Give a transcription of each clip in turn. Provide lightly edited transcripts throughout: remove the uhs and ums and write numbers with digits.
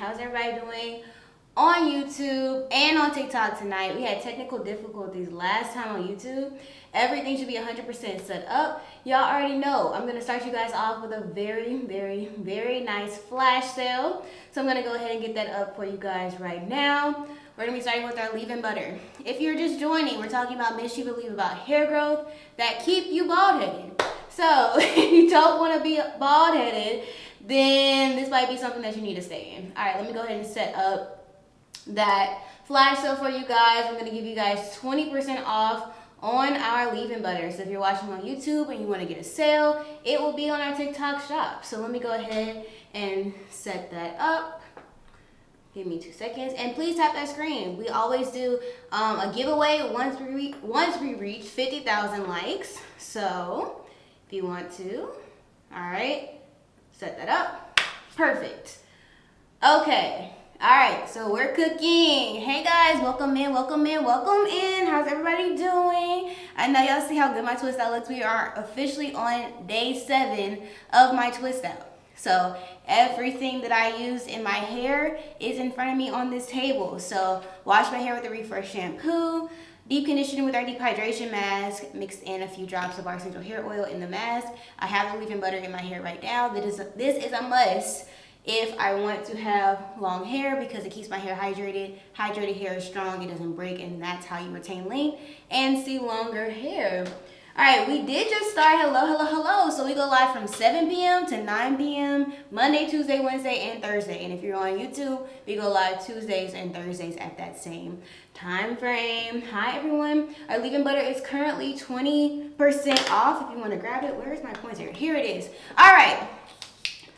How's everybody doing on YouTube and on TikTok tonight? We had technical difficulties last time on YouTube. Everything should be 100% set up. Y'all already know I'm going to start you guys off with a very nice flash sale. So I'm going to go ahead and get that up for you guys right now. We're going to be starting with our leave-in butter. If you're just joining, we're talking about myths you believe about hair growth that keep you bald-headed. So if you don't want to be bald-headed, then this might be something that you need to stay in. All right, let me go ahead and set up that flash sale for you guys. I'm going to give you guys 20% off on our leave-in butter. So if you're watching on YouTube and you want to get a sale, it will be on our TikTok shop. So let me go ahead and set that up. Give me 2 seconds, and please tap that screen. We always do a giveaway once we reach 50,000 likes. So if you want to, all right, set that up. Perfect. Okay. All right, so we're cooking. Hey guys, welcome in. How's everybody doing? I know y'all see how good my twist out looks. We are officially on day 7 of my twist out. So everything that I use in my hair is in front of me on this table. So wash my hair with a refresh shampoo, deep conditioning with our deep hydration mask, mixed in a few drops of our essential hair oil in the mask. I have the leave-in butter in my hair right now. This is a must if I want to have long hair because it keeps my hair hydrated. Hydrated hair is strong, it doesn't break, and that's how you retain length and see longer hair. All right, we did just start hello. So we go live from 7 p.m. to 9 p.m. Monday, Tuesday, Wednesday, and Thursday. And if you're on YouTube, we go live Tuesdays and Thursdays at that same time frame. Hi, everyone. Our leave-in butter is currently 20% off. If you want to grab it, where's my pointer? Here it is. All right.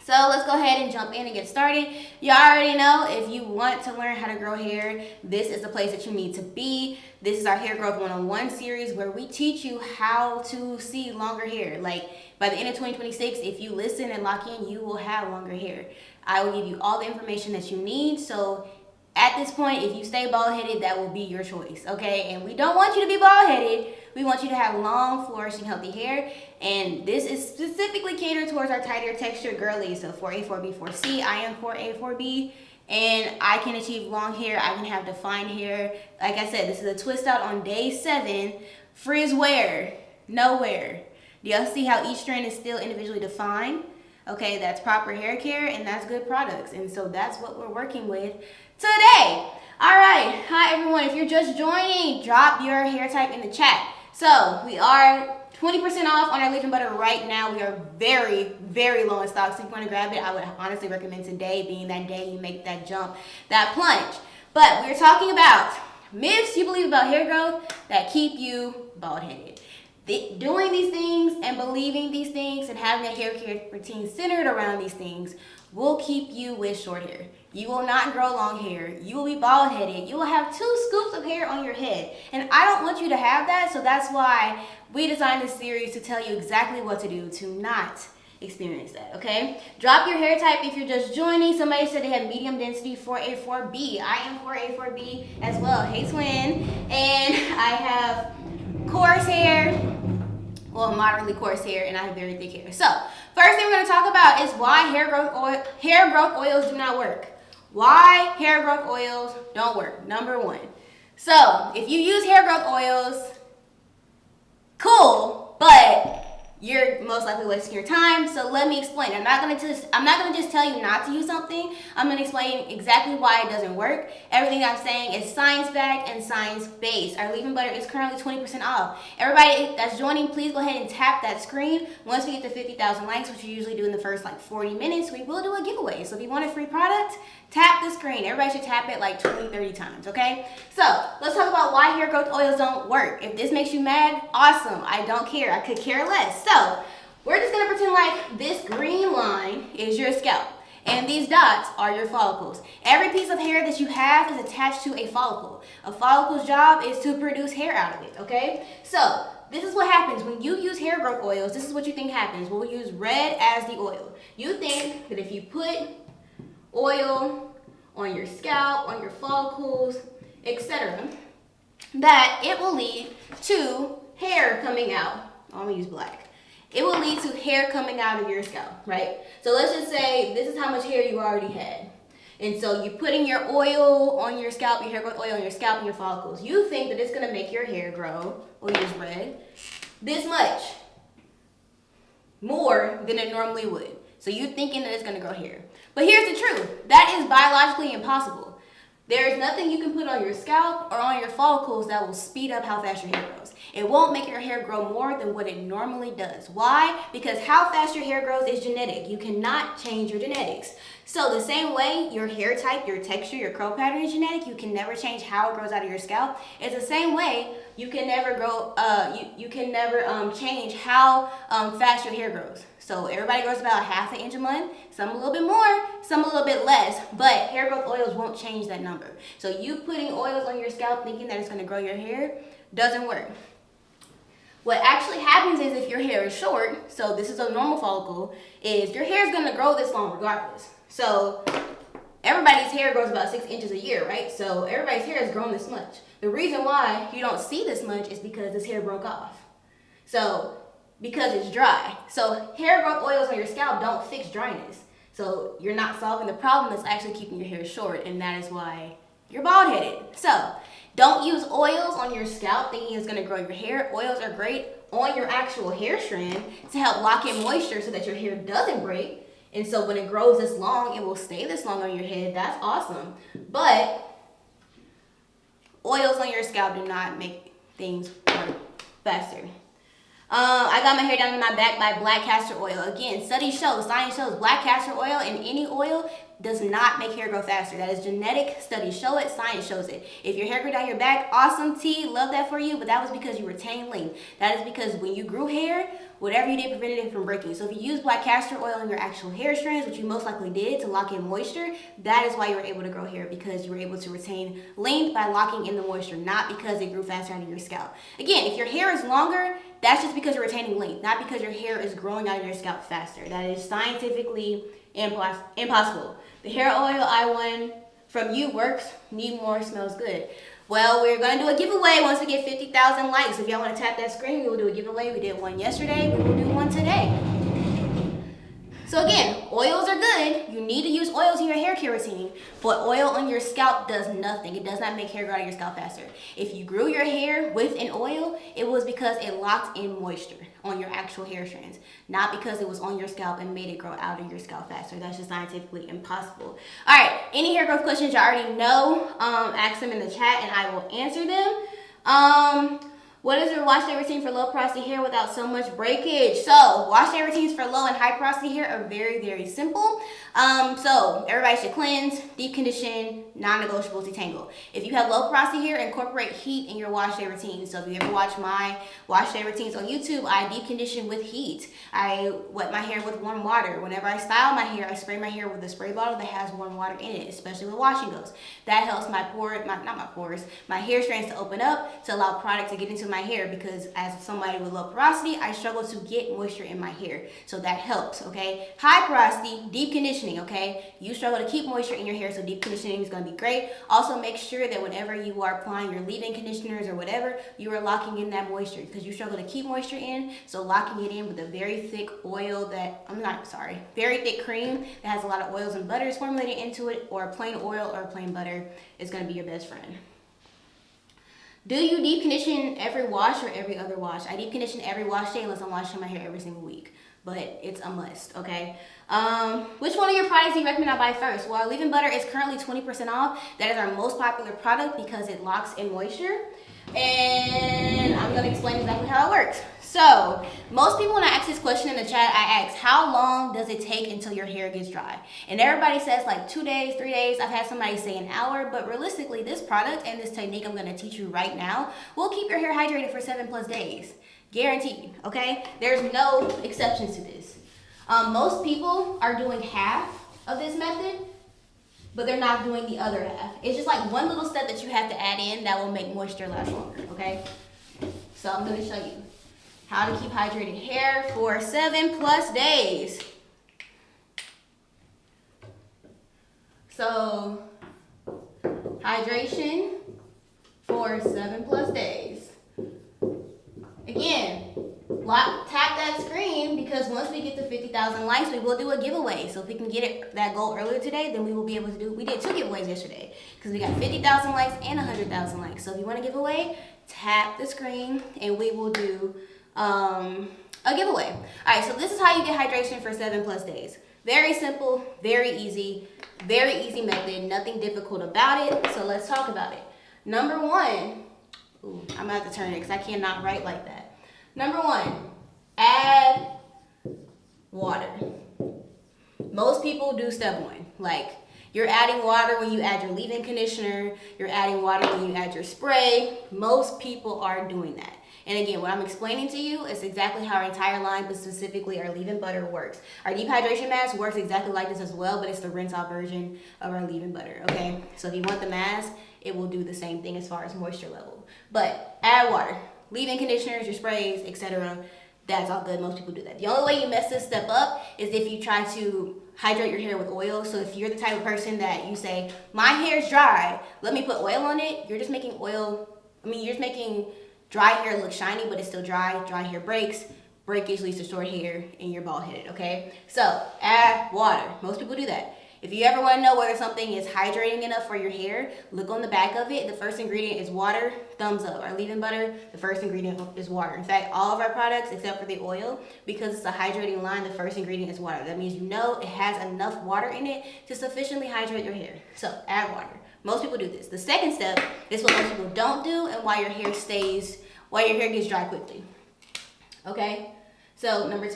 So let's go ahead and jump in and get started. You already know if you want to learn how to grow hair, this is the place that you need to be. This is our Hair Growth 101 series where we teach you how to see longer hair. Like by the end of 2026, if you listen and lock in, you will have longer hair. I will give you all the information that you need. So at this point, if you stay bald-headed, that will be your choice, okay? And we don't want you to be bald-headed. We want you to have long, flourishing, healthy hair. And this is specifically catered towards our tighter texture girlies. So 4A, 4B, 4C. I am 4A, 4B. And I can achieve long hair. I can have defined hair. Like I said, this is a twist out on day 7. Frizz wear, nowhere. Do y'all see how each strand is still individually defined? Okay, that's proper hair care and that's good products. And so that's what we're working with today. All right, hi everyone. If you're just joining, drop your hair type in the chat. So we are 20% off on our leave-in butter right now. We are very low in stock. So if you want to grab it, I would honestly recommend today being that day you make that jump, that plunge. But we're talking about myths you believe about hair growth that keep you bald-headed. Doing these things and believing these things and having a hair care routine centered around these things will keep you with short hair. You will not grow long hair. You will be bald-headed. You will have 2 scoops of hair on your head. And I don't want you to have that, so that's why we designed this series to tell you exactly what to do to not experience that, okay? Drop your hair type if you're just joining. Somebody said they had medium density 4A, 4B. I am 4A, 4B as well. Hey, twin. And I have coarse hair, well, moderately coarse hair, and I have very thick hair. So first thing we're going to talk about is why hair growth oils do not work. Why hair growth oils don't work. Number 1. So if you use hair growth oils, cool, but you're most likely wasting your time. So let me explain. I'm not gonna just tell you not to use something. I'm gonna explain exactly why it doesn't work. Everything I'm saying is science-backed and science-based. Our leave-in butter is currently 20% off. Everybody that's joining, please go ahead and tap that screen. Once we get to 50,000 likes, which we usually do in the first like 40 minutes, we will do a giveaway. So if you want a free product, tap the screen. Everybody should tap it like 20, 30 times, okay? So let's talk about why hair growth oils don't work. If this makes you mad, awesome. I don't care. I could care less. So we're just gonna pretend like this green line is your scalp and these dots are your follicles. Every piece of hair that you have is attached to a follicle. A follicle's job is to produce hair out of it, okay? So this is what happens when you use hair growth oils. This is what you think happens. We'll use red as the oil. You think that if you put oil on your scalp, on your follicles, etc., that it will lead to hair coming out. I'm gonna use black. It will lead to hair coming out of your scalp, right? So let's just say this is how much hair you already had. And so you're putting your oil on your scalp, your hair growth oil on your scalp and your follicles. You think that it's gonna make your hair grow, we'll use red, this much more than it normally would. So you're thinking that it's gonna grow hair. But here's the truth, that is biologically impossible. There is nothing you can put on your scalp or on your follicles that will speed up how fast your hair grows. It won't make your hair grow more than what it normally does. Why? Because how fast your hair grows is genetic. You cannot change your genetics. So the same way your hair type, your texture, your curl pattern is genetic, you can never change how it grows out of your scalp. It's the same way you can never grow. You can never change how fast your hair grows. So everybody grows about ½ an inch a month. Some a little bit more, some a little bit less. But hair growth oils won't change that number. So you putting oils on your scalp thinking that it's going to grow your hair doesn't work. What actually happens is if your hair is short, so this is a normal follicle, is your hair is going to grow this long regardless. So everybody's hair grows about 6 inches a year, right? So everybody's hair has grown this much. The reason why you don't see this much is because this hair broke off. So because it's dry. So hair growth oils on your scalp don't fix dryness. So you're not solving the problem that's actually keeping your hair short, and that is why you're bald-headed. So don't use oils on your scalp thinking it's gonna grow your hair. Oils are great on your actual hair strand to help lock in moisture so that your hair doesn't break. And so when it grows this long, it will stay this long on your head. That's awesome. But oils on your scalp do not make things work faster. I got my hair down in my back by black castor oil. Again, studies show, science shows black castor oil and any oil does not make hair grow faster. That is genetic. Studies show it. Science shows it. If your hair grew down your back, awesome, T. Love that for you. But that was because you retained length. That is because when you grew hair, whatever you did prevented it from breaking. So if you use black castor oil on your actual hair strands, which you most likely did to lock in moisture, that is why you were able to grow hair, because you were able to retain length by locking in the moisture, not because it grew faster out of your scalp. Again, if your hair is longer, that's just because you're retaining length, not because your hair is growing out of your scalp faster. That is scientifically impossible. The hair oil I won from you works, need more, smells good. Well, we're going to do a giveaway once we get 50,000 likes. If y'all want to tap that screen, we will do a giveaway. We did one yesterday. We will do one today. So again, oils are good. You need to use oils in your hair care routine, but oil on your scalp does nothing. It does not make hair grow out of your scalp faster. If you grew your hair with an oil, it was because it locked in moisture on your actual hair strands, not because it was on your scalp and made it grow out of your scalp faster. That's just scientifically impossible. All right, any hair growth questions you already know, ask them in the chat and I will answer them. What is your wash day routine for low porosity hair without so much breakage? So wash day routines for low and high porosity hair are very, very simple. So everybody should cleanse, deep condition, non-negotiable, detangle. If you have low porosity hair, incorporate heat in your wash day routine. So if you ever watch my wash day routines on YouTube, I deep condition with heat. I wet my hair with warm water. Whenever I style my hair, I spray my hair with a spray bottle that has warm water in it, especially with washing goes. That helps my hair strands to open up to allow product to get into my hair, because as somebody with low porosity, I struggle to get moisture in my hair. So that helps, okay? High porosity, deep conditioning, okay? You struggle to keep moisture in your hair, so deep conditioning is going to be great. Also make sure that whenever you are applying your leave-in conditioners or whatever, you are locking in that moisture, because you struggle to keep moisture in. So locking it in with a very thick oil very thick cream that has a lot of oils and butters formulated into it, or a plain oil or a plain butter is going to be your best friend. Do you deep condition every wash or every other wash? I deep condition every wash day unless I'm washing my hair every single week, but it's a must, okay? Which one of your products do you recommend I buy first? Well, our leave-in butter is currently 20% off. That is our most popular product because it locks in moisture. And I'm gonna explain exactly how it works. So, most people when I ask this question in the chat, I ask, how long does it take until your hair gets dry? And everybody says like 2 days, 3 days. I've had somebody say an hour, but realistically, this product and this technique I'm gonna teach you right now will keep your hair hydrated for 7+ days. Guaranteed, okay? There's no exceptions to this. Most people are doing half of this method, but they're not doing the other half. It's just like one little step that you have to add in that will make moisture last longer, okay? So I'm gonna show you how to keep hydrated hair for 7+ days. So, hydration for 7+ days. Again, tap that screen because once we get to 50,000 likes, we will do a giveaway. So if we can get that goal earlier today, then we will be able to do, we did 2 giveaways yesterday because we got 50,000 likes and 100,000 likes. So if you want a giveaway, tap the screen and we will do a giveaway. All right, so this is how you get hydration for 7+ days. Very simple, very easy method, nothing difficult about it. So let's talk about it. Number 1, ooh, I'm gonna have to turn it because I cannot write like that. Number 1, add water. Most people do step 1. Like, you're adding water when you add your leave-in conditioner. You're adding water when you add your spray. Most people are doing that. And again, what I'm explaining to you is exactly how our entire line, but specifically our leave-in butter works. Our deep hydration mask works exactly like this as well, but it's the rinse-off version of our leave-in butter, okay? So if you want the mask, it will do the same thing as far as moisture level. But add water. Leave-in conditioners, your sprays, etc. That's all good. Most people do that. The only way you mess this step up is if you try to hydrate your hair with oil. So if you're the type of person that you say, my hair's dry, let me put oil on it, you're just making you're just making dry hair look shiny, but it's still dry. Dry hair breaks. Breakage leads to short hair and you're bald headed, okay? So add water. Most people do that. If you ever want to know whether something is hydrating enough for your hair, look on the back of it. The first ingredient is water. Thumbs up. Our leave-in butter, the first ingredient is water. In fact, all of our products, except for the oil, because it's a hydrating line, the first ingredient is water. That means you know it has enough water in it to sufficiently hydrate your hair. So add water. Most people do this. The second step is what most people don't do and why your hair gets dry quickly. Okay? So number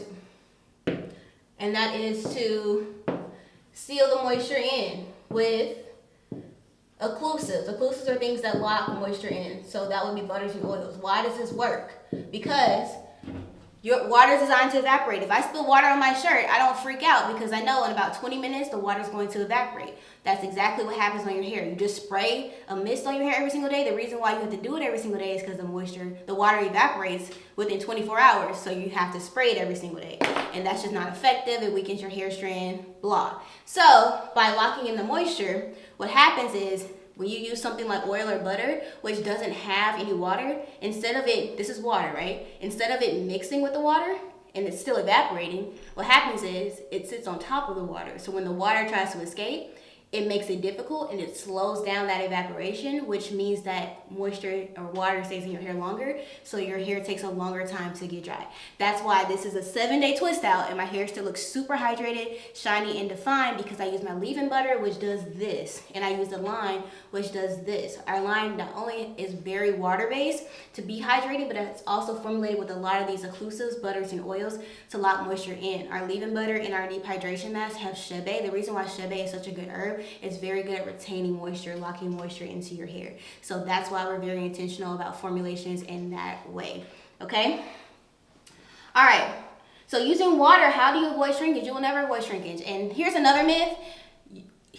2. And that is to seal the moisture in with occlusives. Occlusives are things that lock moisture in. So that would be butters and oils. Why does this work? Because your water is designed to evaporate. If I spill water on my shirt, I don't freak out because I know in about 20 minutes the water is going to evaporate. That's exactly what happens on your hair. You just spray a mist on your hair every single day. The reason why you have to do it every single day is because the water evaporates within 24 hours. So you have to spray it every single day. And that's just not effective. It weakens your hair strand, blah. So by locking in the moisture, what happens is when you use something like oil or butter, which doesn't have any water, instead of it, this is water, right? Instead of it mixing with the water and it's still evaporating, what happens is it sits on top of the water. So when the water tries to escape, it makes it difficult and it slows down that evaporation, which means that moisture or water stays in your hair longer, so your hair takes a longer time to get dry. That's why this is a 7-day twist out and my hair still looks super hydrated, shiny, and defined because I use my leave-in butter, which does this, and I use the line, which does this. Our line not only is very water-based to be hydrated, but it's also formulated with a lot of these occlusives, butters, and oils to lock moisture in. Our leave-in butter and our deep hydration mask have shebe. The reason why shebe is such a good herb, it's very good at retaining moisture, locking moisture into your hair. So that's why we're very intentional about formulations in that way, okay? All right, so using water, how do you avoid shrinkage? You will never avoid shrinkage. And here's another myth.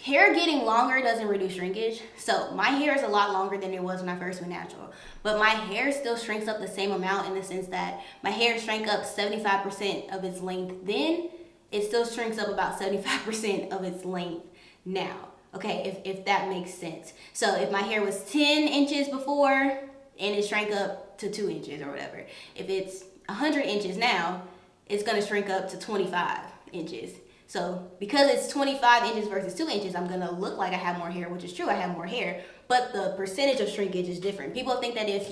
Hair getting longer doesn't reduce shrinkage. So my hair is a lot longer than it was when I first went natural. But my hair still shrinks up the same amount in the sense that my hair shrank up 75% of its length then. It still shrinks up about 75% of its length now, okay, if that makes sense. So if my hair was 10 inches before and it shrank up to 2 inches or whatever, if it's 100 inches now, it's going to shrink up to 25 inches. So because it's 25 inches versus 2 inches, I'm going to look like I have more hair, which is true, I have more hair, but the percentage of shrinkage is different. People think that if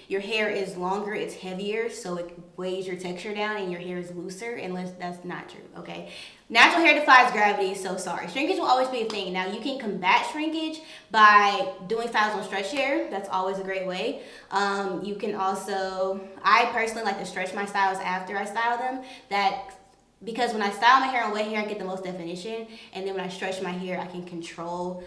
your hair is longer, it's heavier, so it weighs your texture down and your hair is looser, unless that's not true, okay? Natural hair defies gravity, so sorry. Shrinkage will always be a thing. Now, you can combat shrinkage by doing styles on stretch hair. That's always a great way. You can also, I personally like to stretch my styles after I style them. Because when I style my hair on wet hair, I get the most definition. And then when I stretch my hair, I can control,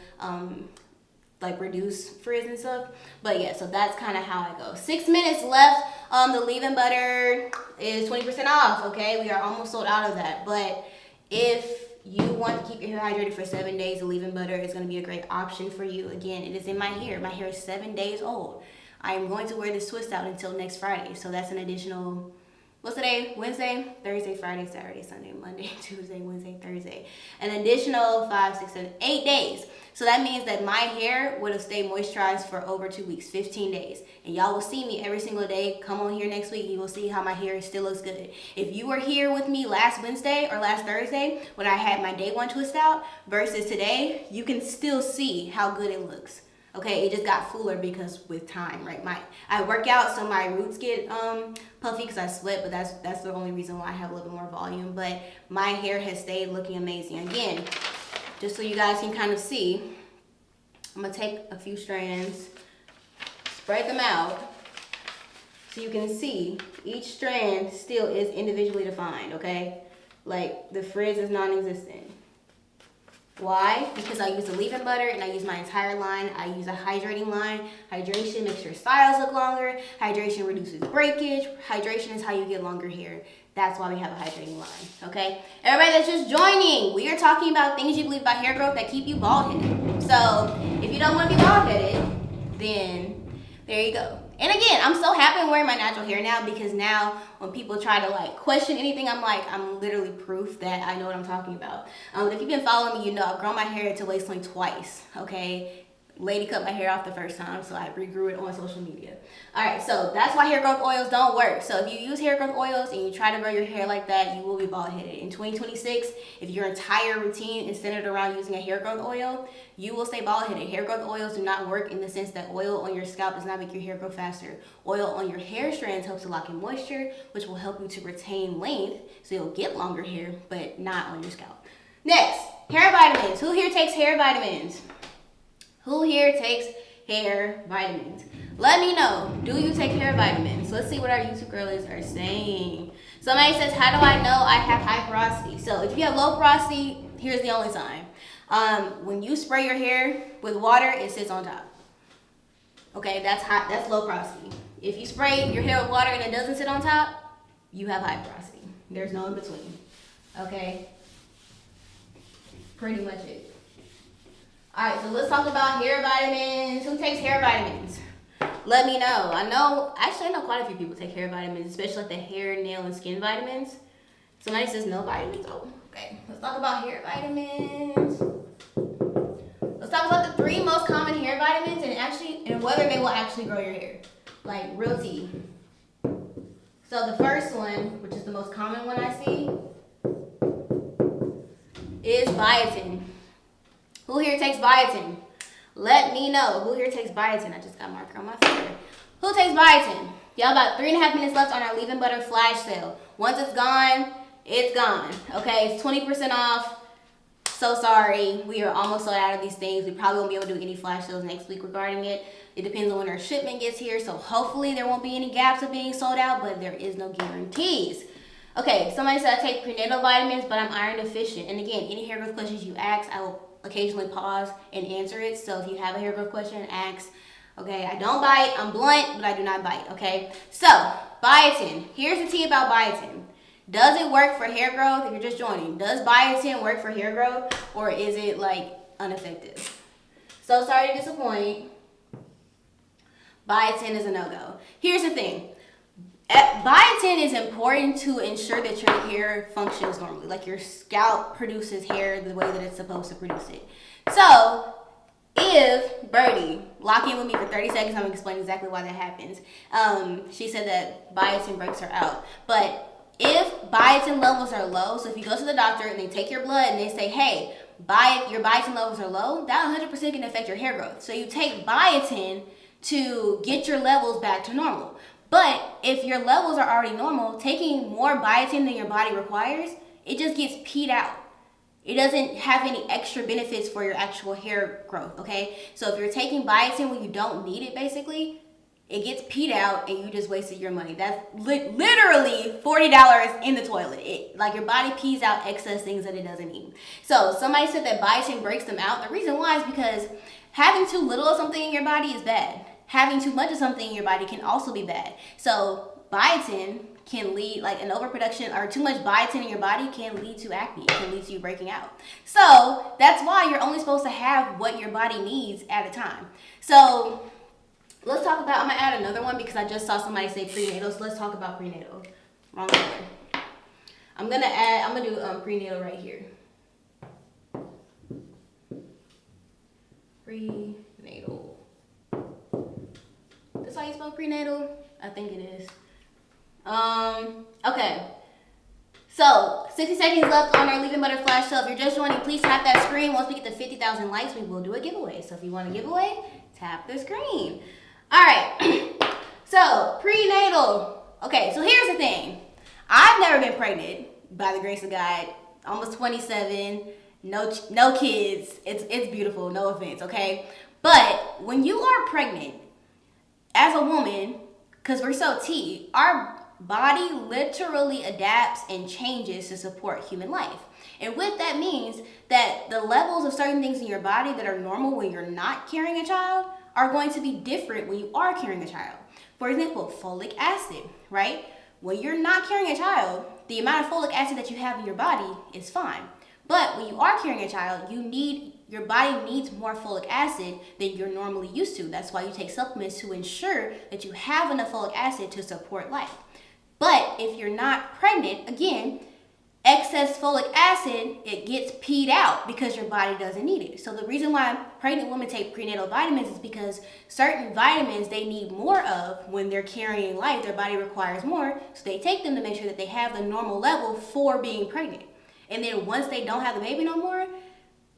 reduce frizz and stuff. But yeah, so that's kind of how I go. 6 minutes left. The leave-in butter is 20% off, okay? We are almost sold out of that. But if you want to keep your hair hydrated for 7 days, the leave-in butter is going to be a great option for you. Again, it is in my hair. My hair is 7 days old. I am going to wear this twist out until next Friday. So that's an additional, what's today? Wednesday, Thursday, Friday, Saturday, Sunday, Monday, Tuesday, Wednesday, Thursday. An additional 5, 6, 7, 8 days. So that means that my hair would have stayed moisturized for over 2 weeks, 15 days. And y'all will see me every single day. Come on here next week, you will see how my hair still looks good. If you were here with me last Wednesday or last Thursday when I had my day 1 twist out versus today, you can still see how good it looks. Okay, it just got fuller because with time, right? I work out, so my roots get puffy because I sweat, but that's the only reason why I have a little bit more volume. But my hair has stayed looking amazing. Again, just so you guys can kind of see, I'm gonna take a few strands, spread them out, so you can see each strand still is individually defined, okay? Like the frizz is non-existent. Why? Because I use the leave-in butter and I use my entire line. I use a hydrating line. Hydration makes your styles look longer. Hydration reduces breakage. Hydration is how you get longer hair. That's why we have a hydrating line, okay? Everybody that's just joining, we are talking about things you believe about hair growth that keep you bald-headed. So if you don't want to be bald-headed, then there you go. And again, I'm so happy I'm wearing my natural hair now because now when people try to like question anything, I'm literally proof that I know what I'm talking about. If you've been following me, you know I've grown my hair to waist length twice, okay? Lady cut my hair off the first time, so I regrew it on social media. All right, so that's why hair growth oils don't work. So if you use hair growth oils and you try to grow your hair like that, you will be bald-headed. In 2026, if your entire routine is centered around using a hair growth oil, you will stay bald-headed. Hair growth oils do not work in the sense that oil on your scalp does not make your hair grow faster. Oil on your hair strands helps to lock in moisture, which will help you to retain length, so you'll get longer hair, but not on your scalp. Next, hair vitamins. Who here takes hair vitamins? Who here takes hair vitamins? Let me know. Do you take hair vitamins? Let's see what our YouTube girlies are saying. Somebody says, how do I know I have high porosity? So if you have low porosity, here's the only sign. When you spray your hair with water, it sits on top. Okay, that's hot. That's low porosity. If you spray your hair with water and it doesn't sit on top, you have high porosity. There's no in between. Okay? Pretty much it. Alright, so let's talk about hair vitamins. Who takes hair vitamins? Let me know. I know quite a few people take hair vitamins, especially like the hair, nail, and skin vitamins. Somebody says no vitamins. Oh, okay. Let's talk about hair vitamins. Let's talk about the 3 most common hair vitamins and whether they will actually grow your hair. Like real tea. So the first one, which is the most common one I see, is biotin. Who here takes biotin? Let me know. Who here takes biotin? I just got a marker on my finger. Who takes biotin? Y'all, about 3.5 minutes left on our leave-in butter flash sale. Once it's gone, it's gone. Okay, it's 20% off. So sorry. We are almost sold out of these things. We probably won't be able to do any flash sales next week regarding it. It depends on when our shipment gets here. So hopefully there won't be any gaps of being sold out, but there is no guarantees. Okay, somebody said I take prenatal vitamins, but I'm iron deficient. And again, any hair growth questions you ask, I will occasionally pause and answer it. So if you have a hair growth question, ask. Okay, I don't bite. I'm blunt, but I do not bite. Okay, so biotin. Here's the tea about biotin. Does it work for hair growth? If you're just joining, does biotin work for hair growth, or is it like ineffective? So sorry to disappoint. Biotin is a no-go. Here's the thing. Biotin is important to ensure that your hair functions normally, like your scalp produces hair the way that it's supposed to produce it. So if Birdie, lock in with me for 30 seconds, I'm going to explain exactly why that happens. She said that biotin breaks her out. But if biotin levels are low, so if you go to the doctor and they take your blood and they say, hey, your biotin levels are low, that 100% can affect your hair growth. So you take biotin to get your levels back to normal. But if your levels are already normal, taking more biotin than your body requires, it just gets peed out. It doesn't have any extra benefits for your actual hair growth, okay? So if you're taking biotin when you don't need it, basically, it gets peed out and you just wasted your money. That's literally $40 in the toilet. Like your body pees out excess things that it doesn't need. So somebody said that biotin breaks them out. The reason why is because having too little of something in your body is bad. Having too much of something in your body can also be bad. So biotin can lead, like an overproduction or too much biotin in your body can lead to acne. It can lead to you breaking out. So that's why you're only supposed to have what your body needs at a time. So let's talk about, I'm gonna add another one because I just saw somebody say prenatal. So let's talk about prenatal. Wrong color. I'm gonna do prenatal right here. Prenatal. That's how you spell prenatal? I think it is. Okay. So, 60 seconds left on our Leaving Butter Flash. So, if you're just joining, please tap that screen. Once we get to 50,000 likes, we will do a giveaway. So, if you want a giveaway, tap the screen. All right. So, prenatal. Okay, so here's the thing. I've never been pregnant, by the grace of God. Almost 27. No kids. It's beautiful. No offense, okay? But when you are pregnant, as a woman, because we're so T, our body literally adapts and changes to support human life. And what that means that the levels of certain things in your body that are normal when you're not carrying a child are going to be different when you are carrying a child. For example, folic acid, right? When you're not carrying a child, the amount of folic acid that you have in your body is fine. But when you are carrying a child, your body needs more folic acid than you're normally used to. That's why you take supplements to ensure that you have enough folic acid to support life. But if you're not pregnant, again, excess folic acid, it gets peed out because your body doesn't need it. So the reason why pregnant women take prenatal vitamins is because certain vitamins they need more of when they're carrying life. Their body requires more, so they take them to make sure that they have the normal level for being pregnant. And then once they don't have the baby no more,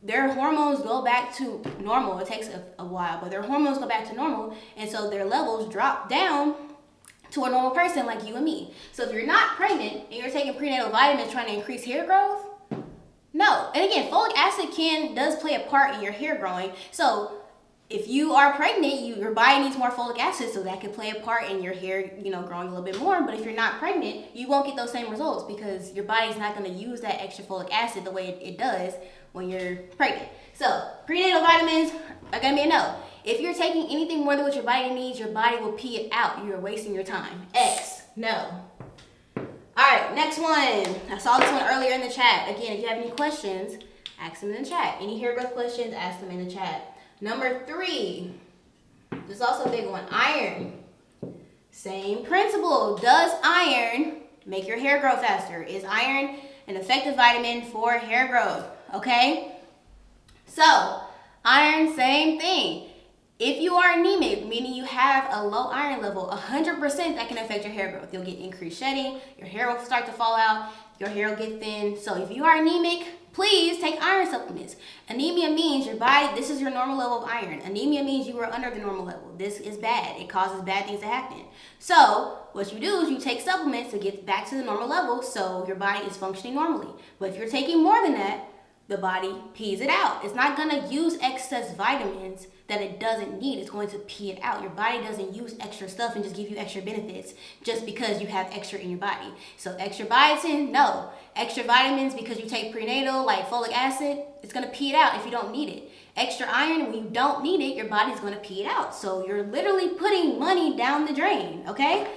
their hormones go back to normal. It takes a while, but their hormones go back to normal, and so their levels drop down to a normal person like you and me. So if you're not pregnant and you're taking prenatal vitamins trying to increase hair growth, no. And again, folic acid does play a part in your hair growing. So if you are pregnant, your body needs more folic acid, so that could play a part in your hair, growing a little bit more. But if you're not pregnant, you won't get those same results because your body's not going to use that extra folic acid the way it does when you're pregnant. So prenatal vitamins are going to be a no. If you're taking anything more than what your body needs, your body will pee it out. You're wasting your time. X, no. All right, next one. I saw this one earlier in the chat. Again, if you have any questions, ask them in the chat. Any hair growth questions, ask them in the chat. Number 3, this is also a big one, iron. Same principle. Does iron make your hair grow faster? Is iron an effective vitamin for hair growth? Okay? So, iron, same thing. If you are anemic, meaning you have a low iron level, 100% that can affect your hair growth. You'll get increased shedding, your hair will start to fall out, your hair will get thin. So if you are anemic, please take iron supplements. Anemia means your body, this is your normal level of iron. Anemia means you are under the normal level. This is bad. It causes bad things to happen. So what you do is you take supplements to get back to the normal level so your body is functioning normally. But if you're taking more than that, the body pees it out. It's not going to use excess vitamins that it doesn't need. It's going to pee it out. Your body doesn't use extra stuff and just give you extra benefits just because you have extra in your body. So extra biotin, no. Extra vitamins because you take prenatal, like folic acid, it's going to pee it out if you don't need it. Extra iron, when you don't need it, your body's going to pee it out. So you're literally putting money down the drain, okay?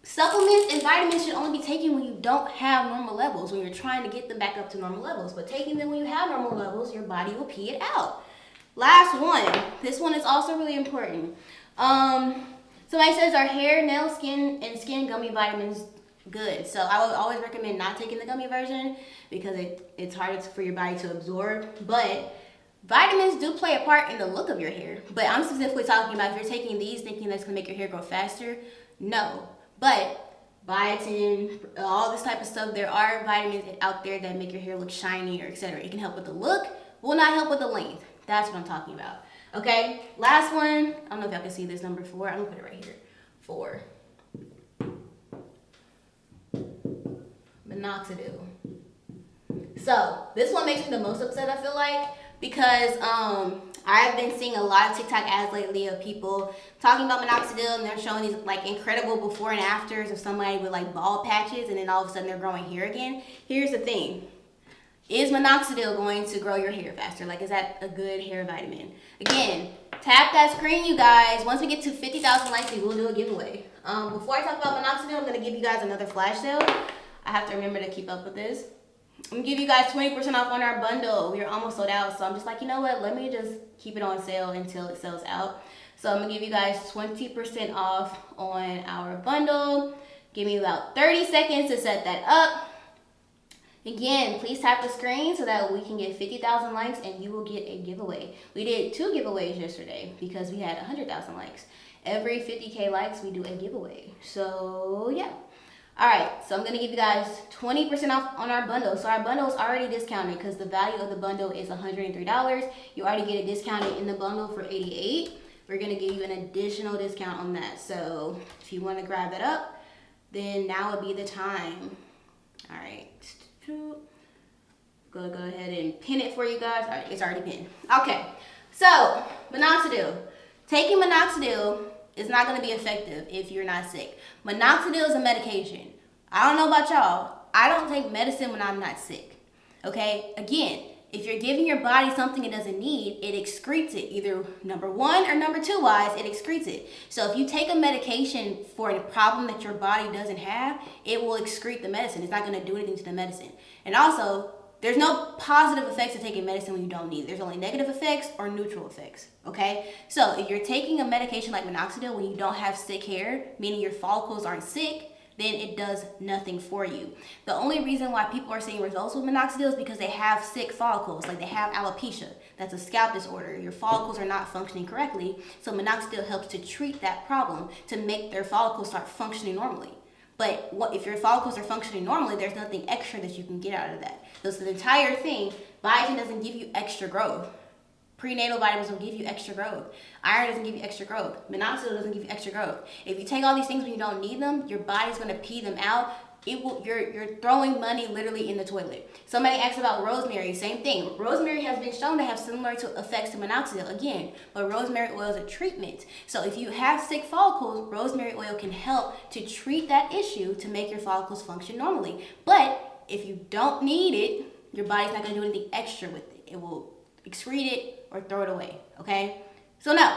Supplements and vitamins should only be taken when you don't have normal levels, when you're trying to get them back up to normal levels. But taking them when you have normal levels, your body will pee it out. Last one. This one is also really important. Somebody says, are hair, nail, skin, and skin gummy vitamins good? So I would always recommend not taking the gummy version because it's harder for your body to absorb. But vitamins do play a part in the look of your hair. But I'm specifically talking about if you're taking these thinking that's going to make your hair grow faster, no. But biotin, all this type of stuff, there are vitamins out there that make your hair look shiny or etc. It can help with the look, will not help with the length. That's what I'm talking about. Okay, last one. I don't know if y'all can see this, number 4. I'm gonna put it right here. 4. Minoxidil. So this one makes me the most upset, I feel like, because I've been seeing a lot of TikTok ads lately of people talking about minoxidil, and they're showing these like incredible before and afters of somebody with like bald patches, and then all of a sudden they're growing hair again. Here's the thing. Is minoxidil going to grow your hair faster? Like, is that a good hair vitamin? Again, tap that screen, you guys. Once we get to 50,000 likes, we will do a giveaway. Before I talk about minoxidil, I'm going to give you guys another flash sale. I have to remember to keep up with this. I'm going to give you guys 20% off on our bundle. We are almost sold out, so I'm just like, you know what? Let me just keep it on sale until it sells out. So I'm going to give you guys 20% off on our bundle. Give me about 30 seconds to set that up. Again, please tap the screen so that we can get 50,000 likes and you will get a giveaway. We did 2 giveaways yesterday because we had 100,000 likes. Every 50K likes, we do a giveaway. So yeah. All right, so I'm gonna give you guys 20% off on our bundle. So our bundle is already discounted because the value of the bundle is $103. You already get it discounted in the bundle for $88. We're gonna give you an additional discount on that. So if you wanna grab it up, then now would be the time. All right. Go ahead and pin it for you guys. All right, it's already pinned. Okay, so minoxidil. Taking minoxidil is not going to be effective if you're not sick. Minoxidil is a medication. I don't know about y'all. I don't take medicine when I'm not sick. Okay, again, if you're giving your body something it doesn't need, it excretes it. Either number 1 or number 2 wise, it excretes it. So if you take a medication for a problem that your body doesn't have, it will excrete the medicine. It's not going to do anything to the medicine. And also, there's no positive effects of taking medicine when you don't need it. There's only negative effects or neutral effects, okay? So if you're taking a medication like minoxidil when you don't have sick hair, meaning your follicles aren't sick, then it does nothing for you. The only reason why people are seeing results with minoxidil is because they have sick follicles, like they have alopecia. That's a scalp disorder. Your follicles are not functioning correctly, so minoxidil helps to treat that problem to make their follicles start functioning normally. But if your follicles are functioning normally, there's nothing extra that you can get out of that. So the entire thing, biotin doesn't give you extra growth. Prenatal vitamins will give you extra growth. Iron doesn't give you extra growth. Minoxidil doesn't give you extra growth. If you take all these things when you don't need them, your body's gonna pee them out. You're throwing money literally in the toilet. Somebody asked about rosemary, same thing. Rosemary has been shown to have similar effects to minoxidil again, but rosemary oil is a treatment. So if you have sick follicles, rosemary oil can help to treat that issue to make your follicles function normally. But if you don't need it, your body's not gonna do anything extra with it. It will excrete it or throw it away, okay? So no.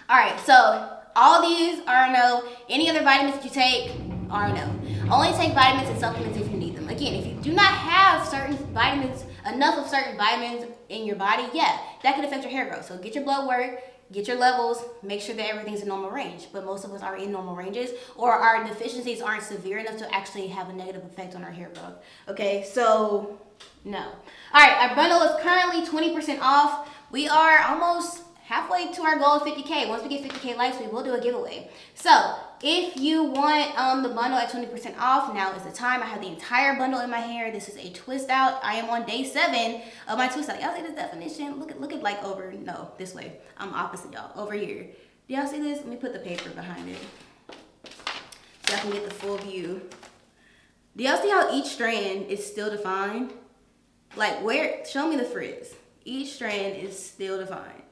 All right, so all these are no. Any other vitamins that you take are no. Only take vitamins and supplements if you need them. Again, if you do not have certain vitamins, enough of certain vitamins in your body, yeah, that could affect your hair growth. So get your blood work, get your levels, make sure that everything's in normal range. But most of us are in normal ranges, or our deficiencies aren't severe enough to actually have a negative effect on our hair growth. Okay, so no. All right, our bundle is currently 20% off. We are almost halfway to our goal of 50K. Once we get 50K likes, we will do a giveaway. So if you want the bundle at 20% off, now is the time. I have the entire bundle in my hair. This is a twist out. I am on day 7 of my twist out. Y'all see this definition? Look at like over, no, this way. I'm opposite y'all, over here. Do y'all see this? Let me put the paper behind it so y'all can get the full view. Do y'all see how each strand is still defined? Like where, show me the frizz. Each strand is still defined.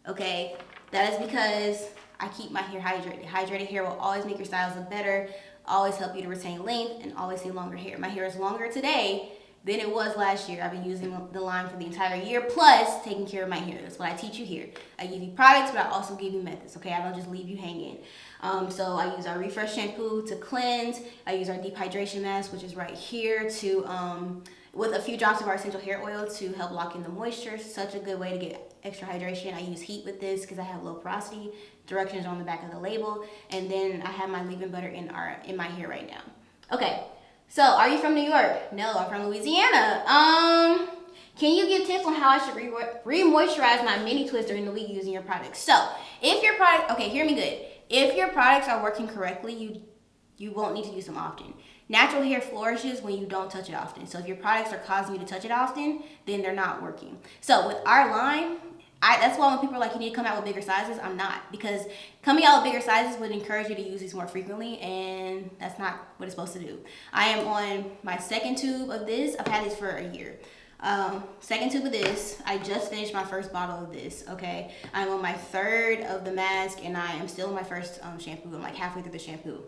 Okay, that is because I keep my hair hydrated. Hydrated hair will always make your styles look better, always help you to retain length, and always see longer hair. My hair is longer today than it was last year. I've been using the line for the entire year, plus taking care of my hair. That's what I teach you here. I give you products, but I also give you methods, okay? I don't just leave you hanging. So I use our Refresh shampoo to cleanse. I use our deep hydration mask, which is right here, to with a few drops of our essential hair oil to help lock in the moisture. Such a good way to get extra hydration. I use heat with this because I have low porosity. Directions are on the back of the label. And then I have my leave-in butter in my hair right now. Okay, so are you from New York? No, I'm from Louisiana. Can you give tips on how I should re-moisturize my mini twist during the week using your products? So if your product, okay, hear me good. If your products are working correctly, you won't need to use them often. Natural hair flourishes when you don't touch it often. So if your products are causing you to touch it often, then they're not working. So with our line, that's why when people are like, you need to come out with bigger sizes, I'm not. Because coming out with bigger sizes would encourage you to use these more frequently, and that's not what it's supposed to do. I am on my 2nd tube of this. I've had this for a year. 2nd tube of this. I just finished my 1st bottle of this, okay? I'm on my 3rd of the mask, and I am still on my 1st shampoo. I'm like halfway through the shampoo.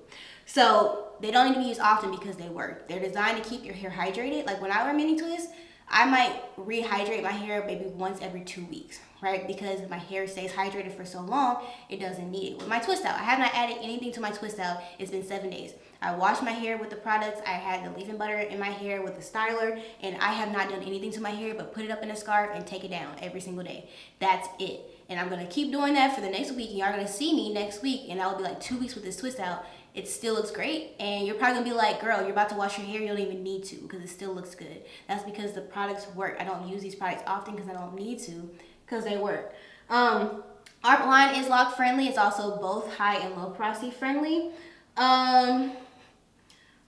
So they don't need to be used often because they work. They're designed to keep your hair hydrated. Like when I wear mini twists, I might rehydrate my hair maybe once every 2 weeks, right? Because if my hair stays hydrated for so long, it doesn't need it. With my twist out, I have not added anything to my twist out. It's been 7 days. I washed my hair with the products. I had the leave-in butter in my hair with the styler, and I have not done anything to my hair but put it up in a scarf and take it down every single day. That's it. And I'm gonna keep doing that for the next week, and y'all are gonna see me next week, and that will be like 2 weeks with this twist out. it still looks great. And you're probably gonna be like, girl, you're about to wash your hair, you don't even need to because it still looks good. That's because the products work. I don't use these products often because I don't need to, because they work. Our line is lock friendly. It's also both high and low porosity friendly.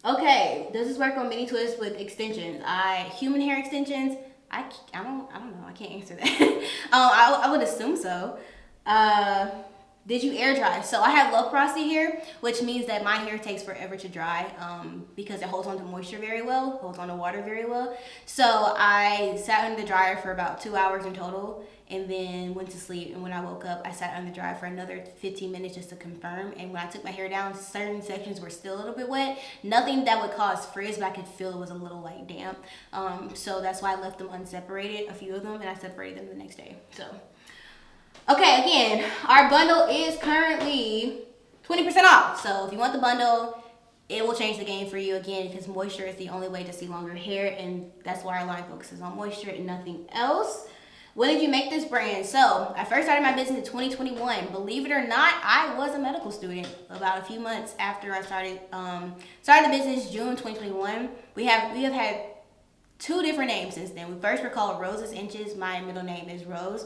Okay, does this work on mini twists with extensions? Human hair extensions, I don't know. I can't answer that. I would assume so. Did you air dry? So I have low porosity hair, which means that my hair takes forever to dry because it holds on to moisture very well, holds on to water very well. So I sat in the dryer for about 2 hours in total and then went to sleep. And when I woke up, I sat on the dryer for another 15 minutes just to confirm. And when I took my hair down, certain sections were still a little bit wet. Nothing that would cause frizz, but I could feel it was a little like damp. So that's why I left them unseparated, a few of them, and I separated them the next day. So. Okay, again, our bundle is currently 20% off. So if you want the bundle, it will change the game for you again because moisture is the only way to see longer hair, and that's why our line focuses on moisture and nothing else. When did you make this brand? So I first started my business in 2021. Believe it or not, I was a medical student about a few months after I started the business, June 2021. We have had 2 different names since then. We first were called Rose's Inches. My middle name is Rose.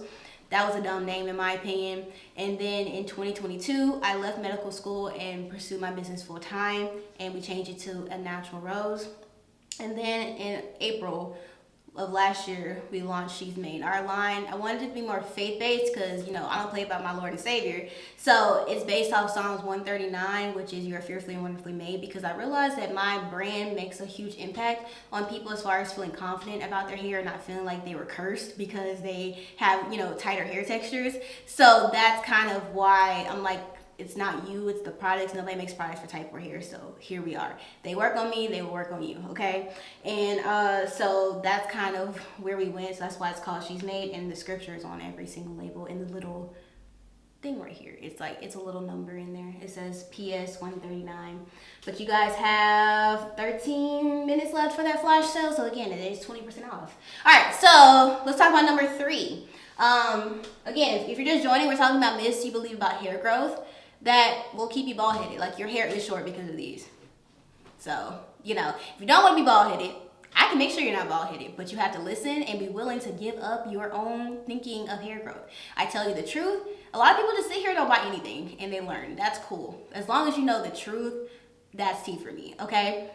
That was a dumb name in my opinion. And then in 2022, I left medical school and pursued my business full time, and we changed it to A Natural Rose. And then in April of last year, we launched She's Made. Our line, I wanted it to be more faith-based because, I don't play about my Lord and Savior. So it's based off Psalms 139, which is you're fearfully and wonderfully made, because I realized that my brand makes a huge impact on people as far as feeling confident about their hair and not feeling like they were cursed because they have, tighter hair textures. So that's kind of why I'm like, it's not you, it's the products. Nobody makes products for type 4 hair, so here we are. They work on me, they will work on you, okay? And so that's kind of where we went. So that's why it's called She's Made, and the scripture is on every single label in the little thing right here. It's a little number in there. It says PS 139. But you guys have 13 minutes left for that flash sale. So again, it is 20% off. All right, so let's talk about number 3. Again, if you're just joining, we're talking about myths you believe about hair growth that will keep you bald headed. Like, your hair is short because of these. So, if you don't want to be bald headed, I can make sure you're not bald headed, but you have to listen and be willing to give up your own thinking of hair growth. I tell you the truth. A lot of people just sit here and don't buy anything and they learn. That's cool. As long as you know the truth, that's tea for me, okay?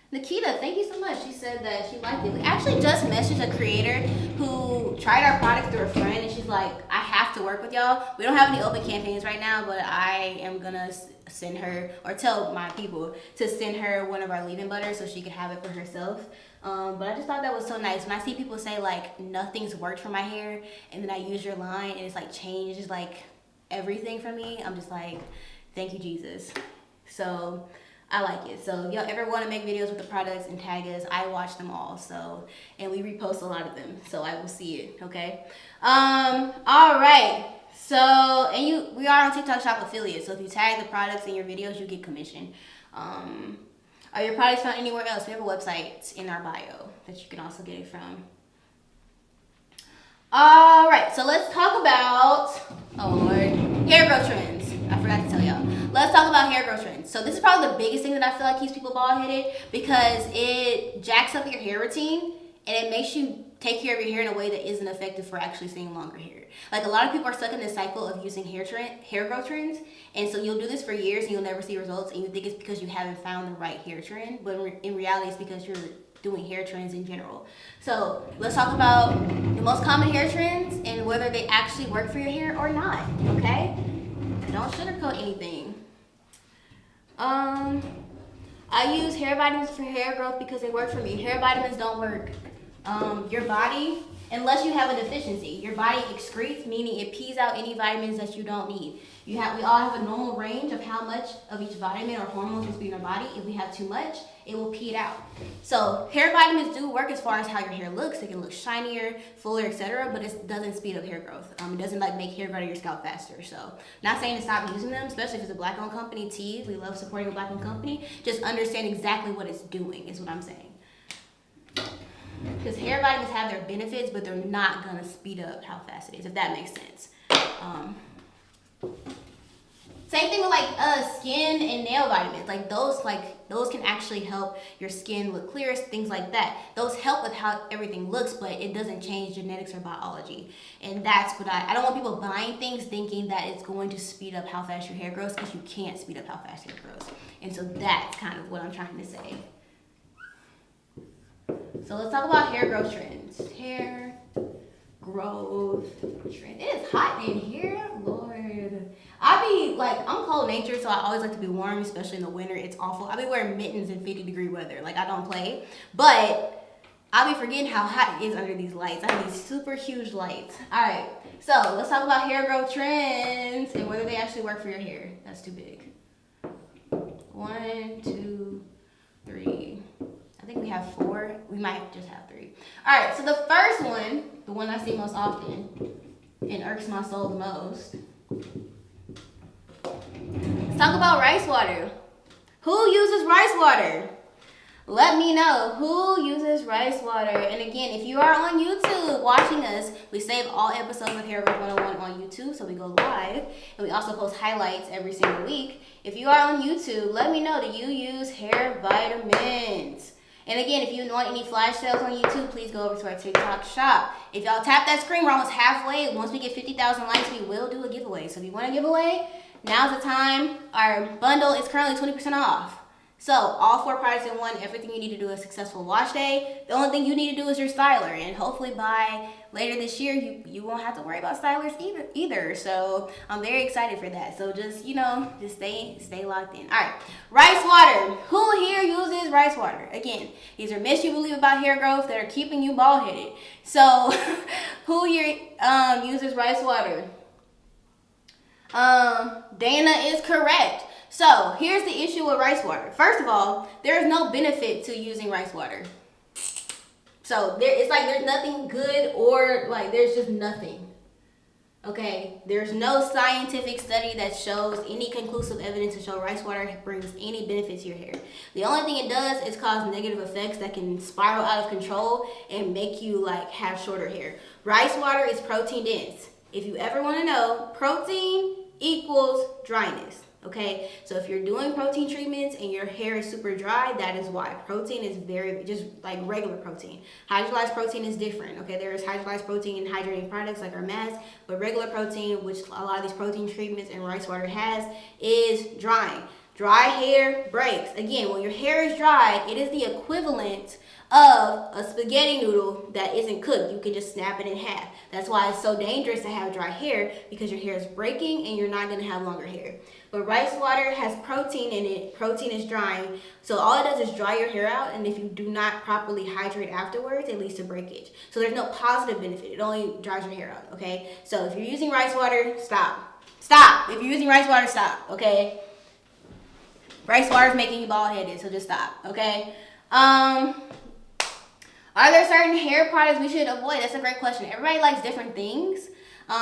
Nikita, thank you so much. She said that she liked it. We actually just messaged a creator who tried our product through a friend, and she's like, I have to work with y'all. We don't have any open campaigns right now, but I am gonna send her, or tell my people to send her one of our leave-in butters so she could have it for herself. But I just thought that was so nice. When I see people say like nothing's worked for my hair, and then I use your line and it's like changes like everything for me, I'm just like, thank you, Jesus. So I like it. So if y'all ever want to make videos with the products and tag us, I watch them all. So, and we repost a lot of them, so I will see it. Okay. All right. So, and we are on TikTok Shop affiliate. So if you tag the products in your videos, you get commission. Are your products found anywhere else? We have a website in our bio that you can also get it from. All right. So let's talk about, oh Lord, hair growth trends. I forgot to tell y'all. Let's talk about hair growth trends. So this is probably the biggest thing that I feel like keeps people bald headed, because it jacks up your hair routine and it makes you take care of your hair in a way that isn't effective for actually seeing longer hair. Like, a lot of people are stuck in this cycle of using hair growth trends, and so you'll do this for years and you'll never see results, and you think it's because you haven't found the right hair trend, but in reality it's because you're doing hair trends in general. So let's talk about the most common hair trends and whether they actually work for your hair or not, okay? Don't sugarcoat anything. I use hair vitamins for hair growth because they work for me. Hair vitamins don't work. Your body, unless you have a deficiency, your body excretes, meaning it pees out any vitamins that you don't need. We all have a normal range of how much of each vitamin or hormone is in our body. If we have too much, it will pee it out. So hair vitamins do work as far as how your hair looks. It can look shinier, fuller, etc., but it doesn't speed up hair growth. It doesn't like make hair grow to your scalp faster. So not saying to stop using them, especially if it's a black-owned company. Tees, we love supporting a black-owned company. Just understand exactly what it's doing is what I'm saying. Because hair vitamins have their benefits, but they're not gonna speed up how fast it is, if that makes sense. Same thing with like skin and nail vitamins. Like those can actually help your skin look clearer, things like that. Those help with how everything looks, but it doesn't change genetics or biology. And that's what I don't want people buying things thinking that it's going to speed up how fast your hair grows, because you can't speed up how fast your hair grows. And so that's kind of what I'm trying to say. So let's talk about hair growth trends. Hair growth trend. It is hot in here, Lord. I'm cold natured, so I always like to be warm, especially in the winter. It's awful. I be wearing mittens in 50-degree weather. Like, I don't play. But I be forgetting how hot it is under these lights. I have these super huge lights. All right, so let's talk about hair growth trends and whether they actually work for your hair. That's too big. 1, 2, 3. I think we have 4. We might just have 3. All right, so the first one, the one I see most often and irks my soul the most. Let's talk about rice water. Who uses rice water? Let me know who uses rice water. And again, if you are on YouTube watching us, we save all episodes of Hair Growth 101 on YouTube, so we go live. And we also post highlights every single week. If you are on YouTube, let me know, do you use hair vitamins? And again, if you want any flash sales on YouTube, please go over to our TikTok shop. If y'all tap that screen, we're almost halfway. Once we get 50,000 likes, we will do a giveaway. So if you want a giveaway, now's the time. Our bundle is currently 20% off. So all 4 products in one, everything you need to do a successful wash day. The only thing you need to do is your styler. And hopefully by later this year, you won't have to worry about stylers either. So I'm very excited for that. So just stay locked in. All right, rice water. Who here uses rice water? Again, these are myths you believe about hair growth that are keeping you bald headed. So who here uses rice water? Dana is correct. So here's the issue with rice water. First of all, there is no benefit to using rice water. So it's like there's nothing good, or like there's just nothing. Okay, there's no scientific study that shows any conclusive evidence to show rice water brings any benefit to your hair. The only thing it does is cause negative effects that can spiral out of control and make you like have shorter hair. Rice water is protein dense. If you ever want to know, protein equals dryness. Okay, so if you're doing protein treatments and your hair is super dry, that is why. Protein is very, just like regular protein. Hydrolyzed protein is different, okay? There is hydrolyzed protein in hydrating products like our masks, but regular protein, which a lot of these protein treatments and rice water has, is drying. Dry hair breaks. Again, when your hair is dry, it is the equivalent of a spaghetti noodle that isn't cooked. You can just snap it in half. That's why it's so dangerous to have dry hair, because your hair is breaking and you're not going to have longer hair. But rice water has protein in it. Protein is drying. So all it does is dry your hair out, and if you do not properly hydrate afterwards, it leads to breakage. So there's no positive benefit. It only dries your hair out, okay? So if you're using rice water, stop. Stop. If you're using rice water, stop, okay? Rice water is making you bald headed, so just stop, okay? Are there certain hair products we should avoid? That's a great question. Everybody likes different things.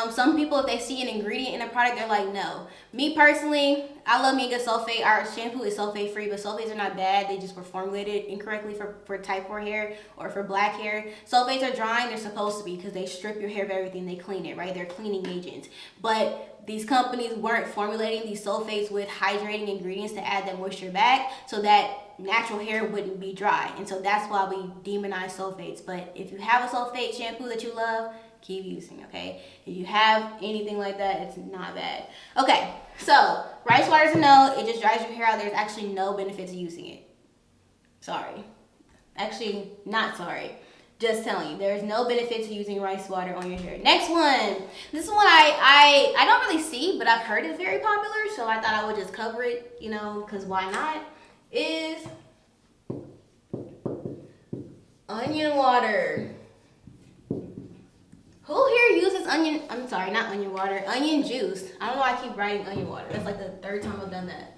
Some people, if they see an ingredient in a product, they're like, no. Me personally, I love me a good sulfate. Our shampoo is sulfate free, but sulfates are not bad. They just were formulated incorrectly for type 4 hair or for black hair. Sulfates are drying. They're supposed to be, because they strip your hair of everything. They clean it, right? They're cleaning agents. But these companies weren't formulating these sulfates with hydrating ingredients to add that moisture back so that natural hair wouldn't be dry. And so that's why we demonize sulfates. But if you have a sulfate shampoo that you love, keep using, okay? If you have anything like that, it's not bad. Okay, so rice water is a no. It just dries your hair out. There's actually no benefit to using it. Sorry. Actually, not sorry. Just telling you, there's no benefit to using rice water on your hair. Next one. This one I don't really see, but I've heard it's very popular, so I thought I would just cover it, because why not? Is onion water. Who here uses onion juice? I don't know why I keep writing onion water. That's like the 3rd time I've done that.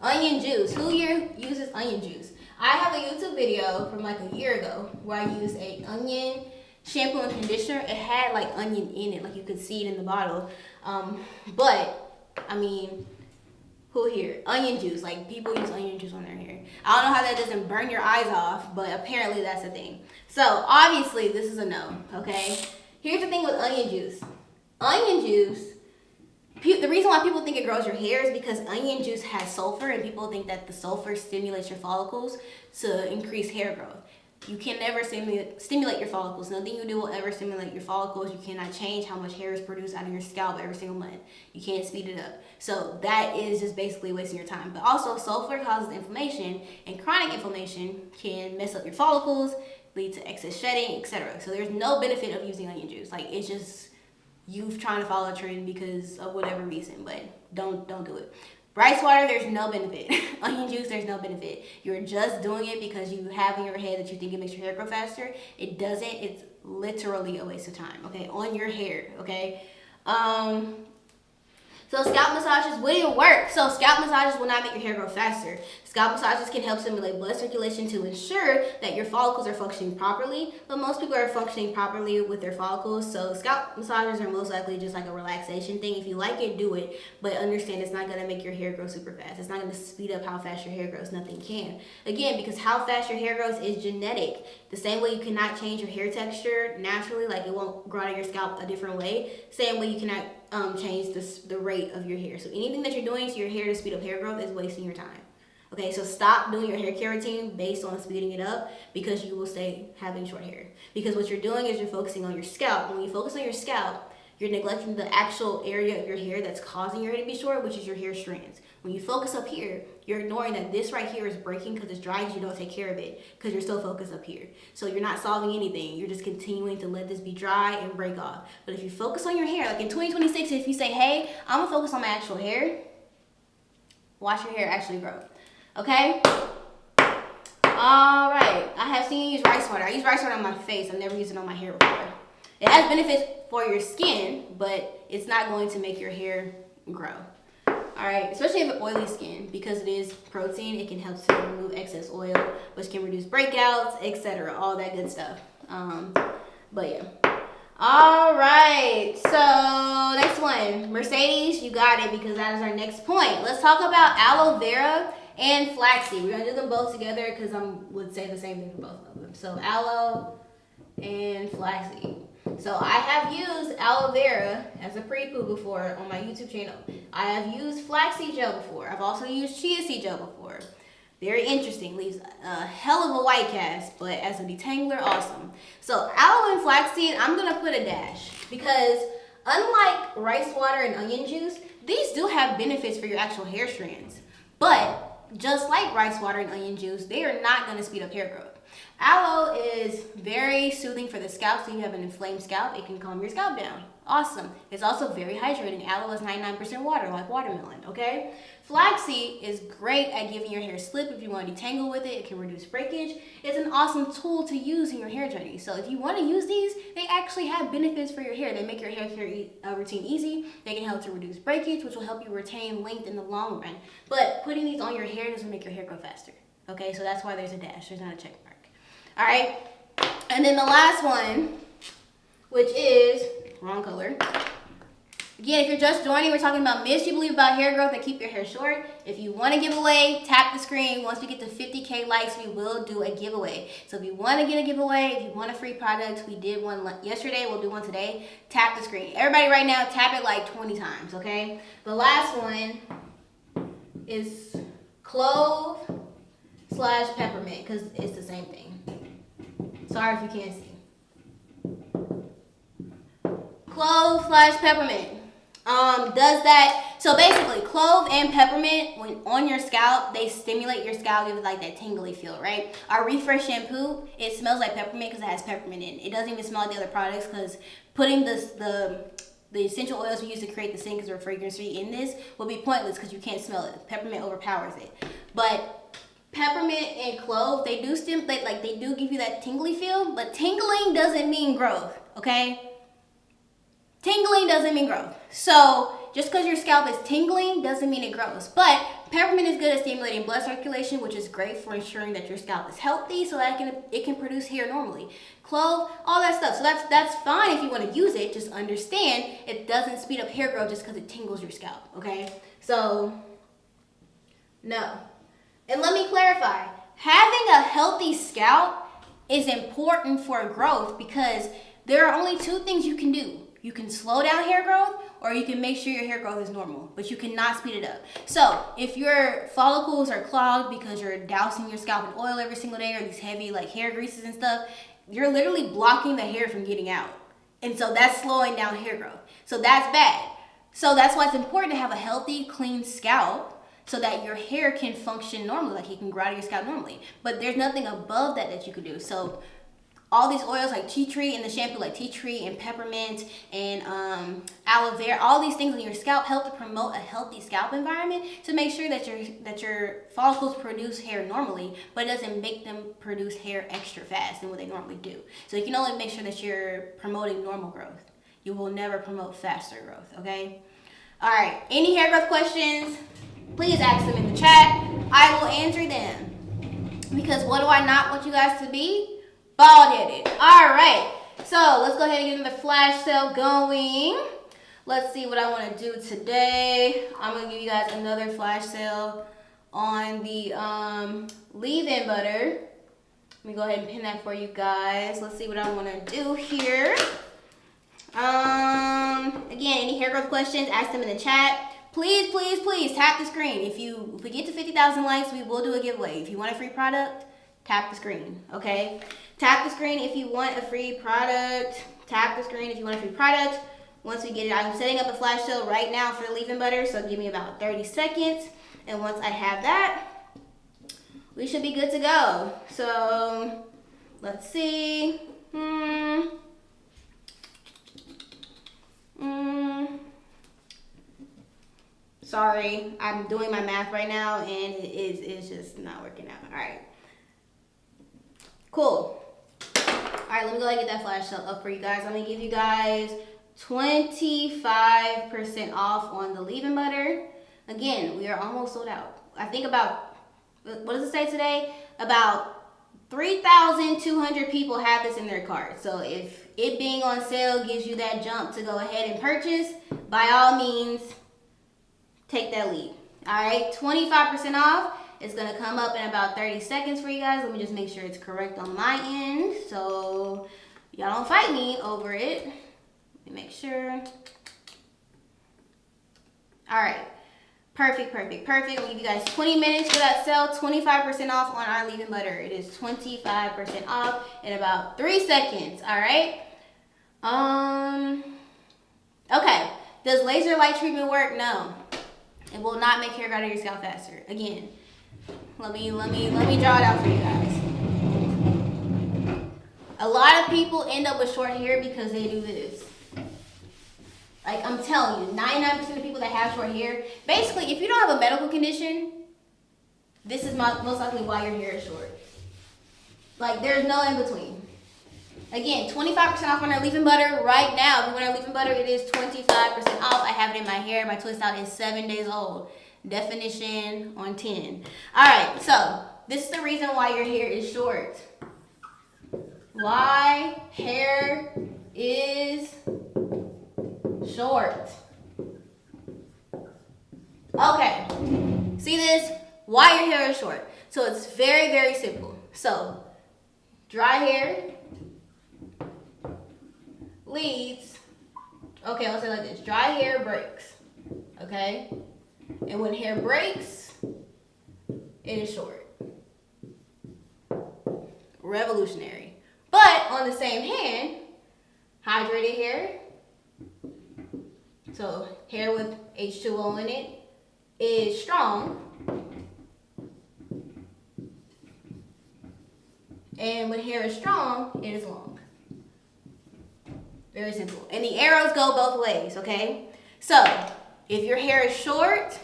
Onion juice. Who here uses onion juice? I have a YouTube video from like a year ago where I used a onion shampoo and conditioner. It had like onion in it, like you could see it in the bottle. But I mean, who here? Onion juice. Like, people use onion juice on their hair. I don't know how that doesn't burn your eyes off, but apparently that's a thing. So obviously this is a no, okay? Here's the thing with onion juice. Onion juice The reason why people think it grows your hair is because onion juice has sulfur, and people think that the sulfur stimulates your follicles to increase hair growth. You can never stimulate your follicles. Nothing you do will ever stimulate your follicles. You cannot change how much hair is produced out of your scalp every single month. You can't speed it up. So that is just basically wasting your time. But also, sulfur causes inflammation, and chronic inflammation can mess up your follicles, lead to excess shedding, etc. So there's no benefit of using onion juice. Like, it's just you trying to follow a trend because of whatever reason, but don't do it. Rice water, there's no benefit. Onion juice, there's no benefit. You're just doing it because you have in your head that you think it makes your hair grow faster. It doesn't. It's literally a waste of time, okay, on your hair, okay? So scalp massages wouldn't work. So scalp massages will not make your hair grow faster. Scalp massages can help stimulate blood circulation to ensure that your follicles are functioning properly, but most people are functioning properly with their follicles. So scalp massages are most likely just like a relaxation thing. If you like it, do it, but understand it's not gonna make your hair grow super fast. It's not gonna speed up how fast your hair grows. Nothing can. Again, because how fast your hair grows is genetic. The same way you cannot change your hair texture naturally, like it won't grow out of your scalp a different way, same way you cannot change the rate of your hair. So anything that you're doing to your hair to speed up hair growth is wasting your time. Okay, so stop doing your hair care routine based on speeding it up, because you will stay having short hair. Because what you're doing is you're focusing on your scalp. When you focus on your scalp, you're neglecting the actual area of your hair that's causing your hair to be short, which is your hair strands. When you focus up here, you're ignoring that this right here is breaking because it's dry, because you don't take care of it, because you're still focused up here. So you're not solving anything. You're just continuing to let this be dry and break off. But if you focus on your hair, like in 2026, if you say, hey, I'm gonna focus on my actual hair, watch your hair actually grow. Okay? All right. I have seen you use rice water. I use rice water on my face. I've never used it on my hair before. It has benefits for your skin, but it's not going to make your hair grow. All right, especially if you have oily skin, because it is protein, it can help to remove excess oil, which can reduce breakouts, etc., all that good stuff. But yeah. All right, so next one, Mercedes, you got it, because that is our next point. Let's talk about aloe vera and flaxseed. We're gonna do them both together because I would say the same thing for both of them. So aloe and flaxseed. So I have used aloe vera as a pre-poo before on my YouTube channel. I have used flaxseed gel before. I've also used chia seed gel before. Very interesting. Leaves a hell of a white cast, but as a detangler, awesome. So aloe and flaxseed, I'm going to put a dash, because unlike rice water and onion juice, these do have benefits for your actual hair strands. But just like rice water and onion juice, they are not going to speed up hair growth. Aloe is very soothing for the scalp, so you have an inflamed scalp, it can calm your scalp down. Awesome. It's also very hydrating. Aloe is 99% water, like watermelon, okay? Flaxseed is great at giving your hair slip if you want to detangle with it. It can reduce breakage. It's an awesome tool to use in your hair journey. So if you want to use these, they actually have benefits for your hair. They make your hair care routine easy. They can help to reduce breakage, which will help you retain length in the long run. But putting these on your hair doesn't make your hair grow faster, okay? So that's why there's a dash. There's not a check mark. All right, and then the last one, which is wrong color. Again, if you're just joining, we're talking about myths you believe about hair growth that keep your hair short. If you want to give away, tap the screen. Once we get to 50K likes, we will do a giveaway. So if you want to get a giveaway, if you want a free product, we did one yesterday, we'll do one today. Tap the screen. Everybody right now, tap it like 20 times, okay? The last one is clove / peppermint, because it's the same thing. Sorry if you can't see. Clove / peppermint. Does that, so basically clove and peppermint, when on your scalp, they stimulate your scalp, give it like that tingly feel, right? Our Refresh shampoo, it smells like peppermint because it has peppermint in it. It doesn't even smell like the other products, because putting the essential oils we use to create the scent, because we're fragrance free in this, will be pointless because you can't smell it. Peppermint overpowers it. But peppermint and clove, they do stimulate, like they do give you that tingly feel, but tingling doesn't mean growth, okay? Tingling doesn't mean growth. So just because your scalp is tingling doesn't mean it grows. But peppermint is good at stimulating blood circulation, which is great for ensuring that your scalp is healthy, so that it can produce hair normally. Clove, all that stuff. So that's fine if you want to use it. Just understand it doesn't speed up hair growth just because it tingles your scalp, okay? So no. And let me clarify, having a healthy scalp is important for growth, because there are only two things you can do. You can slow down hair growth, or you can make sure your hair growth is normal, but you cannot speed it up. So if your follicles are clogged because you're dousing your scalp in oil every single day, or these heavy like hair greases and stuff, you're literally blocking the hair from getting out. And so that's slowing down hair growth. So that's bad. So that's why it's important to have a healthy, clean scalp so that your hair can function normally, like it can grow out of your scalp normally. But there's nothing above that you can do. So all these oils like tea tree and the shampoo like tea tree and peppermint and aloe vera, all these things on your scalp help to promote a healthy scalp environment to make sure that your follicles produce hair normally, but it doesn't make them produce hair extra fast than what they normally do. So you can only make sure that you're promoting normal growth. You will never promote faster growth, okay? All right, any hair growth questions, please ask them in the chat. I will answer them. Because what do I not want you guys to be? Bald-headed. All right, so let's go ahead and get the flash sale going. Let's see what I want to do today. I'm going to give you guys another flash sale on the leave-in butter. Let me go ahead and pin that for you guys. Let's see what I want to do here. Again, any hair growth questions, ask them in the chat. Please, please, please tap the screen. If we get to 50,000 likes, we will do a giveaway. If you want a free product, tap the screen, okay? Tap the screen if you want a free product. Tap the screen if you want a free product. Once we get it, I'm setting up a flash sale right now for the leave-in butter, so give me about 30 seconds. And once I have that, we should be good to go. So, let's see. Sorry, I'm doing my math right now, and it's just not working out. All right. Cool. All right, let me go ahead and get that flash sale up for you guys. I'm going to give you guys 25% off on the leave-in butter. Again, we are almost sold out. I think about, what does it say today? About 3,200 people have this in their cart. So if it being on sale gives you that jump to go ahead and purchase, by all means, take that lead. All right, 25% off. It's going to come up in about 30 seconds for you guys. Let me just make sure it's correct on my end so y'all don't fight me over it. Let me make sure. All right. Perfect, perfect, perfect. We'll give you guys 20 minutes for that sale. 25% off on our leave-in butter. It is 25% off in about 3 seconds. All right. Okay. Does laser light treatment work? No. It will not make hair grow out of your scalp faster. Again, let me draw it out for you guys. A lot of people end up with short hair because they do this. Like, I'm telling you, 99% of people that have short hair, basically, if you don't have a medical condition, this is most likely why your hair is short. Like, there's no in between. Again, 25% off on our leave-in butter right now. If you want our leave-in butter, it is 25% off. I have it in my hair. My twist out is 7 days old. Definition on 10. All right, so this is the reason why your hair is short. Why hair is short. Okay, see this? Why your hair is short. So it's very, very simple. So dry hair leads, okay, I'll say it like this. Dry hair breaks, okay? And when hair breaks, it is short. Revolutionary. But on the same hand, hydrated hair, so hair with H2O in it, is strong. And when hair is strong, it is long. Very simple. And the arrows go both ways, okay? So, if your hair is short,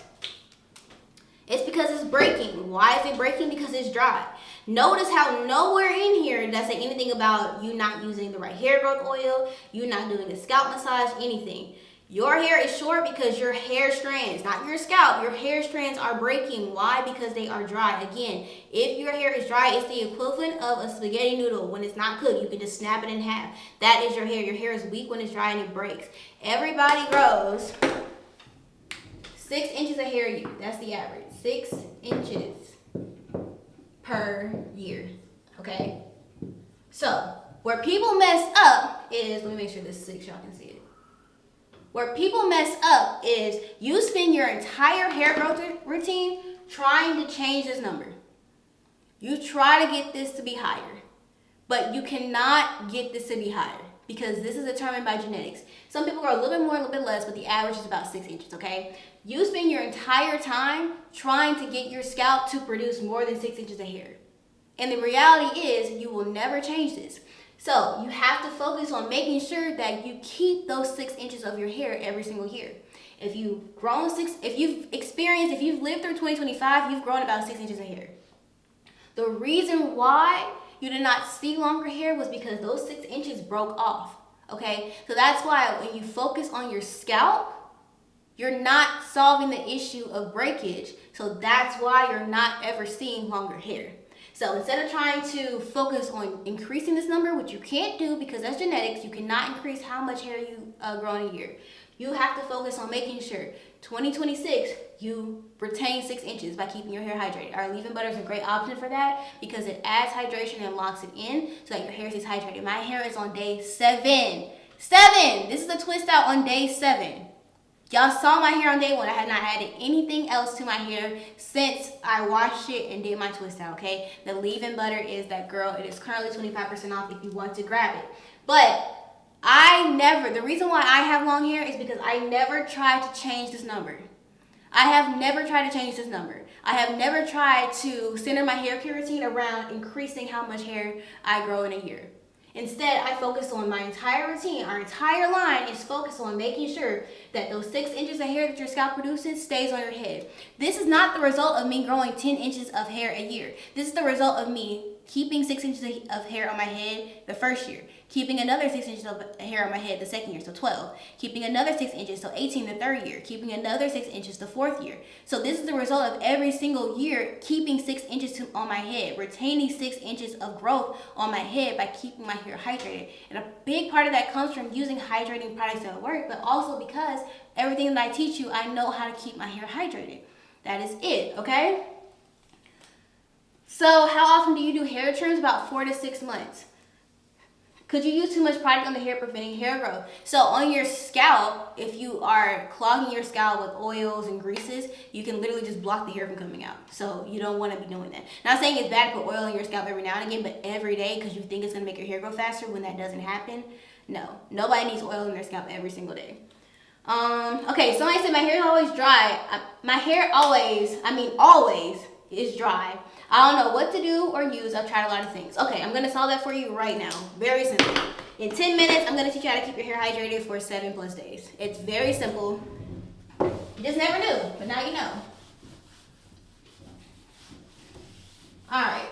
it's because it's breaking. Why is it breaking? Because it's dry. Notice how nowhere in here does it say anything about you not using the right hair growth oil, you not doing a scalp massage, anything. Your hair is short because your hair strands, not your scalp, your hair strands are breaking. Why? Because they are dry. Again, if your hair is dry, it's the equivalent of a spaghetti noodle. When it's not cooked, you can just snap it in half. That is your hair. Your hair is weak when it's dry and it breaks. Everybody grows 6 inches of hair a year. That's the average. 6 inches per year. Okay? So, where people mess up is, let me make sure this is 6, y'all can see it. Where people mess up is you spend your entire hair growth routine trying to change this number. You try to get this to be higher, but you cannot get this to be higher because this is determined by genetics. Some people grow a little bit more, a little bit less, but the average is about 6 inches, okay? You spend your entire time trying to get your scalp to produce more than 6 inches of hair. And the reality is you will never change this. So you have to focus on making sure that you keep those 6 inches of your hair every single year. If you've lived through 2025, you've grown about 6 inches of hair. The reason why you did not see longer hair was because those 6 inches broke off, okay? So that's why when you focus on your scalp, you're not solving the issue of breakage. So that's why you're not ever seeing longer hair. So instead of trying to focus on increasing this number, which you can't do because that's genetics, you cannot increase how much hair you grow in a year. You have to focus on making sure 2026 you retain 6 inches by keeping your hair hydrated. Our leave-in butter is a great option for that because it adds hydration and locks it in so that your hair stays hydrated. My hair is on day 7. This is a twist out on day 7. Y'all saw my hair on day 1. I had not added anything else to my hair since I washed it and did my twist out, okay? The leave-in butter is that girl. It is currently 25% off if you want to grab it. But the reason why I have long hair is because I never tried to change this number. I have never tried to change this number. I have never tried to center my hair care routine around increasing how much hair I grow in a year. Instead, I focus on my entire routine. Our entire line is focused on making sure that those 6 inches of hair that your scalp produces stays on your head. This is not the result of me growing 10 inches of hair a year. This is the result of me keeping 6 inches of hair on my head the first year, keeping another 6 inches of hair on my head the second year, so 12, keeping another 6 inches, so 18 the third year, keeping another 6 inches the fourth year. So this is the result of every single year keeping 6 inches on my head, retaining 6 inches of growth on my head by keeping my hair hydrated. And a big part of that comes from using hydrating products at work, but also because everything that I teach you, I know how to keep my hair hydrated. That is it, okay? So how often do you do hair trims? About 4 to 6 months. Could you use too much product on the hair preventing hair growth? So on your scalp, if you are clogging your scalp with oils and greases, you can literally just block the hair from coming out. So you don't want to be doing that. Not saying it's bad to put oil on your scalp every now and again, but every day because you think it's going to make your hair grow faster when that doesn't happen. No, nobody needs oil in their scalp every single day. Okay, somebody said my hair is always dry. My hair always is dry. I don't know what to do or use. I've tried a lot of things. Okay, I'm going to solve that for you right now. Very simple. In 10 minutes, I'm going to teach you how to keep your hair hydrated for 7+ days. It's very simple. You just never knew, but now you know. All right.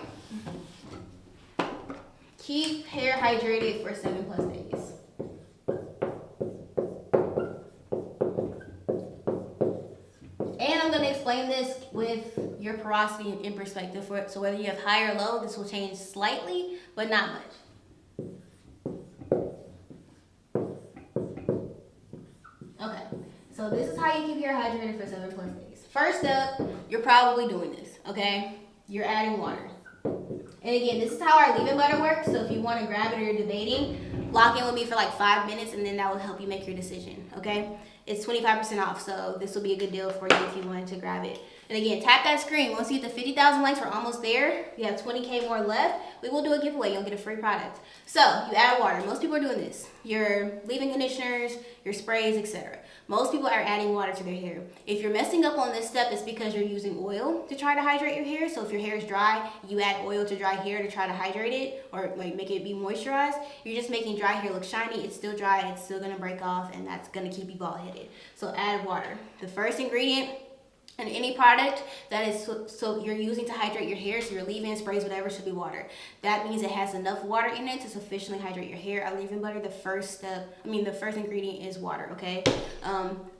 Keep hair hydrated for 7+ days. And I'm going to explain this with your porosity in perspective. So whether you have high or low, this will change slightly, but not much. Okay, so this is how you keep your hair hydrated for 7+ days. First up, you're probably doing this, okay? You're adding water. And again, this is how our leave-in butter works. So if you want to grab it or you're debating, lock in with me for like 5 minutes and then that will help you make your decision, okay? It's 25% off, so this will be a good deal for you if you wanted to grab it. And again, tap that screen. Once you get the 50,000 likes, we're almost there. We have 20K more left. We will do a giveaway. You'll get a free product. So you add water. Most people are doing this. Your leave-in conditioners, your sprays, etc. Most people are adding water to their hair. If you're messing up on this step, it's because you're using oil to try to hydrate your hair. So if your hair is dry, you add oil to dry hair to try to hydrate it or like make it be moisturized. You're just making dry hair look shiny. It's still dry. It's still going to break off, and that's going to keep you bald-headed. So add water. The first ingredient in any product that is so you're using to hydrate your hair, so your leave-in, sprays, whatever, should be water. That means it has enough water in it to sufficiently hydrate your hair. Our leave-in butter, the first ingredient is water, okay?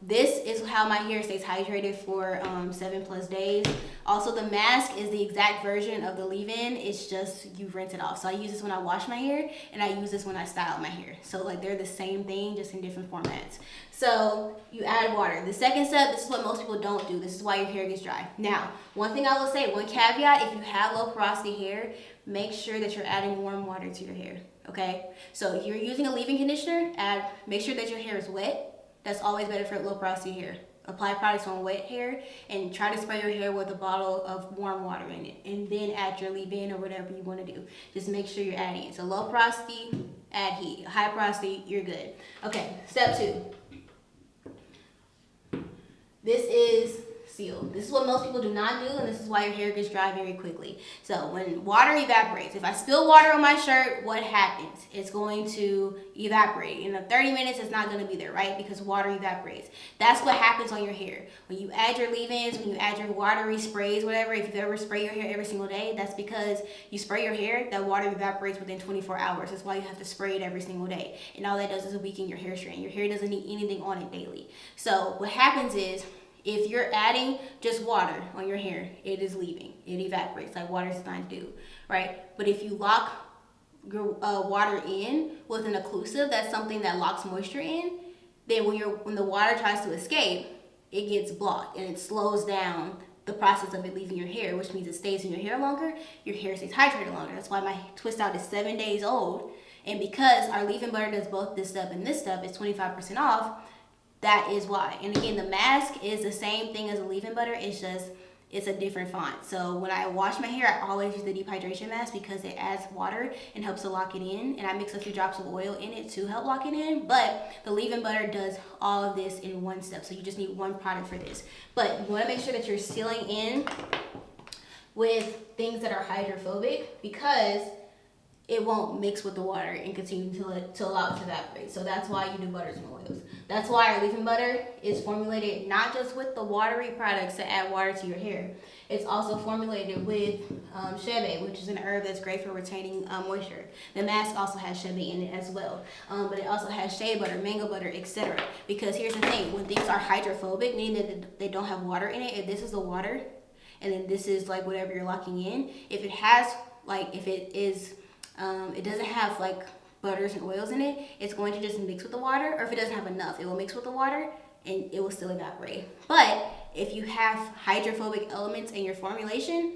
This is how my hair stays hydrated for 7+ days. Also, the mask is the exact version of the leave-in. It's just you rinse it off. So I use this when I wash my hair, and I use this when I style my hair. So like they're the same thing, just in different formats. So you add water. The second step, this is what most people don't do. This is why your hair gets dry. Now, one thing I will say, one caveat, if you have low porosity hair, make sure that you're adding warm water to your hair, okay? So if you're using a leave-in conditioner, make sure that your hair is wet. That's always better for low porosity hair. Apply products on wet hair and try to spray your hair with a bottle of warm water in it, and then add your leave-in or whatever you want to do. Just make sure you're adding it. So low porosity, add heat. High porosity, you're good. Okay, step 2. This is seal. This is what most people do not do, and this is why your hair gets dry very quickly. So when water evaporates, if I spill water on my shirt, what happens? It's going to evaporate. In 30 minutes, it's not going to be there, right? Because water evaporates. That's what happens on your hair. When you add your leave-ins, when you add your watery sprays, whatever, if you've ever sprayed your hair every single day, that's because you spray your hair, that water evaporates within 24 hours. That's why you have to spray it every single day. And all that does is weaken your hair strand. Your hair doesn't need anything on it daily. So what happens is, if you're adding just water on your hair, it is leaving. It evaporates like water is designed to do, right? But if you lock your water in with an occlusive, that's something that locks moisture in, then when the water tries to escape, it gets blocked and it slows down the process of it leaving your hair, which means it stays in your hair longer, your hair stays hydrated longer. That's why my twist out is 7 days old. And because our leave-in butter does both this step and this step, it's 25% off. That is why. And again, the mask is the same thing as a leave-in butter. It's just, it's a different font. So when I wash my hair, I always use the deep hydration mask because it adds water and helps to lock it in. And I mix a few drops of oil in it to help lock it in. But the leave-in butter does all of this in one step. So you just need one product for this. But you want to make sure that you're sealing in with things that are hydrophobic, because it won't mix with the water and continue to allow it to evaporate. So that's why you do butters and oils. That's why our leave-in butter is formulated not just with the watery products to add water to your hair. It's also formulated with shebe, which is an herb that's great for retaining moisture. The mask also has shebe in it as well. But it also has shea butter, mango butter, etc. Because here's the thing, when things are hydrophobic, meaning that they don't have water in it, if this is the water, and then this is like whatever you're locking in, if it has, like, if it is, it doesn't have like butters and oils in it, it's going to just mix with the water, or if it doesn't have enough, it will mix with the water and it will still evaporate. But if you have hydrophobic elements in your formulation,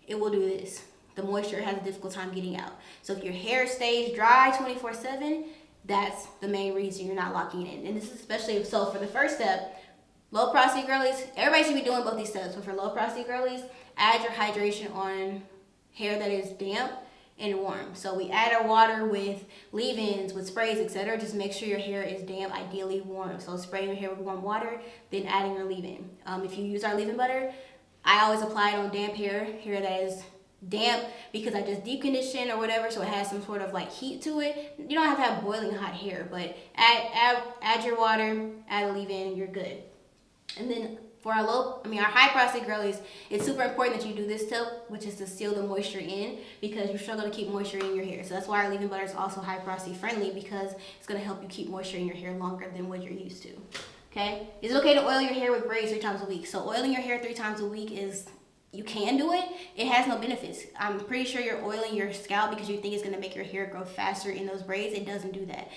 it will do this. The moisture has a difficult time getting out. So if your hair stays dry 24/7, that's the main reason you're not locking it in. And this is especially so for the first step, low porosity girlies, everybody should be doing both these steps, but for low porosity girlies, add your hydration on hair that is damp and warm. So we add our water with leave-ins, with sprays, etc. Just make sure your hair is damp, ideally warm. So spraying your hair with warm water, then adding your leave-in. If you use our leave-in butter, I always apply it on damp hair that is damp, because I just deep condition or whatever, so it has some sort of like heat to it. You don't have to have boiling hot hair, but add your water, add a leave-in, and you're good. And then for our high porosity girlies, it's super important that you do this step, which is to seal the moisture in, because you struggle to keep moisture in your hair. So that's why our leave-in butter is also high porosity friendly, because it's going to help you keep moisture in your hair longer than what you're used to. Okay? Is it okay to oil your hair with braids 3 times a week? So oiling your hair 3 times a week is, you can do it. It has no benefits. I'm pretty sure you're oiling your scalp because you think it's going to make your hair grow faster in those braids. It doesn't do that.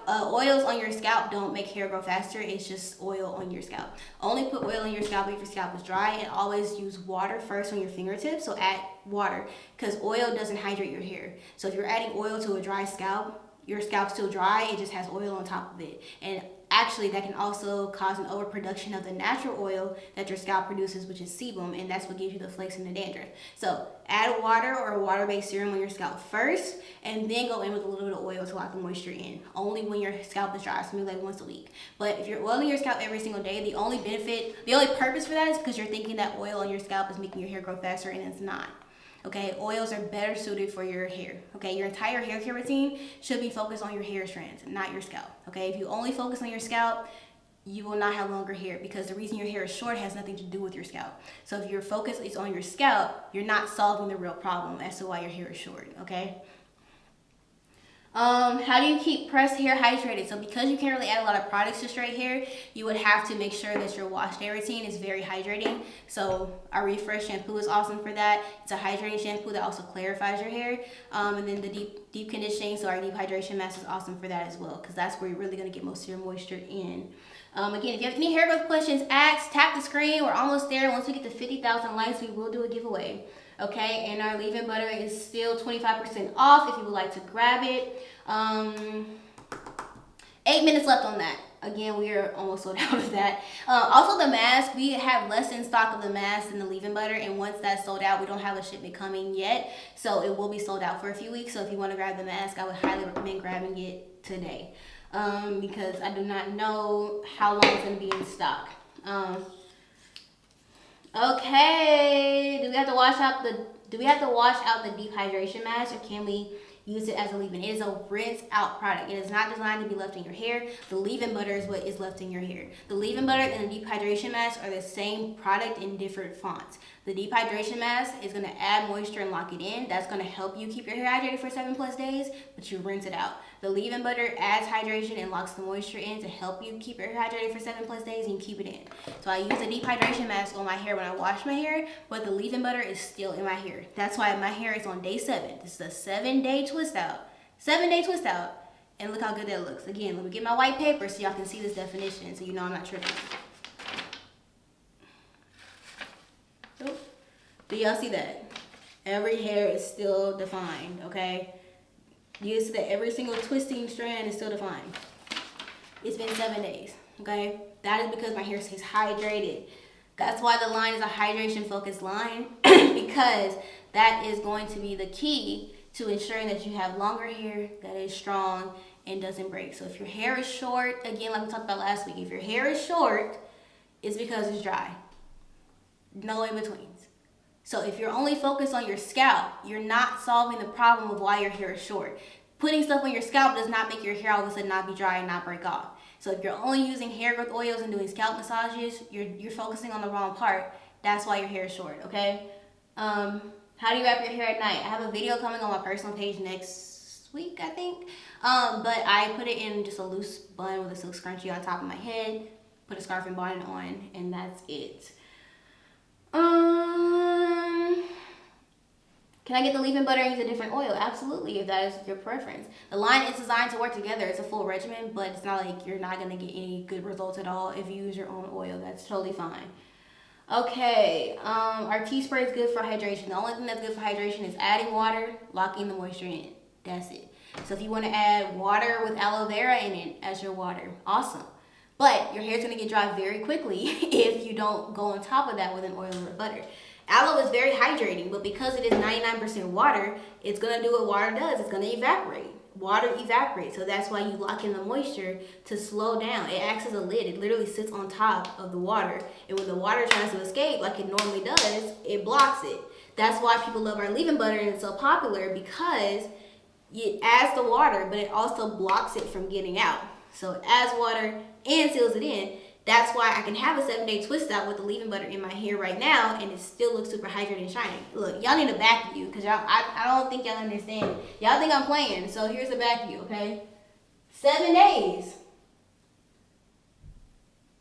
Oils on your scalp don't make hair grow faster. It's just oil on your scalp. Only put oil on your scalp if your scalp is dry, and always use water first on your fingertips. So add water, because oil doesn't hydrate your hair. So if you're adding oil to a dry scalp, your scalp's still dry, it just has oil on top of it. And actually, that can also cause an overproduction of the natural oil that your scalp produces, which is sebum, and that's what gives you the flakes and the dandruff. So add water or a water-based serum on your scalp first, and then go in with a little bit of oil to lock the moisture in. Only when your scalp is dry, so maybe like once a week. But if you're oiling your scalp every single day, the only purpose for that is because you're thinking that oil on your scalp is making your hair grow faster, and it's not. Okay, oils are better suited for your hair. Okay, your entire hair care routine should be focused on your hair strands, not your scalp. Okay, if you only focus on your scalp, you will not have longer hair, because the reason your hair is short has nothing to do with your scalp. So if your focus is on your scalp, you're not solving the real problem as to why your hair is short. Okay. How do you keep pressed hair hydrated? So because you can't really add a lot of products to straight hair, you would have to make sure that your wash day routine is very hydrating. So our Refresh shampoo is awesome for that. It's a hydrating shampoo that also clarifies your hair. And then the deep conditioning, so our deep hydration mask is awesome for that as well, because that's where you're really going to get most of your moisture in. Again, if you have any hair growth questions, tap the screen. We're almost there. Once we get to 50,000 likes, we will do a giveaway. Okay, and our leave-in butter is still 25% off if you would like to grab it. 8 minutes left on that. Again, we are almost sold out of that. Also, the mask, we have less in stock of the mask than the leave-in butter, and once that's sold out, we don't have a shipment coming yet, so it will be sold out for a few weeks. So if you want to grab the mask, I would highly recommend grabbing it today, because I do not know how long it's going to be in stock. Okay, do we have to wash out the dehydration mask, or can we use it as a leave-in? It is a rinse out product. It is not designed to be left in your hair. The leave-in butter is what is left in your hair. The leave-in butter and the dehydration mask are the same product in different fonts. The dehydration mask is going to add moisture and lock it in. That's going to help you keep your hair hydrated for 7+ days, but you rinse it out. The leave-in butter adds hydration and locks the moisture in to help you keep your hair hydrated for 7+ days, and you keep it in. So I use the dehydration mask on my hair when I wash my hair, but the leave-in butter is still in my hair. That's why my hair is on day 7. This is a 7-day twist out. 7-day twist out. And look how good that looks. Again, let me get my white paper so y'all can see this definition, so you know I'm not tripping. Do y'all see that? Every hair is still defined, okay? You see that every single twisting strand is still defined. It's been 7 days, okay? That is because my hair stays hydrated. That's why the line is a hydration focused line, because that is going to be the key to ensuring that you have longer hair that is strong and doesn't break. So if your hair is short, again, like we talked about last week, if your hair is short, it's because it's dry. No in-betweens. So if you're only focused on your scalp, you're not solving the problem of why your hair is short. Putting stuff on your scalp does not make your hair all of a sudden not be dry and not break off. So if you're only using hair growth oils and doing scalp massages, you're focusing on the wrong part. That's why your hair is short, okay? How do you wrap your hair at night? I have a video coming on my personal page next week, I think. But I put it in just a loose bun with a silk scrunchie on top of my head, put a scarf and bonnet on, and that's it. Can I get the leave-in butter and use a different oil? Absolutely, if that is your preference. The line is designed to work together. It's a full regimen, but it's not like you're not going to get any good results at all if you use your own oil. That's totally fine. Okay, our tea spray is good for hydration. The only thing that's good for hydration is adding water, locking the moisture in. That's it. So if you want to add water with aloe vera in it as your water, awesome. But your hair's going to get dry very quickly if you don't go on top of that with an oil or butter. Aloe is very hydrating, but because it is 99% water, it's going to do what water does. It's going to evaporate. Water evaporates, so that's why you lock in the moisture to slow down. It acts as a lid. It literally sits on top of the water, and when the water tries to escape like it normally does, it blocks it. That's why people love our leave-in butter and it's so popular, because it adds the water, but it also blocks it from getting out. So it adds water and seals it in. That's why I can have a 7-day twist out with the leave-in butter in my hair right now, and it still looks super hydrated and shiny. Look, y'all need a back view, because I don't think y'all understand. Y'all think I'm playing, so here's the back view, okay? 7 days.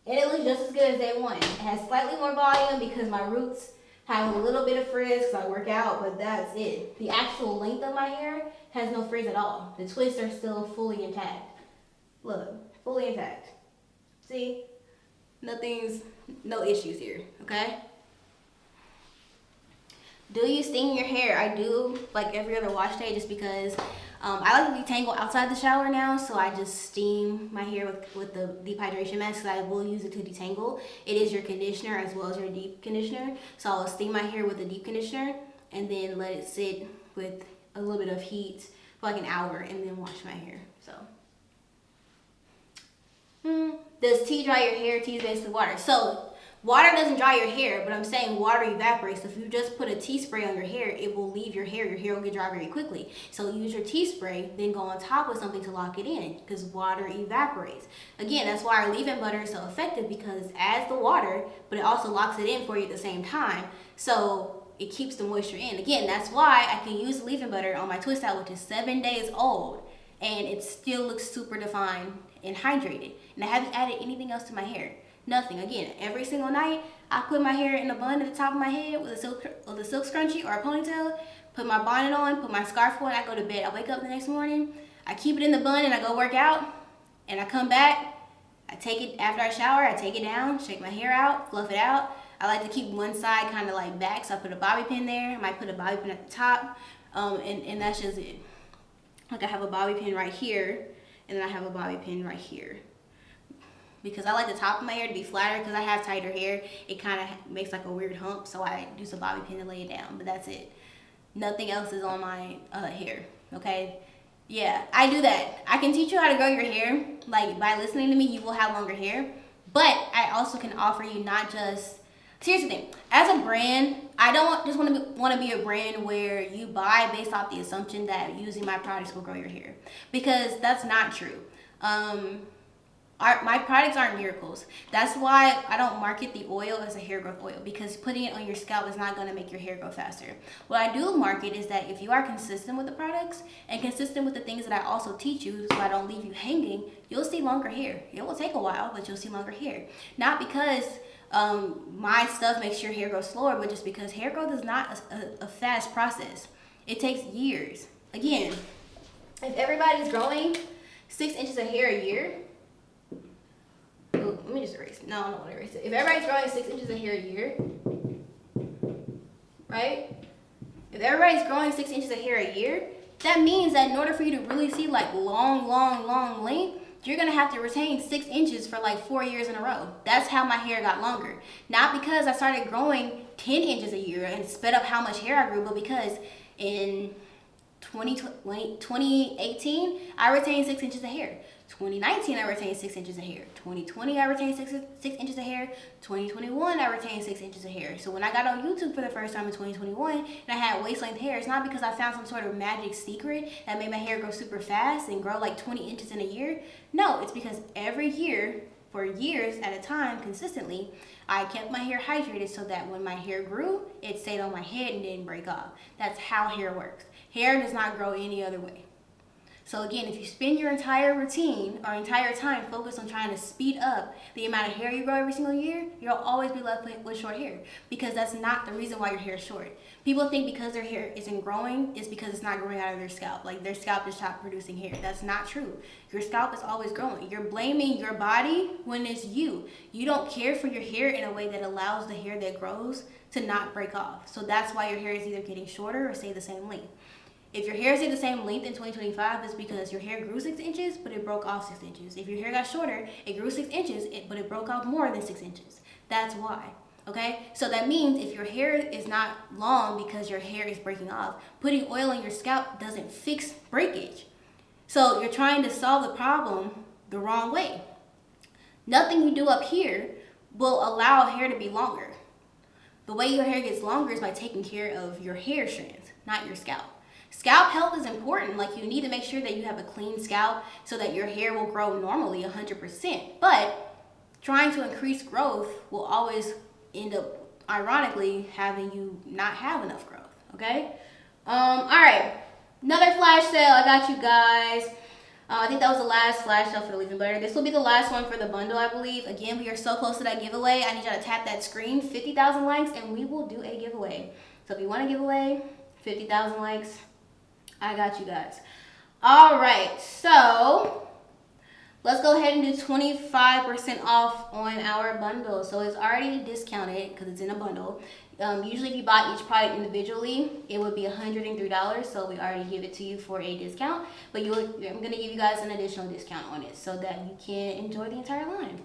And it looks just as good as day 1. It has slightly more volume because my roots have a little bit of frizz because I work out, but that's it. The actual length of my hair has no frizz at all. The twists are still fully intact. Look, fully intact. See? No issues here, okay? Do you steam your hair? I do, like every other wash day, just because I like to detangle outside the shower now, so I just steam my hair with the deep hydration mask, because I will use it to detangle. It is your conditioner as well as your deep conditioner, so I'll steam my hair with the deep conditioner and then let it sit with a little bit of heat for like an hour and then wash my hair. So does tea dry your hair? Tea is basically water. So water doesn't dry your hair, but I'm saying water evaporates. So if you just put a tea spray on your hair, it will leave your hair. Your hair will get dry very quickly. So use your tea spray, then go on top with something to lock it in, because water evaporates. Again, that's why our leave-in butter is so effective, because it adds the water, but it also locks it in for you at the same time. So it keeps the moisture in. Again, that's why I can use leave-in butter on my twist out, which is 7 days old, and it still looks super defined and hydrated. And I haven't added anything else to my hair. Nothing. Again, every single night, I put my hair in a bun at the top of my head with a silk scrunchie or a ponytail, put my bonnet on, put my scarf on, I go to bed. I wake up the next morning, I keep it in the bun and I go work out, and I come back, I take it after I shower, I take it down, shake my hair out, fluff it out. I like to keep one side kind of like back, so I put a bobby pin there. I might put a bobby pin at the top, and that's just it. Like I have a bobby pin right here, And then I have a bobby pin right here. Because I like the top of my hair to be flatter, because I have tighter hair. It kind of makes like a weird hump, so I use a bobby pin to lay it down. But that's it. Nothing else is on my hair, okay? Yeah, I do that. I can teach you how to grow your hair. Like, by listening to me, you will have longer hair. But I also can offer you not just... Here's the thing. As a brand, I don't just want to be a brand where you buy based off the assumption that using my products will grow your hair. Because that's not true. My products aren't miracles. That's why I don't market the oil as a hair growth oil, because putting it on your scalp is not going to make your hair grow faster. What I do market is that if you are consistent with the products and consistent with the things that I also teach you, so I don't leave you hanging, you'll see longer hair. It will take a while, but you'll see longer hair. Not because my stuff makes your hair grow slower, but just because hair growth is not a fast process. It takes years. Again, if everybody's growing 6 inches of hair a year, let me just erase it. No, I don't want to erase it. If everybody's growing 6 inches of hair a year, right? If everybody's growing 6 inches of hair a year, that means that in order for you to really see like long length, you're going to have to retain 6 inches for like 4 years in a row. That's how my hair got longer. Not because I started growing 10 inches a year and sped up how much hair I grew, but because in 2018, I retained 6 inches of hair. 2019, I retained 6 inches of hair. 2020, I retained six inches of hair. 2021, I retained 6 inches of hair. So when I got on YouTube for the first time in 2021 and I had waist length hair, it's not because I found some sort of magic secret that made my hair grow super fast and grow like 20 inches in a year. No, it's because every year, for years at a time, consistently, I kept my hair hydrated so that when my hair grew, it stayed on my head and didn't break off. That's how hair works. Hair does not grow any other way. So again, if you spend your entire routine or entire time focused on trying to speed up the amount of hair you grow every single year, you'll always be left with short hair, because that's not the reason why your hair is short. People think because their hair isn't growing, it's because it's not growing out of their scalp. Like their scalp just stopped producing hair. That's not true. Your scalp is always growing. You're blaming your body when it's you. You don't care for your hair in a way that allows the hair that grows to not break off. So that's why your hair is either getting shorter or stay the same length. If your hair stayed the same length in 2025, it's because your hair grew 6 inches, but it broke off 6 inches. If your hair got shorter, it grew 6 inches, but it broke off more than 6 inches. That's why, okay? So that means if your hair is not long because your hair is breaking off, putting oil on your scalp doesn't fix breakage. So you're trying to solve the problem the wrong way. Nothing you do up here will allow hair to be longer. The way your hair gets longer is by taking care of your hair strands, not your scalp. Scalp health is important. Like, you need to make sure that you have a clean scalp so that your hair will grow normally 100%. But trying to increase growth will always end up, ironically, having you not have enough growth, okay? All right, another flash sale. I got you guys. I think that was the last flash sale for the Leave-In Butter. This will be the last one for the bundle, I believe. Again, we are so close to that giveaway. I need y'all to tap that screen, 50,000 likes, and we will do a giveaway. So if you want a giveaway, 50,000 likes, I got you guys. All right, so let's go ahead and do 25% off on our bundle. So it's already discounted because it's in a bundle. Usually if you buy each product individually, it would be $103. So we already give it to you for a discount. But I'm going to give you guys an additional discount on it so that you can enjoy the entire line.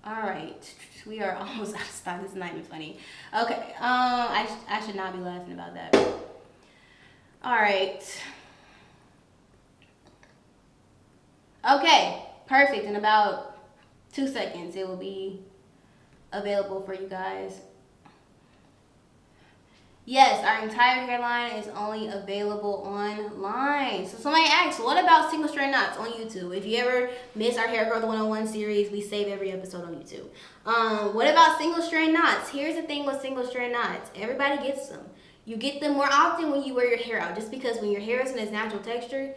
All right, we are almost out of stock. This is not even funny. Okay, I should not be laughing about that. All right. Okay, perfect. In about 2 seconds, it will be available for you guys. Yes, our entire hairline is only available online. So somebody asked, what about single strand knots on YouTube? If you ever miss our Hair Growth 101 series, we save every episode on YouTube. What about single strand knots? Here's the thing with single strand knots. Everybody gets them. You get them more often when you wear your hair out, just because when your hair is in its natural texture,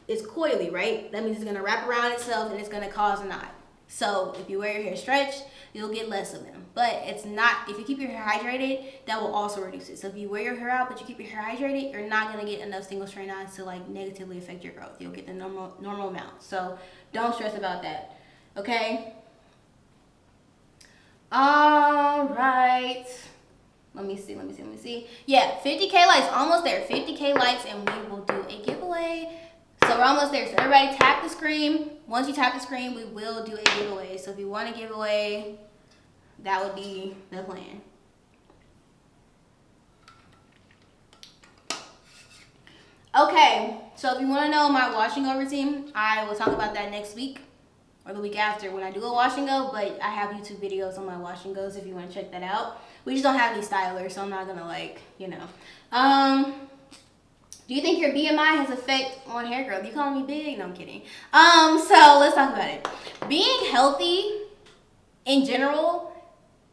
it's coily, right? That means it's going to wrap around itself and it's going to cause a knot. So if you wear your hair stretched, you'll get less of them. But it's not, if you keep your hair hydrated, that will also reduce it. So if you wear your hair out but you keep your hair hydrated, you're not going to get enough single strand knots to like negatively affect your growth. You'll get the normal amount. So don't stress about that. Okay? All right. Let me see. Yeah, 50K likes, almost there. 50K likes and we will do a giveaway. So we're almost there. So everybody tap the screen. Once you tap the screen, we will do a giveaway. So if you want a giveaway, that would be the plan. Okay, so if you want to know my wash and go routine, I will talk about that next week or the week after when I do a wash and go, but I have YouTube videos on my wash and goes if you want to check that out. We just don't have any stylers, so I'm not going to like, you know. Do you think your BMI has effect on hair growth? You calling me big? No, I'm kidding. So let's talk about it. Being healthy in general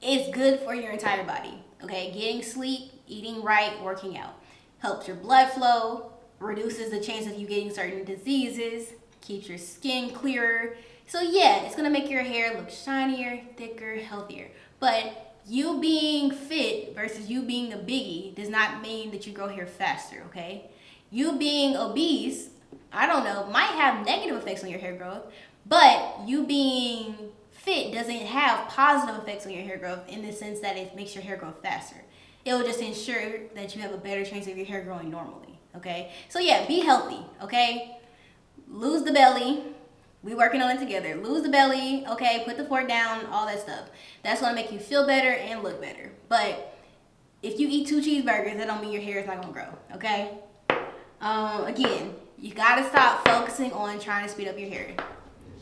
is good for your entire body, okay? Getting sleep, eating right, working out. Helps your blood flow, reduces the chance of you getting certain diseases, keeps your skin clearer. So yeah, it's gonna make your hair look shinier, thicker, healthier. But you being fit versus you being a biggie does not mean that you grow hair faster, okay? You being obese, I don't know, might have negative effects on your hair growth, but you being fit doesn't have positive effects on your hair growth in the sense that it makes your hair grow faster. It will just ensure that you have a better chance of your hair growing normally, okay? So yeah, be healthy, okay? Lose the belly. We working on it together. Lose the belly, okay? Put the fork down, all that stuff. That's gonna make you feel better and look better. But if you eat 2 cheeseburgers, that don't mean your hair is not gonna grow, okay? Again, you gotta stop focusing on trying to speed up your hair.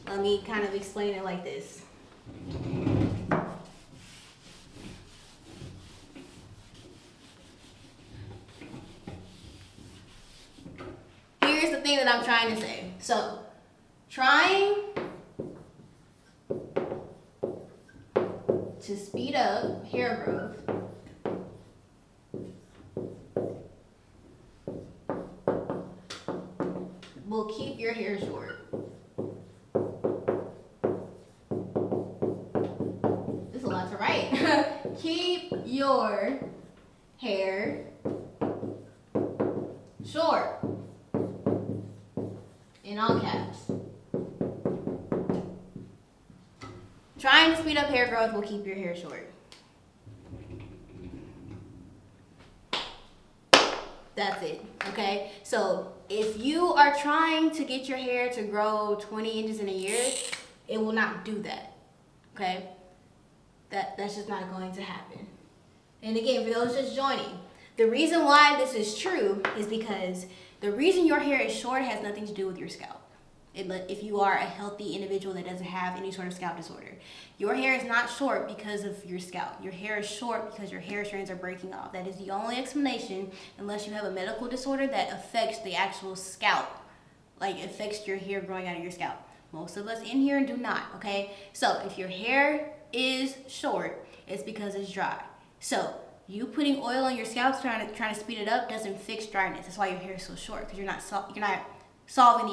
Let me kind of explain it like this. Here's the thing that I'm trying to say. So, trying to speed up hair growth will keep your hair short. There's a lot to write. Keep your hair short. In all caps. Trying to speed up hair growth will keep your hair short. That's it, okay? So if you are trying to get your hair to grow 20 inches in a year, it will not do that, okay? That's just not going to happen. And again, for those just joining, the reason why this is true is because the reason your hair is short has nothing to do with your scalp. If you are a healthy individual that doesn't have any sort of scalp disorder. Your hair is not short because of your scalp. Your hair is short because your hair strands are breaking off. That is the only explanation, unless you have a medical disorder that affects the actual scalp. Like, affects your hair growing out of your scalp. Most of us in here do not, okay? So, if your hair is short, it's because it's dry. So, you putting oil on your scalp trying to speed it up doesn't fix dryness. That's why your hair is so short, because you're not solving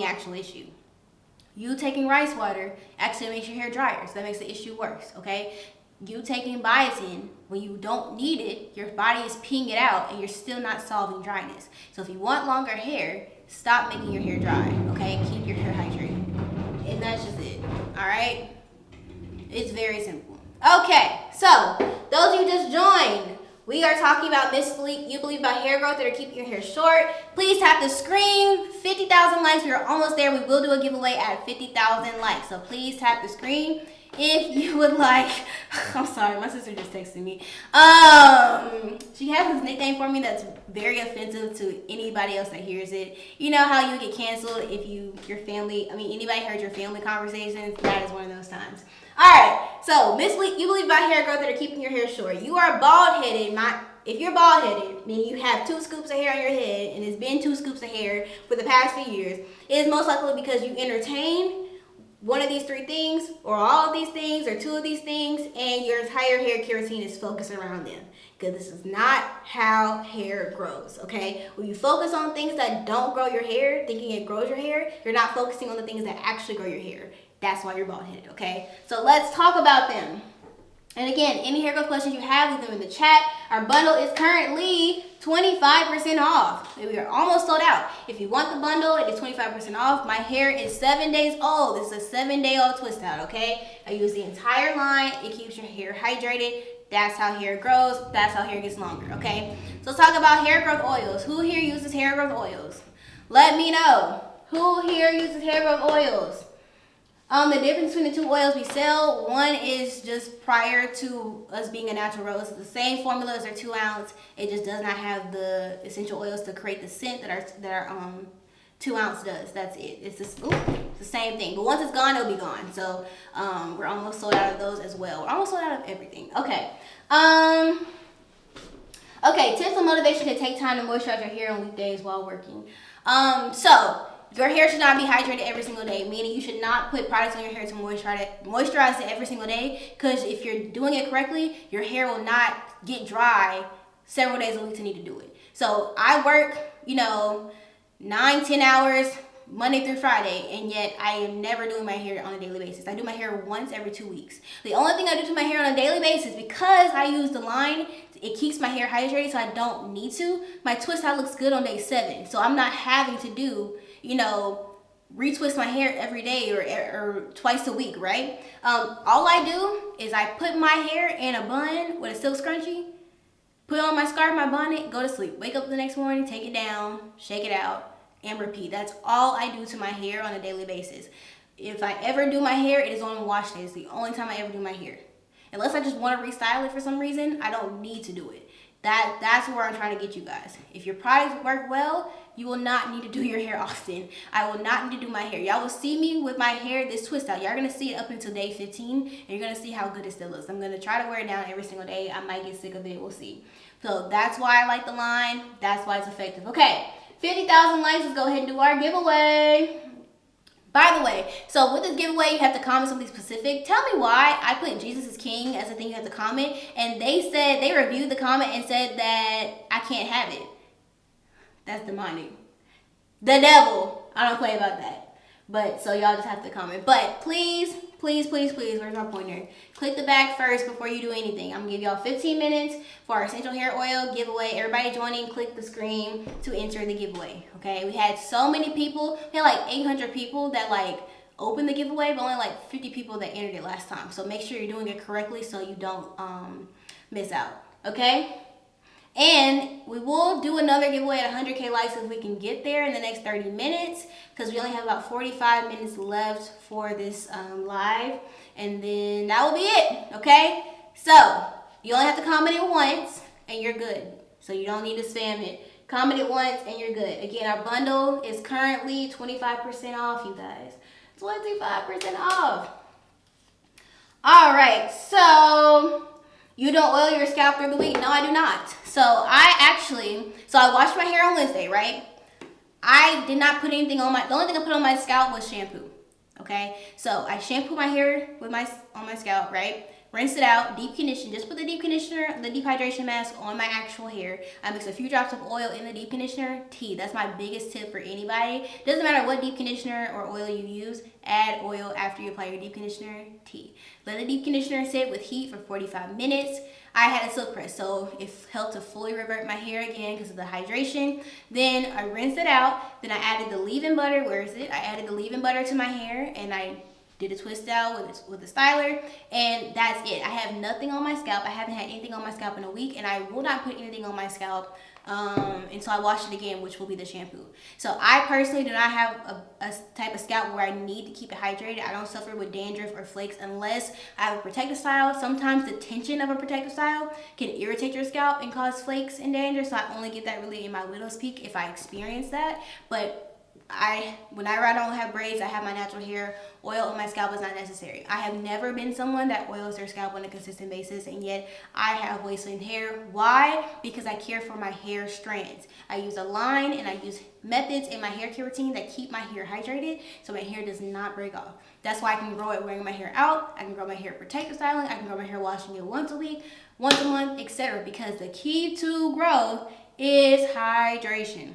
the actual issue. You taking rice water actually makes your hair drier, so that makes the issue worse, okay? You taking biotin when you don't need it, your body is peeing it out and you're still not solving dryness. So if you want longer hair, stop making your hair dry, okay? Keep your hair hydrated. And that's just it, all right? It's very simple. Okay, so those of you just joined, we are talking about misbelief you believe about hair growth that are keeping your hair short. Please tap the screen. 50,000 likes. We are almost there. We will do a giveaway at 50,000 likes. So please tap the screen if you would like. I'm sorry, my sister just texted me. She has this nickname for me that's very offensive to anybody else that hears it. You know how you get canceled if anybody heard your family conversations? That is one of those times. Alright, so you believe about hair growth that are keeping your hair short. You are bald-headed. If you're bald-headed, meaning you have 2 scoops of hair on your head, and it's been 2 scoops of hair for the past few years, it is most likely because you entertain one of these 3 things, or all of these things, or 2 of these things, and your entire hair care routine is focused around them. Because this is not how hair grows, okay? When you focus on things that don't grow your hair, thinking it grows your hair, you're not focusing on the things that actually grow your hair. That's why you're bald-headed, okay? So let's talk about them. And again, any hair growth questions you have, leave them in the chat. Our bundle is currently 25% off. We are almost sold out. If you want the bundle, it is 25% off. My hair is 7 days old. This is a 7-day-old twist out, okay? I use the entire line. It keeps your hair hydrated. That's how hair grows. That's how hair gets longer, okay? So let's talk about hair growth oils. Who here uses hair growth oils? Let me know. Who here uses hair growth oils? The difference between the two oils we sell, one is just prior to us being a natural rose. The same formulas are 2 ounce. It just does not have the essential oils to create the scent that our 2 ounce does. That's it. It's just it's the same thing. But once it's gone, it'll be gone. So we're almost sold out of those as well. We're almost sold out of everything. Okay. Okay, tips on motivation to take time to moisturize your hair on weekdays while working. So your hair should not be hydrated every single day, meaning you should not put products on your hair to moisturize it every single day, because if you're doing it correctly, your hair will not get dry several days a week to need to do it. So I work, 9-10 hours Monday through Friday, and yet I am never doing my hair on a daily basis. I do my hair once every 2 weeks. The only thing I do to my hair on a daily basis, because I use the line, it keeps my hair hydrated, so I don't need to. My twist out looks good on day 7, so I'm not having to do, retwist my hair every day or twice a week, right? All I do is I put my hair in a bun with a silk scrunchie, put on my scarf, my bonnet, go to sleep. Wake up the next morning, take it down, shake it out, and repeat. That's all I do to my hair on a daily basis. If I ever do my hair, it is on wash day. It's the only time I ever do my hair. Unless I just want to restyle it for some reason, I don't need to do it. That's where I'm trying to get you guys. If your products work well, you will not need to do your hair often. I will not need to do my hair. Y'all will see me with my hair this twist out. Y'all are going to see it up until day 15, and you're going to see how good it still looks. I'm going to try to wear it down every single day. I might get sick of it. We'll see. So that's why I like the line. That's why it's effective. Okay, 50,000 likes. Let's go ahead and do our giveaway. By the way, so with this giveaway, you have to comment something specific. Tell me why I put Jesus is King as a thing you have to comment. And they reviewed the comment and said that I can't have it. That's demonic. The devil. I don't play about that. But so y'all just have to comment. But please, where's my pointer? Click the back first before you do anything. I'm gonna give y'all 15 minutes for our essential hair oil giveaway. Everybody joining, click the screen to enter the giveaway. Okay, we had so many people. We had like 800 people that opened the giveaway, but only like 50 people that entered it last time. So make sure you're doing it correctly so you don't miss out. Okay. And we will do another giveaway at 100K likes if we can get there in the next 30 minutes, because we only have about 45 minutes left for this live, and then that will be it, okay? So you only have to comment it once and you're good. So you don't need to spam it. Comment it once and you're good. Again, our bundle is currently 25% off, you guys. 25% off. All right, so you don't oil your scalp through the week? No, I do not. So I washed my hair on Wednesday, right? I did not put anything on the only thing I put on my scalp was shampoo, okay? So I shampoo my hair on my scalp, right? Rinse it out, deep condition. Just put the deep conditioner, the deep hydration mask on my actual hair. I mix a few drops of oil in the deep conditioner. Tea. That's my biggest tip for anybody. Doesn't matter what deep conditioner or oil you use. Add oil after you apply your deep conditioner. Tea. Let the deep conditioner sit with heat for 45 minutes. I had a silk press, so it helped to fully revert my hair again because of the hydration. Then I rinsed it out. Then I added the leave-in butter. Where is it? I added the leave-in butter to my hair, and I did a twist out with a styler, and that's it. I have nothing on my scalp. I haven't had anything on my scalp in a week, and I will not put anything on my scalp until I wash it again, which will be the shampoo. So I personally do not have a type of scalp where I need to keep it hydrated. I don't suffer with dandruff or flakes unless I have a protective style. Sometimes the tension of a protective style can irritate your scalp and cause flakes and dandruff, so I only get that really in my widow's peak if I experience that. But whenever I don't have braids, I have my natural hair. Oil on my scalp is not necessary. I have never been someone that oils their scalp on a consistent basis, and yet I have waistline hair. Why? Because I care for my hair strands. I use a line and I use methods in my hair care routine that keep my hair hydrated so my hair does not break off. That's why I can grow it wearing my hair out. I can grow my hair protective styling. I can grow my hair washing it once a week, once a month, etc. Because the key to growth is hydration.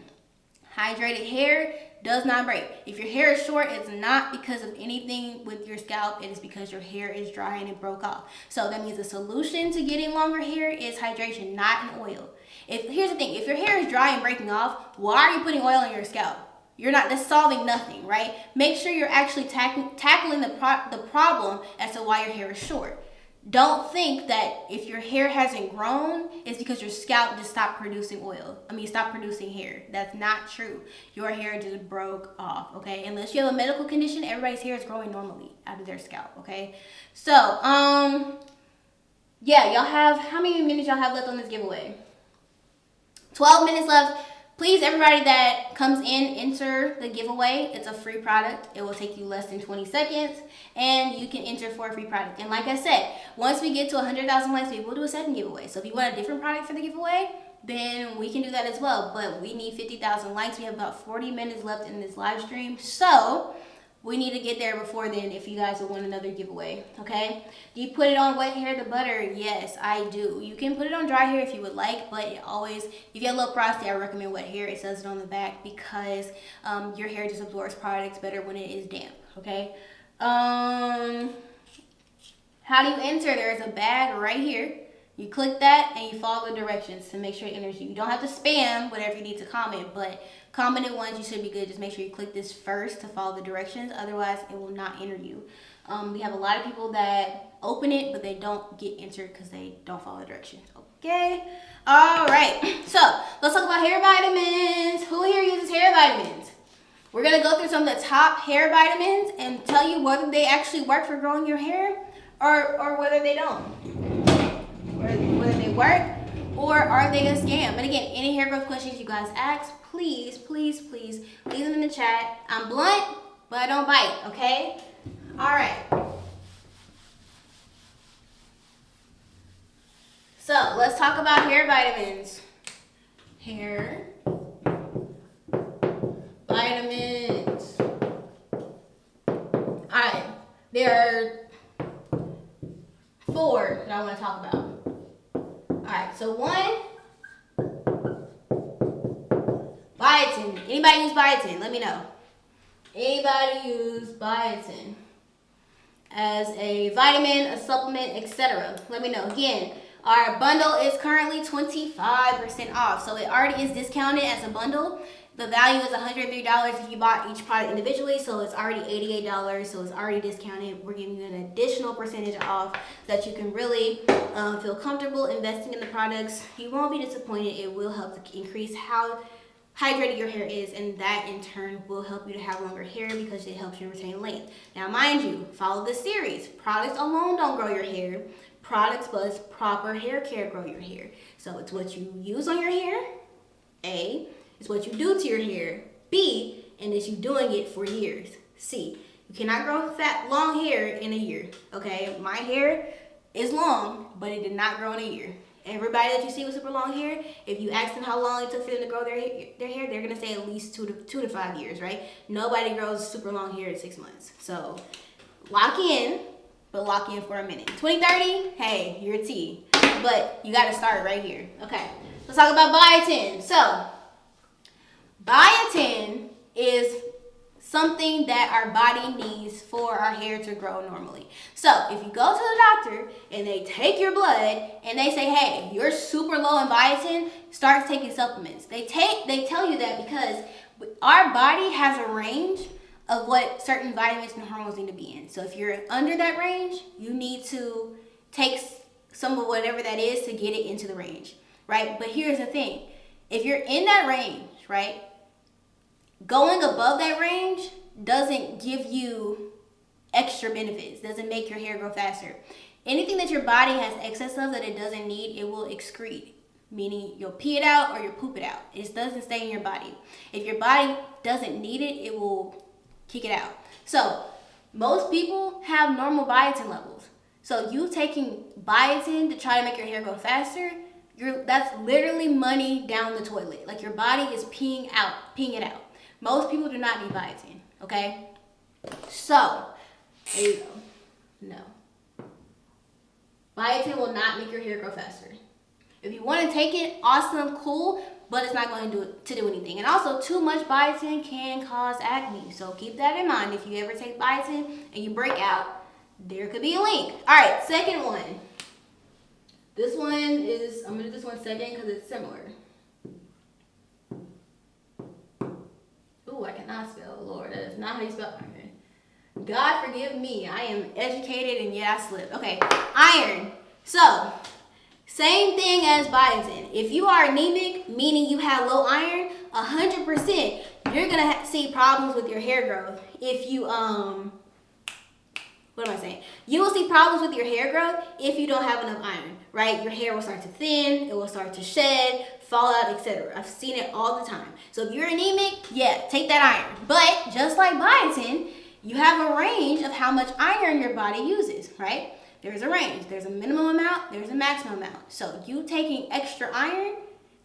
Hydrated hair does not break. If your hair is short, it's not because of anything with your scalp. It is because your hair is dry and it broke off. So that means the solution to getting longer hair is hydration, not an oil. Here's the thing, if your hair is dry and breaking off, why are you putting oil on your scalp? That's solving nothing, right? Make sure you're actually tackling the problem as to why your hair is short. don't think that if your hair hasn't grown, it's because your scalp just stopped producing oil. Stopped producing hair. That's not true. Your hair just broke off, okay? Unless you have a medical condition, everybody's hair is growing normally out of their scalp, okay? So, yeah, y'all have, how many minutes y'all have left on this giveaway? 12 minutes left. Please, everybody that comes in, enter the giveaway. It's a free product. It will take you less than 20 seconds, and you can enter for a free product. And like I said, once we get to 100,000 likes, we will do a second giveaway. So if you want a different product for the giveaway, then we can do that as well. But we need 50,000 likes. We have about 40 minutes left in this live stream. So we need to get there before then if you guys will want another giveaway, okay? Do you put it on wet hair to butter? Yes, I do. You can put it on dry hair if you would like, but it always, if you have low porosity, I recommend wet hair. It says it on the back because your hair just absorbs products better when it is damp, okay? How do you enter? There's a bag right here. You click that and you follow the directions to make sure it enters you. You don't have to spam whatever you need to comment, but comment it once, you should be good. Just make sure you click this first to follow the directions. Otherwise, it will not enter you. We have a lot of people that open it, but they don't get entered because they don't follow the directions. Okay. All right. So let's talk about hair vitamins. Who here uses hair vitamins? We're going to go through some of the top hair vitamins and tell you whether they actually work for growing your hair or whether they don't. Whether they work or are they a scam. And again, any hair growth questions you guys ask, please, please, please leave them in the chat. I'm blunt, but I don't bite, okay? All right. So let's talk about hair vitamins. Hair vitamins. All right. There are 4 that I want to talk about. Alright, so 1, biotin. Anybody use biotin? Let me know. Anybody use biotin as a vitamin, a supplement, etc.? Let me know. Again, our bundle is currently 25% off, so it already is discounted as a bundle. The value is $103 if you bought each product individually, so it's already $88, so it's already discounted. We're giving you an additional percentage off so that you can really feel comfortable investing in the products. You won't be disappointed. It will help to increase how hydrated your hair is, and that in turn will help you to have longer hair because it helps you retain length. Now, mind you, follow this series. Products alone don't grow your hair. Products plus proper hair care grow your hair. So it's what you use on your hair, A. It's what you do to your hair, B, and it's you doing it for years, C. You cannot grow long hair in a year, okay? My hair is long, but it did not grow in a year. Everybody that you see with super long hair, if you ask them how long it took for them to grow their hair, they're gonna say at least 2 to 5 years, right? Nobody grows super long hair in 6 months. So lock in, but lock in for a minute. 2030, hey, you're a T, but you gotta start right here. Okay, let's talk about biotin. So biotin is something that our body needs for our hair to grow normally. So if you go to the doctor and they take your blood and they say, hey, you're super low in biotin, start taking supplements. They tell you that because our body has a range of what certain vitamins and hormones need to be in. So if you're under that range, you need to take some of whatever that is to get it into the range, right? But here's the thing. If you're in that range, right, going above that range doesn't give you extra benefits, doesn't make your hair grow faster. Anything that your body has excess of that it doesn't need, it will excrete, meaning you'll pee it out or you'll poop it out. It doesn't stay in your body. If your body doesn't need it, it will kick it out. So most people have normal biotin levels. So you taking biotin to try to make your hair grow faster, that's literally money down the toilet. Like your body is peeing it out. Most people do not need biotin, okay? So, there you go. No. Biotin will not make your hair grow faster. If you want to take it, awesome, cool, but it's not going to do anything. And also, too much biotin can cause acne. So keep that in mind. If you ever take biotin and you break out, there could be a link. All right, second one. This one is, I'm going to do this one second because it's similar. Ooh, I cannot spell, Lord. That is not how you spell iron. God forgive me. I am educated and yet I slip. Okay, iron. So, same thing as biotin. If you are anemic, meaning you have low iron, 100%, you're gonna see problems with your hair growth. If you what am I saying? You will see problems with your hair growth if you don't have enough iron, right? Your hair will start to thin, it will start to shed, fall out, etc. I've seen it all the time. So if you're anemic, yeah, take that iron. But just like biotin, you have a range of how much iron your body uses, right? There's a range. There's a minimum amount, there's a maximum amount. So you taking extra iron,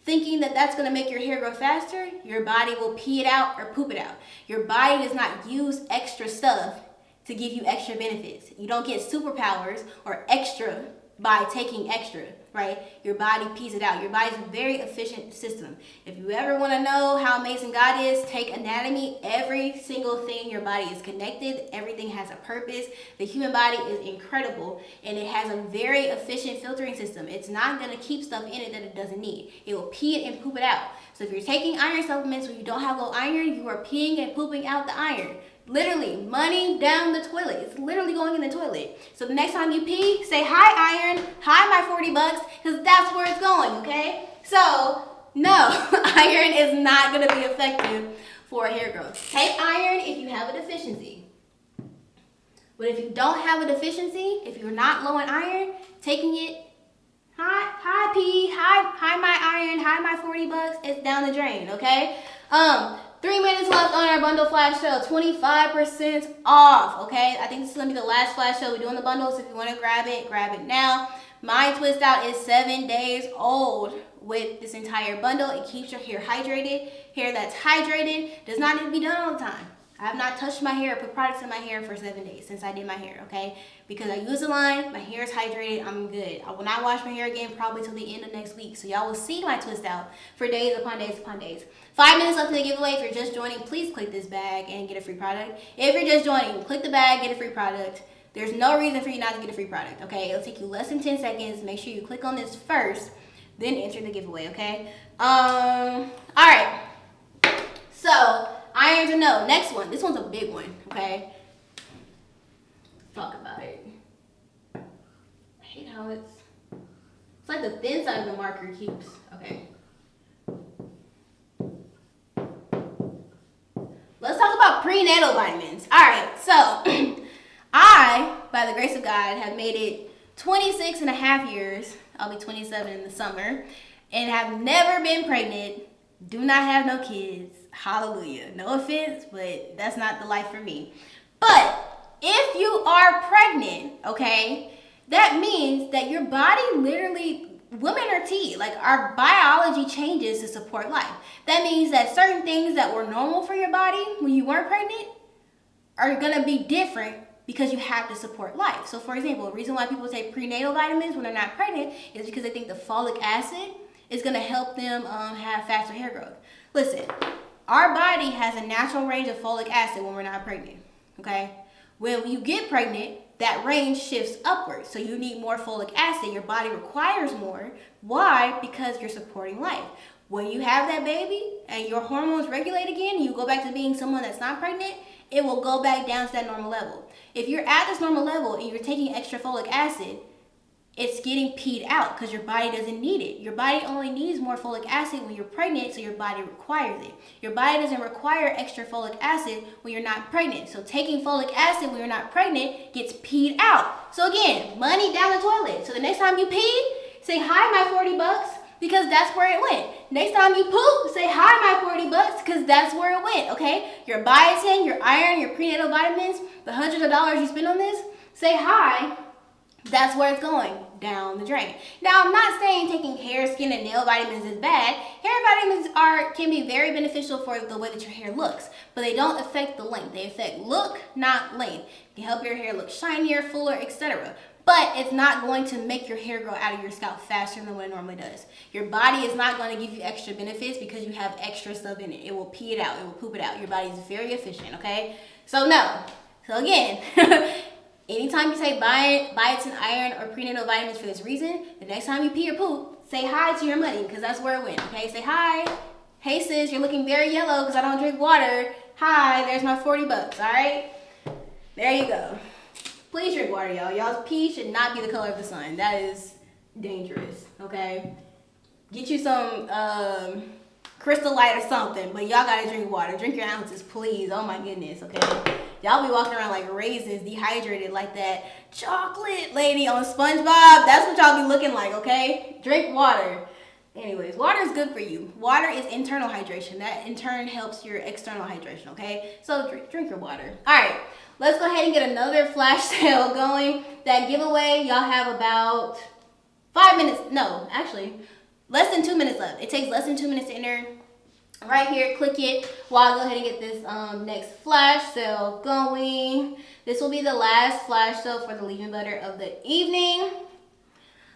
thinking that that's going to make your hair grow faster, your body will pee it out or poop it out. Your body does not use extra stuff to give you extra benefits. You don't get superpowers or extra by taking extra, right? Your body pees it out. Your body's a very efficient system. If you ever want to know how amazing God is, take anatomy. Every single thing, your body is connected. Everything has a purpose. The human body is incredible, and it has a very efficient filtering system. It's not going to keep stuff in it that it doesn't need. It will pee it and poop it out. So if you're taking iron supplements when you don't have low iron, you are peeing and pooping out the iron. Literally, money down the toilet. It's literally going in the toilet. So the next time you pee, say, hi iron, hi my 40 bucks, because that's where it's going, okay? So, no, iron is not going to be effective for hair growth. Take iron if you have a deficiency. But if you don't have a deficiency, if you're not low in iron, taking it, hi pee, hi my iron, hi my 40 bucks, it's down the drain, okay? 3 minutes left on our bundle flash sale, 25% off, okay? I think this is gonna be the last flash sale we do on the bundles. If you wanna grab it now. My twist out is 7 days old with this entire bundle. It keeps your hair hydrated. Hair that's hydrated does not need to be done all the time. I have not touched my hair or put products in my hair for 7 days since I did my hair, okay? Because I use the line, my hair is hydrated, I'm good. I will not wash my hair again probably till the end of next week. So y'all will see my twist out for days upon days upon days. 5 minutes left in the giveaway. If you're just joining, please click this bag and get a free product. If you're just joining, click the bag, get a free product. There's no reason for you not to get a free product, okay? It'll take you less than 10 seconds. Make sure you click on this first, then enter the giveaway, okay? All right. So, iron to know. Next one. This one's a big one, okay? Talk about it. I hate how it's like the thin side of the marker keeps. Okay. Let's talk about prenatal vitamins. All right. So, I, by the grace of God, have made it 26 and a half years. I'll be 27 in the summer. And have never been pregnant. Do not have no kids. Hallelujah. No offense, but that's not the life for me. But if you are pregnant, okay, that means that your body literally, women are T, like our biology changes to support life. That means that certain things that were normal for your body when you weren't pregnant are going to be different because you have to support life. So for example, the reason why people take prenatal vitamins when they're not pregnant is because they think the folic acid is going to help them have faster hair growth. Listen. Our body has a natural range of folic acid when we're not pregnant, okay? When you get pregnant, that range shifts upwards. So you need more folic acid. Your body requires more. Why? Because you're supporting life. When you have that baby and your hormones regulate again and you go back to being someone that's not pregnant, it will go back down to that normal level. If you're at this normal level and you're taking extra folic acid, it's getting peed out because your body doesn't need it. Your body only needs more folic acid when you're pregnant, so your body requires it. Your body doesn't require extra folic acid when you're not pregnant. So taking folic acid when you're not pregnant gets peed out. So again, money down the toilet. So the next time you pee, say, hi, my 40 bucks, because that's where it went. Next time you poop, say, hi, my 40 bucks, because that's where it went, okay? Your biotin, your iron, your prenatal vitamins, the hundreds of dollars you spend on this, say hi. That's where it's going, down the drain. Now, I'm not saying taking hair, skin, and nail vitamins is bad. Hair vitamins can be very beneficial for the way that your hair looks, but they don't affect the length. They affect look, not length. They help your hair look shinier, fuller, etc. But it's not going to make your hair grow out of your scalp faster than what it normally does. Your body is not going to give you extra benefits because you have extra stuff in it. It will pee it out. It will poop it out. Your body is very efficient, okay? So no. So again, anytime you take biotin, iron, or prenatal vitamins for this reason, the next time you pee or poop, say hi to your money because that's where it went, okay? Say hi. Hey sis, you're looking very yellow because I don't drink water. Hi, there's my 40 bucks, all right? There you go. Please drink water, y'all. Y'all's pee should not be the color of the sun. That is dangerous, okay? Get you some Crystal Light or something, but y'all gotta drink water. Drink your ounces, please. Oh my goodness, okay? Y'all be walking around like raisins, dehydrated like that chocolate lady on SpongeBob. That's what y'all be looking like, okay? Drink water. Anyways, water is good for you. Water is internal hydration. That in turn helps your external hydration, okay? So drink your water. All right, let's go ahead and get another flash sale going. That giveaway, y'all have about 5 minutes. No, actually, less than 2 minutes left. It takes less than 2 minutes to enter. Right here, click it while I go ahead and get this next flash sale going. This will be the last flash sale for the leave-in butter of the evening.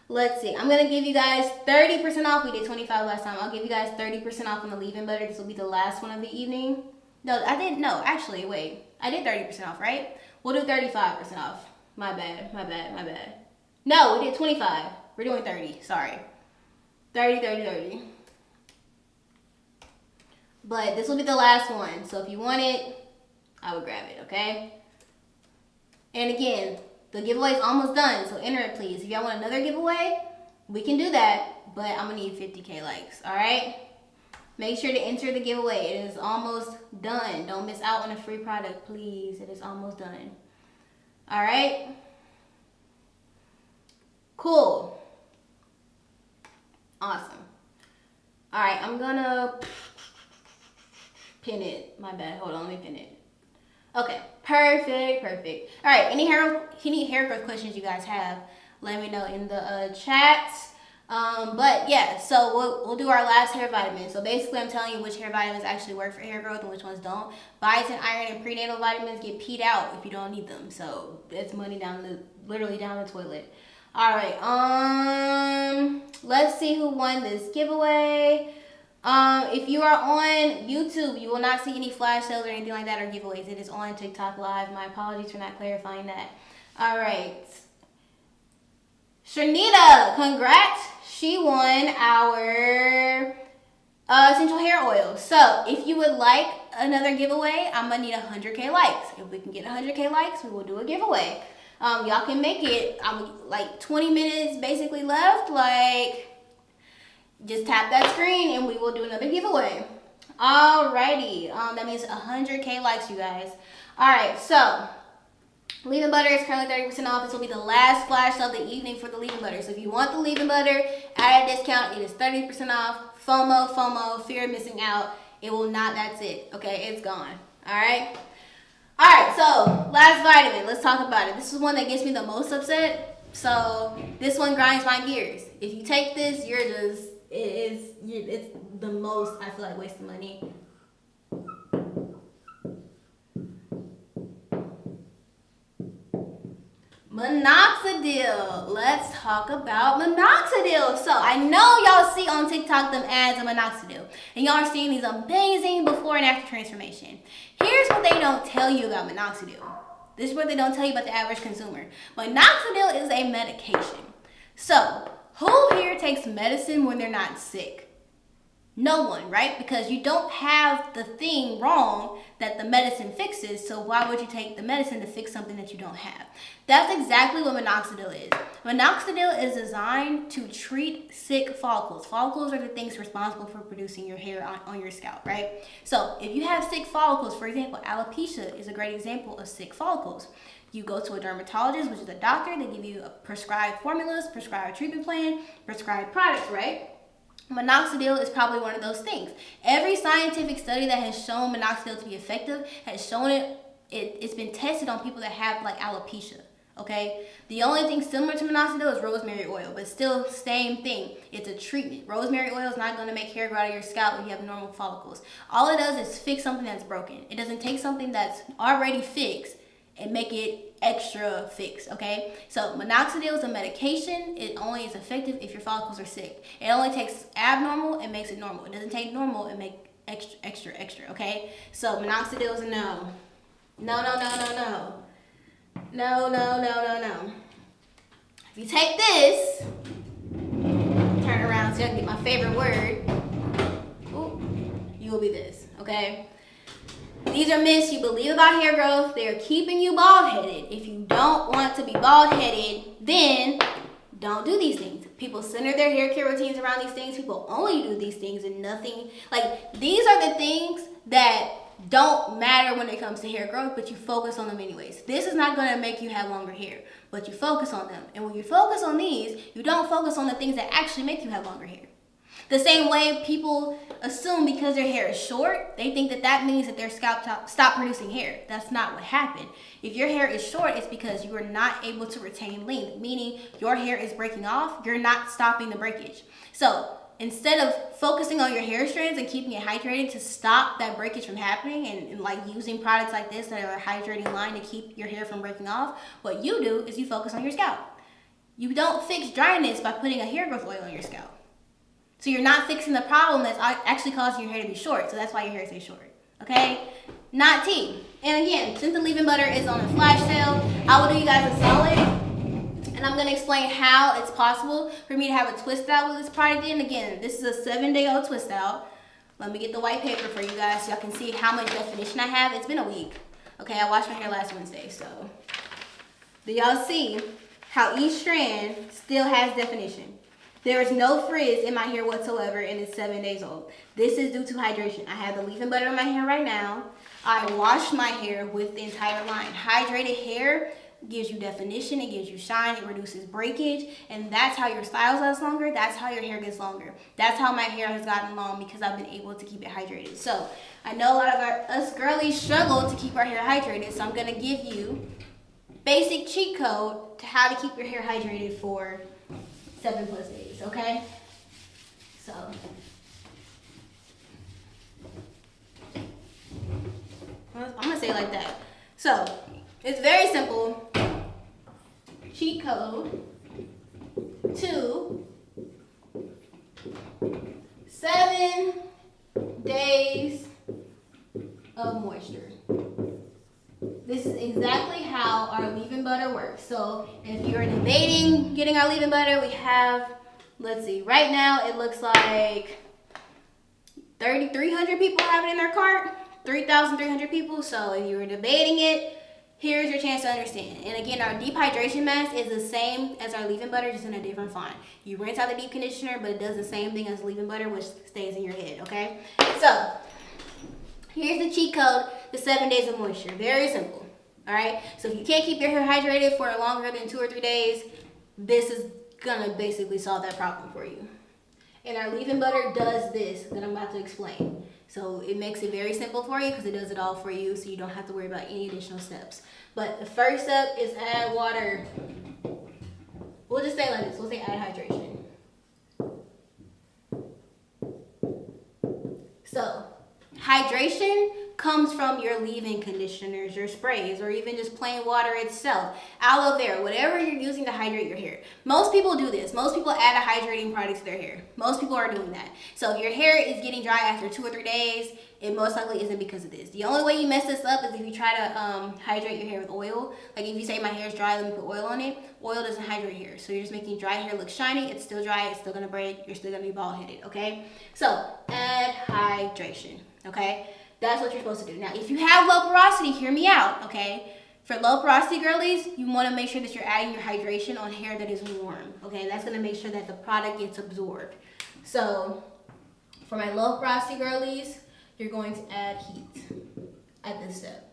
Let's see. I'm going to give you guys 30% off. We did 25 last time. I'll give you guys 30% off on the leave-in butter. This will be the last one of the evening. No, I didn't. No, actually, wait. I did 30% off, right? We'll do 35% off. My bad. No, we did 25. We're doing 30. Sorry. 30. But this will be the last one. So if you want it, I would grab it, okay? And again, the giveaway is almost done, so enter it, please. If y'all want another giveaway, we can do that, but I'm gonna need 50K likes, all right? Make sure to enter the giveaway. It is almost done. Don't miss out on a free product, please. It is almost done. All right? Cool. Awesome. All right, I'm gonna pin it. My bad. Hold on, let me pin it. Okay, perfect. All right, any hair growth questions you guys have, let me know in the chats. But yeah, so we'll do our last hair vitamin. So basically, I'm telling you which hair vitamins actually work for hair growth and which ones don't. Biotin, iron, and prenatal vitamins get peed out if you don't need them. So it's money literally down the toilet. All right, let's see who won this giveaway. If you are on YouTube, you will not see any flash sales or anything like that or giveaways. It is on TikTok Live. My apologies for not clarifying that. All right. Shanita, congrats. She won our essential hair oil. So if you would like another giveaway, I'm going to need 100K likes. If we can get 100K likes, we will do a giveaway. Y'all can make it. Like 20 minutes basically left. Like, just tap that screen and we will do another giveaway. Alrighty. That means 100K likes, you guys. Alright, so leave-in butter is currently 30% off. This will be the last flash of the evening for the leave-in butter. So if you want the leave-in butter at a discount, it is 30% off. FOMO, fear of missing out. It will not, that's it. Okay, it's gone. Alright? Alright, so last vitamin. Let's talk about it. This is one that gets me the most upset. So this one grinds my gears. If you take this, it's the most, I feel like, wasting money. Minoxidil. Let's talk about minoxidil. So I know y'all see on TikTok them ads of minoxidil, and y'all are seeing these amazing before and after transformation. Here's what they don't tell you about minoxidil. This is what they don't tell you about the average consumer. Minoxidil is a medication. So who here takes medicine when they're not sick? No one, right? Because you don't have the thing wrong that the medicine fixes, so why would you take the medicine to fix something that you don't have? That's exactly what minoxidil is. Minoxidil is designed to treat sick follicles. Follicles are the things responsible for producing your hair on your scalp, right? So if you have sick follicles, for example, alopecia is a great example of sick follicles. You go to a dermatologist, which is a doctor. They give you prescribed formulas, prescribed treatment plan, prescribed products, right? Minoxidil is probably one of those things. Every scientific study that has shown minoxidil to be effective has shown it's been tested on people that have like alopecia, okay? The only thing similar to minoxidil is rosemary oil, but still same thing. It's a treatment. Rosemary oil is not going to make hair grow out of your scalp if you have normal follicles. All it does is fix something that's broken. It doesn't take something that's already fixed and make it extra fixed, okay? So minoxidil is a medication. It only is effective if your follicles are sick. It only takes abnormal and makes it normal. It doesn't take normal and make extra, okay? So minoxidil is a no. No. If you take this, turn around so I can get my favorite word, ooh, you will be this, okay? These are myths you believe about hair growth. They're keeping you bald-headed. If you don't want to be bald-headed, then don't do these things. People center their hair care routines around these things. People only do these things and nothing. Like, these are the things that don't matter when it comes to hair growth, but you focus on them anyways. This is not going to make you have longer hair, but you focus on them. And when you focus on these, you don't focus on the things that actually make you have longer hair. The same way people assume because their hair is short, they think that that means that their scalp stop producing hair. That's not what happened. If your hair is short, it's because you are not able to retain length, meaning your hair is breaking off, you're not stopping the breakage. So instead of focusing on your hair strands and keeping it hydrated to stop that breakage from happening and like using products like this that are a hydrating line to keep your hair from breaking off, what you do is you focus on your scalp. You don't fix dryness by putting a hair growth oil on your scalp. So you're not fixing the problem that's actually causing your hair to be short. So that's why your hair stays short, okay? Not tea. And again, since the leave-in butter is on a flash sale, I will do you guys a solid. And I'm gonna explain how it's possible for me to have a twist out with this product in. Again, this is a 7-day-old twist out. Let me get the white paper for you guys so y'all can see how much definition I have. It's been a week. Okay, I washed my hair last Wednesday, so. Do y'all see how each strand still has definition? There is no frizz in my hair whatsoever, and it's 7 days old. This is due to hydration. I have the leave-in butter in my hair right now. I washed my hair with the entire line. Hydrated hair gives you definition, it gives you shine, it reduces breakage, and that's how your styles last longer. That's how your hair gets longer. That's how my hair has gotten long, because I've been able to keep it hydrated. So I know a lot of us girlies struggle to keep our hair hydrated, so I'm gonna give you basic cheat code to how to keep your hair hydrated for 7+ days, okay? So, I'm gonna say it like that. So, it's very simple. Cheat code to 7 days of moisture. This is exactly how our leave-in butter works. So if you're debating getting our leave-in butter, we have, let's see, right now it looks like 3,300 people have it in their cart, 3,300 people. So if you're debating it, here's your chance to understand. And again, our deep hydration mask is the same as our leave-in butter, just in a different font. You rinse out the deep conditioner, but it does the same thing as leave-in butter, which stays in your head, okay? So here's the cheat code, the 7 days of moisture. Very simple, all right? So if you can't keep your hair hydrated for longer than 2 or 3 days, this is gonna basically solve that problem for you. And our leave-in butter does this that I'm about to explain. So it makes it very simple for you because it does it all for you, so you don't have to worry about any additional steps. But the first step is add water. We'll just say like this, we'll say add hydration. So hydration comes from your leave-in conditioners, your sprays, or even just plain water itself. Aloe vera, whatever you're using to hydrate your hair. Most people do this. Most people add a hydrating product to their hair. Most people are doing that. So if your hair is getting dry after 2 or 3 days, it most likely isn't because of this. The only way you mess this up is if you try to hydrate your hair with oil. Like if you say my hair is dry, let me put oil on it. Oil doesn't hydrate hair. So you're just making dry hair look shiny. It's still dry. It's still going to break. You're still going to be bald-headed, okay? So add hydration, okay? That's what you're supposed to do. Now, if you have low porosity, hear me out, okay? For low porosity girlies, you want to make sure that you're adding your hydration on hair that is warm, okay? That's going to make sure that the product gets absorbed. So for my low porosity girlies, you're going to add heat at this step.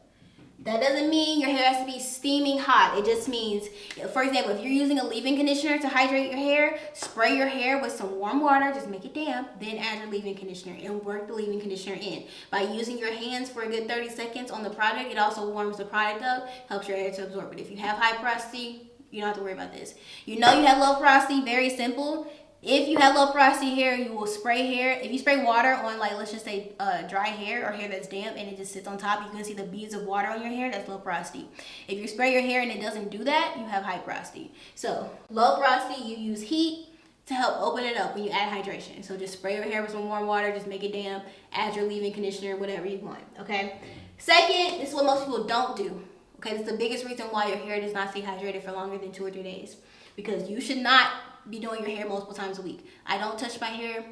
That doesn't mean your hair has to be steaming hot. It just means, for example, if you're using a leave-in conditioner to hydrate your hair, spray your hair with some warm water, just make it damp, then add your leave-in conditioner and work the leave-in conditioner in. By using your hands for a good 30 seconds on the product, it also warms the product up, helps your hair to absorb it. If you have high porosity, you don't have to worry about this. You know you have low porosity, very simple. If you have low porosity hair, you will spray hair. If you spray water on, like, let's just say dry hair or hair that's damp and it just sits on top, you can see the beads of water on your hair, that's low porosity. If you spray your hair and it doesn't do that, you have high porosity. So low porosity, you use heat to help open it up when you add hydration. So just spray your hair with some warm water, just make it damp, add your leave-in conditioner, whatever you want, okay? Second, this is what most people don't do. Okay, this is the biggest reason why your hair does not stay hydrated for longer than 2 or 3 days. Because you should not be doing your hair multiple times a week. I don't touch my hair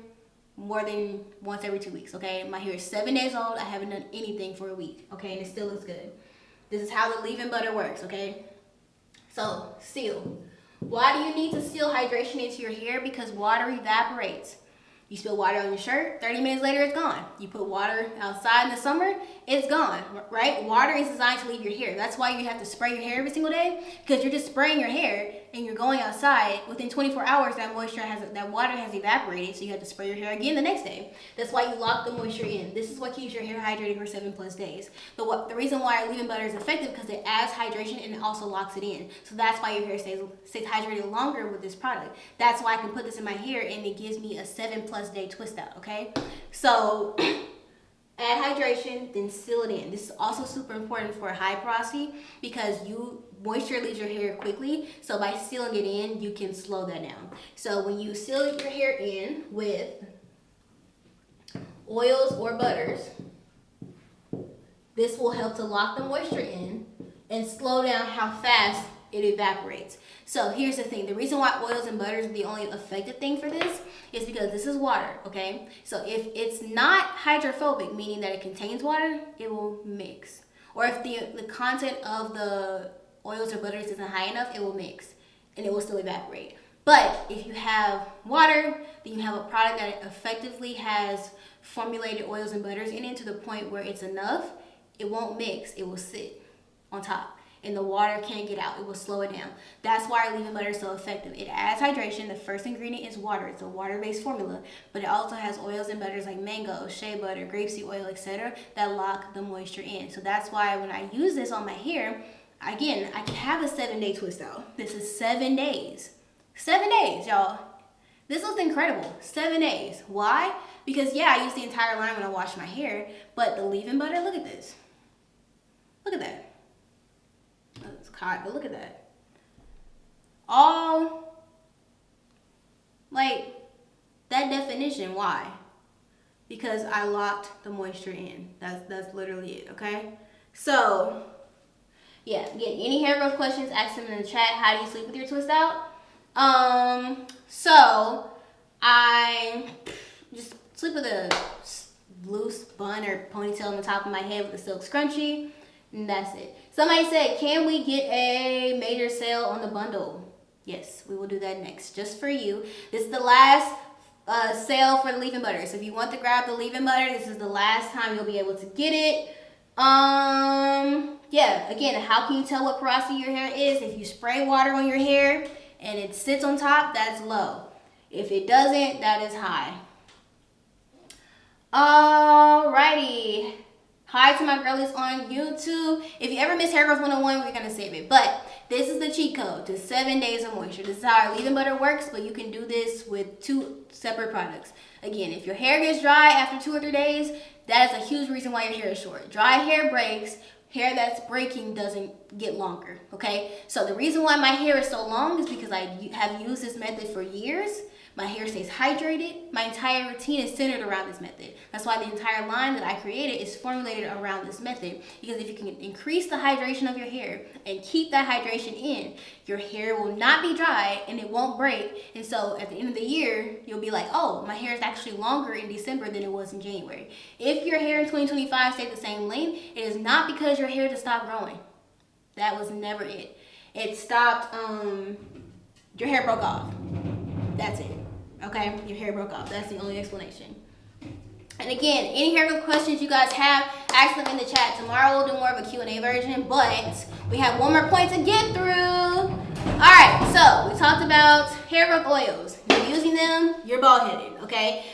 more than once every 2 weeks, okay? My hair is 7 days old. I haven't done anything for a week, okay? And it still looks good. This is how the leave-in butter works, okay? So, seal. Why do you need to seal hydration into your hair? Because water evaporates. You spill water on your shirt, 30 minutes later, it's gone. You put water outside in the summer, it's gone, right? Water is designed to leave your hair. That's why you have to spray your hair every single day, because you're just spraying your hair and you're going outside. Within 24 hours, that water has evaporated, so you have to spray your hair again the next day. That's why you lock the moisture in. This is what keeps your hair hydrated for 7+ days. The reason why leave-in butter is effective because it adds hydration and it also locks it in. So that's why your hair stays hydrated longer with this product. That's why I can put this in my hair and it gives me a 7+ day twist out, okay? So add hydration, then seal it in. This is also super important for high porosity because moisture leaves your hair quickly. So by sealing it in, you can slow that down. So when you seal your hair in with oils or butters, this will help to lock the moisture in and slow down how fast it evaporates. So here's the thing. The reason why oils and butters are the only effective thing for this is because this is water, okay? So if it's not hydrophobic, meaning that it contains water, it will mix. Or if the content of the oils or butters isn't high enough, it will mix and it will still evaporate. But if you have water, then you have a product that effectively has formulated oils and butters in it to the point where it's enough. It won't mix, it will sit on top. And the water can't get out. It will slow it down. That's why our leave-in butter is so effective. It adds hydration. The first ingredient is water. It's a water-based formula, but it also has oils and butters like mango, shea butter, grapeseed oil, etc. that lock the moisture in. So that's why when I use this on my hair, again, I can have a 7-day twist out. This is 7 days. 7 days, y'all. This looks incredible. 7 days. Why? Because yeah, I use the entire line when I wash my hair, but the leave-in butter, look at this. Look at that. It's hot, but look at that. All, like, that definition, why? Because I locked the moisture in. That's literally it, okay? So, yeah, again, any hair growth questions, ask them in the chat. How do you sleep with your twist out? So, I just sleep with a loose bun or ponytail on the top of my head with a silk scrunchie. And that's it. Somebody said, can we get a major sale on the bundle? Yes, we will do that next, just for you. This is the last sale for the leave-in butter. So if you want to grab the leave-in butter, this is the last time you'll be able to get it. Yeah, again, how can you tell what porosity your hair is? If you spray water on your hair and it sits on top, that's low. If it doesn't, that is high. Alrighty. Hi to my girlies on YouTube. If you ever miss Hair Growth 101, we're going to save it. But this is the cheat code to 7 days of moisture. This is how our leave-in butter works, but you can do this with 2 separate products. Again, if your hair gets dry after 2 or 3 days, that is a huge reason why your hair is short. Dry hair breaks. Hair that's breaking doesn't get longer, okay? So the reason why my hair is so long is because I have used this method for years. My hair stays hydrated. My entire routine is centered around this method. That's why the entire line that I created is formulated around this method. Because if you can increase the hydration of your hair and keep that hydration in, your hair will not be dry and it won't break. And so at the end of the year, you'll be like, oh, my hair is actually longer in December than it was in January. If your hair in 2025 stayed the same length, it is not because your hair just stopped growing. That was never it. It stopped, your hair broke off. That's it. Okay, your hair broke off. That's the only explanation. And again, any hair growth questions you guys have, ask them in the chat. Tomorrow we'll do more of a Q&A version, but we have one more point to get through. All right, so we talked about hair growth oils. You're using them, you're bald-headed, okay?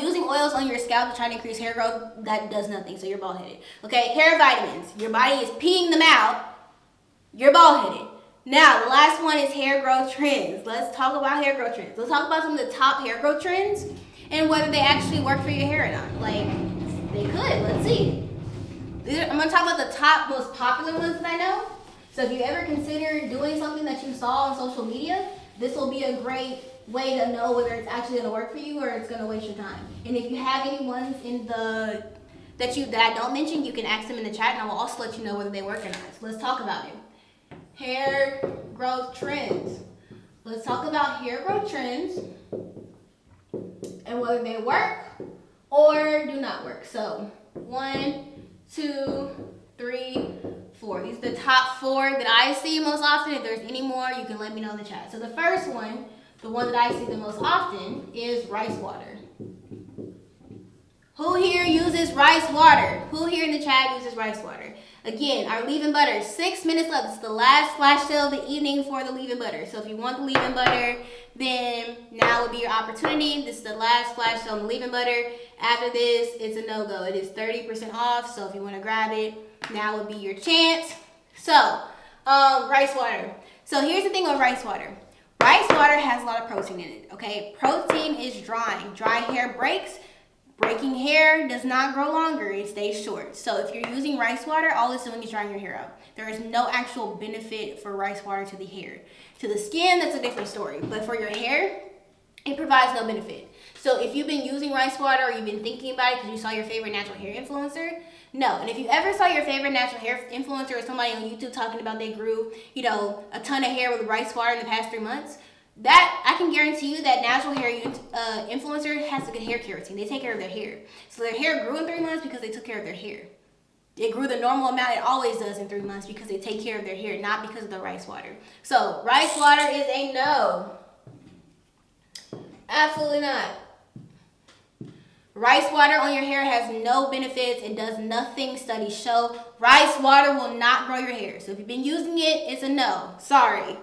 Using oils on your scalp to try to increase hair growth, that does nothing, so you're bald-headed. Okay, hair vitamins. Your body is peeing them out, you're bald-headed. Now, the last one is hair growth trends. Let's talk about hair growth trends. Let's talk about some of the top hair growth trends and whether they actually work for your hair or not. Like, they could. Let's see. I'm going to talk about the top most popular ones that I know. So if you ever consider doing something that you saw on social media, this will be a great way to know whether it's actually going to work for you or it's going to waste your time. And if you have any ones in the that I don't mention, you can ask them in the chat and I will also let you know whether they work or not. So let's talk about it. Hair growth trends. Let's talk about hair growth trends and and whether they work or do not work. So 1, 2, 3, 4. These are the top 4 that I see most often. If there's any more, you can let me know in the chat. So the first one, the one that I see the most often, is rice water. Who here uses rice water? Who here in the chat uses rice water? Again, our leave-in butter, 6 minutes left. This is the last flash sale of the evening for the leave-in butter. So if you want the leave-in butter, then now would be your opportunity. This is the last flash sale on the leave-in butter. After this, it's a no-go. It is 30% off, so if you want to grab it, now would be your chance. So, rice water. So here's the thing with rice water. Rice water has a lot of protein in it, okay? Protein is drying. Dry hair breaks. Breaking hair does not grow longer, it stays short. So if you're using rice water, all it's doing is drying your hair out. There is no actual benefit for rice water to the hair. To the skin, that's a different story. But for your hair, it provides no benefit. So if you've been using rice water or you've been thinking about it because you saw your favorite natural hair influencer, no. And if you ever saw your favorite natural hair influencer or somebody on YouTube talking about they grew, a ton of hair with rice water in the past 3 months, that I can guarantee you that natural hair influencer has a good hair care routine. They take care of their hair. So their hair grew in 3 months because they took care of their hair. It grew the normal amount it always does in 3 months because they take care of their hair, not because of the rice water. So rice water is a no. Absolutely not. Rice water on your hair has no benefits. It does nothing. Studies show rice water will not grow your hair. So if you've been using it, it's a no. Sorry.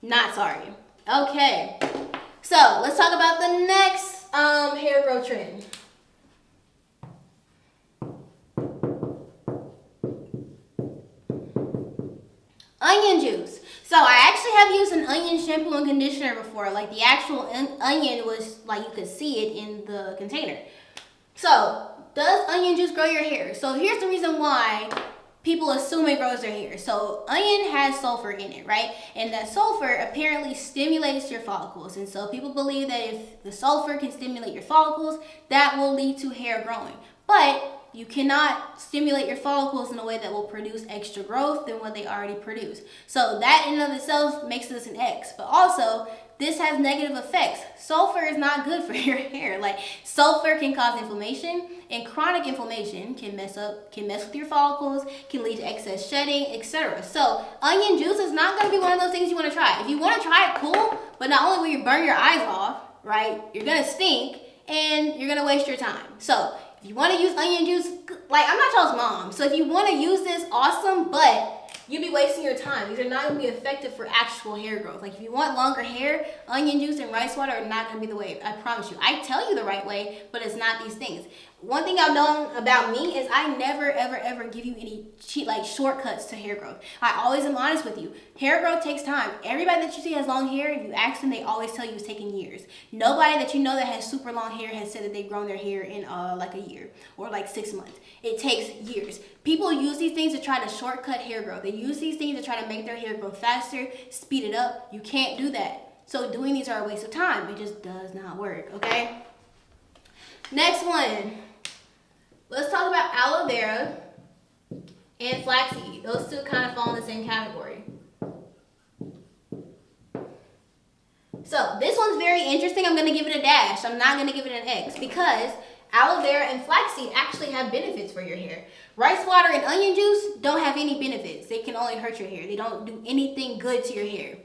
Not sorry. Okay, so let's talk about the next hair growth trend. Onion juice. So I actually have used an onion shampoo and conditioner before. Like the actual onion was like you could see it in the container. So does onion juice grow your hair? So here's the reason why people assume it grows their hair. So onion has sulfur in it, right? And that sulfur apparently stimulates your follicles. And so people believe that if the sulfur can stimulate your follicles, that will lead to hair growing. But you cannot stimulate your follicles in a way that will produce extra growth than what they already produce. So that in and of itself makes this an X. But also, this has negative effects. Sulfur is not good for your hair. Like sulfur can cause inflammation, and chronic inflammation can mess with your follicles, can lead to excess shedding, etc. So onion juice is not going to be one of those things you want to try. If you want to try it, cool, but not only will you burn your eyes off, right? You're going to stink and you're going to waste your time. So if you want to use onion juice, like I'm not y'all's mom. So if you want to use this, awesome, but you'll be wasting your time. These are not going to be effective for actual hair growth. Like if you want longer hair, onion juice and rice water are not going to be the way. I promise you. I tell you the right way, but it's not these things. One thing I've known about me is I never, ever, ever give you any shortcuts to hair growth. I always am honest with you. Hair growth takes time. Everybody that you see has long hair, if you ask them, they always tell you it's taking years. Nobody that you know that has super long hair has said that they've grown their hair in like a year or like 6 months. It takes years. People use these things to try to shortcut hair growth. They use these things to try to make their hair grow faster, speed it up. You can't do that. So doing these are a waste of time. It just does not work, okay? Next one. Let's talk about aloe vera and flaxseed. Those two kind of fall in the same category. So this one's very interesting. I'm going to give it a dash. I'm not going to give it an X because aloe vera and flaxseed actually have benefits for your hair. Rice water and onion juice don't have any benefits. They can only hurt your hair. They don't do anything good to your hair.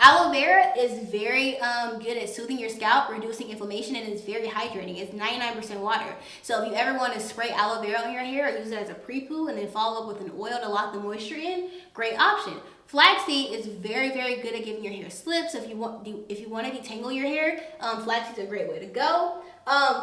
Aloe vera is very good at soothing your scalp, reducing inflammation, and it's very hydrating. It's 99% water. So if you ever want to spray aloe vera on your hair or use it as a pre-poo and then follow up with an oil to lock the moisture in, great option. Flaxseed is very, very good at giving your hair slips. If you want to detangle your hair, flaxseed is a great way to go.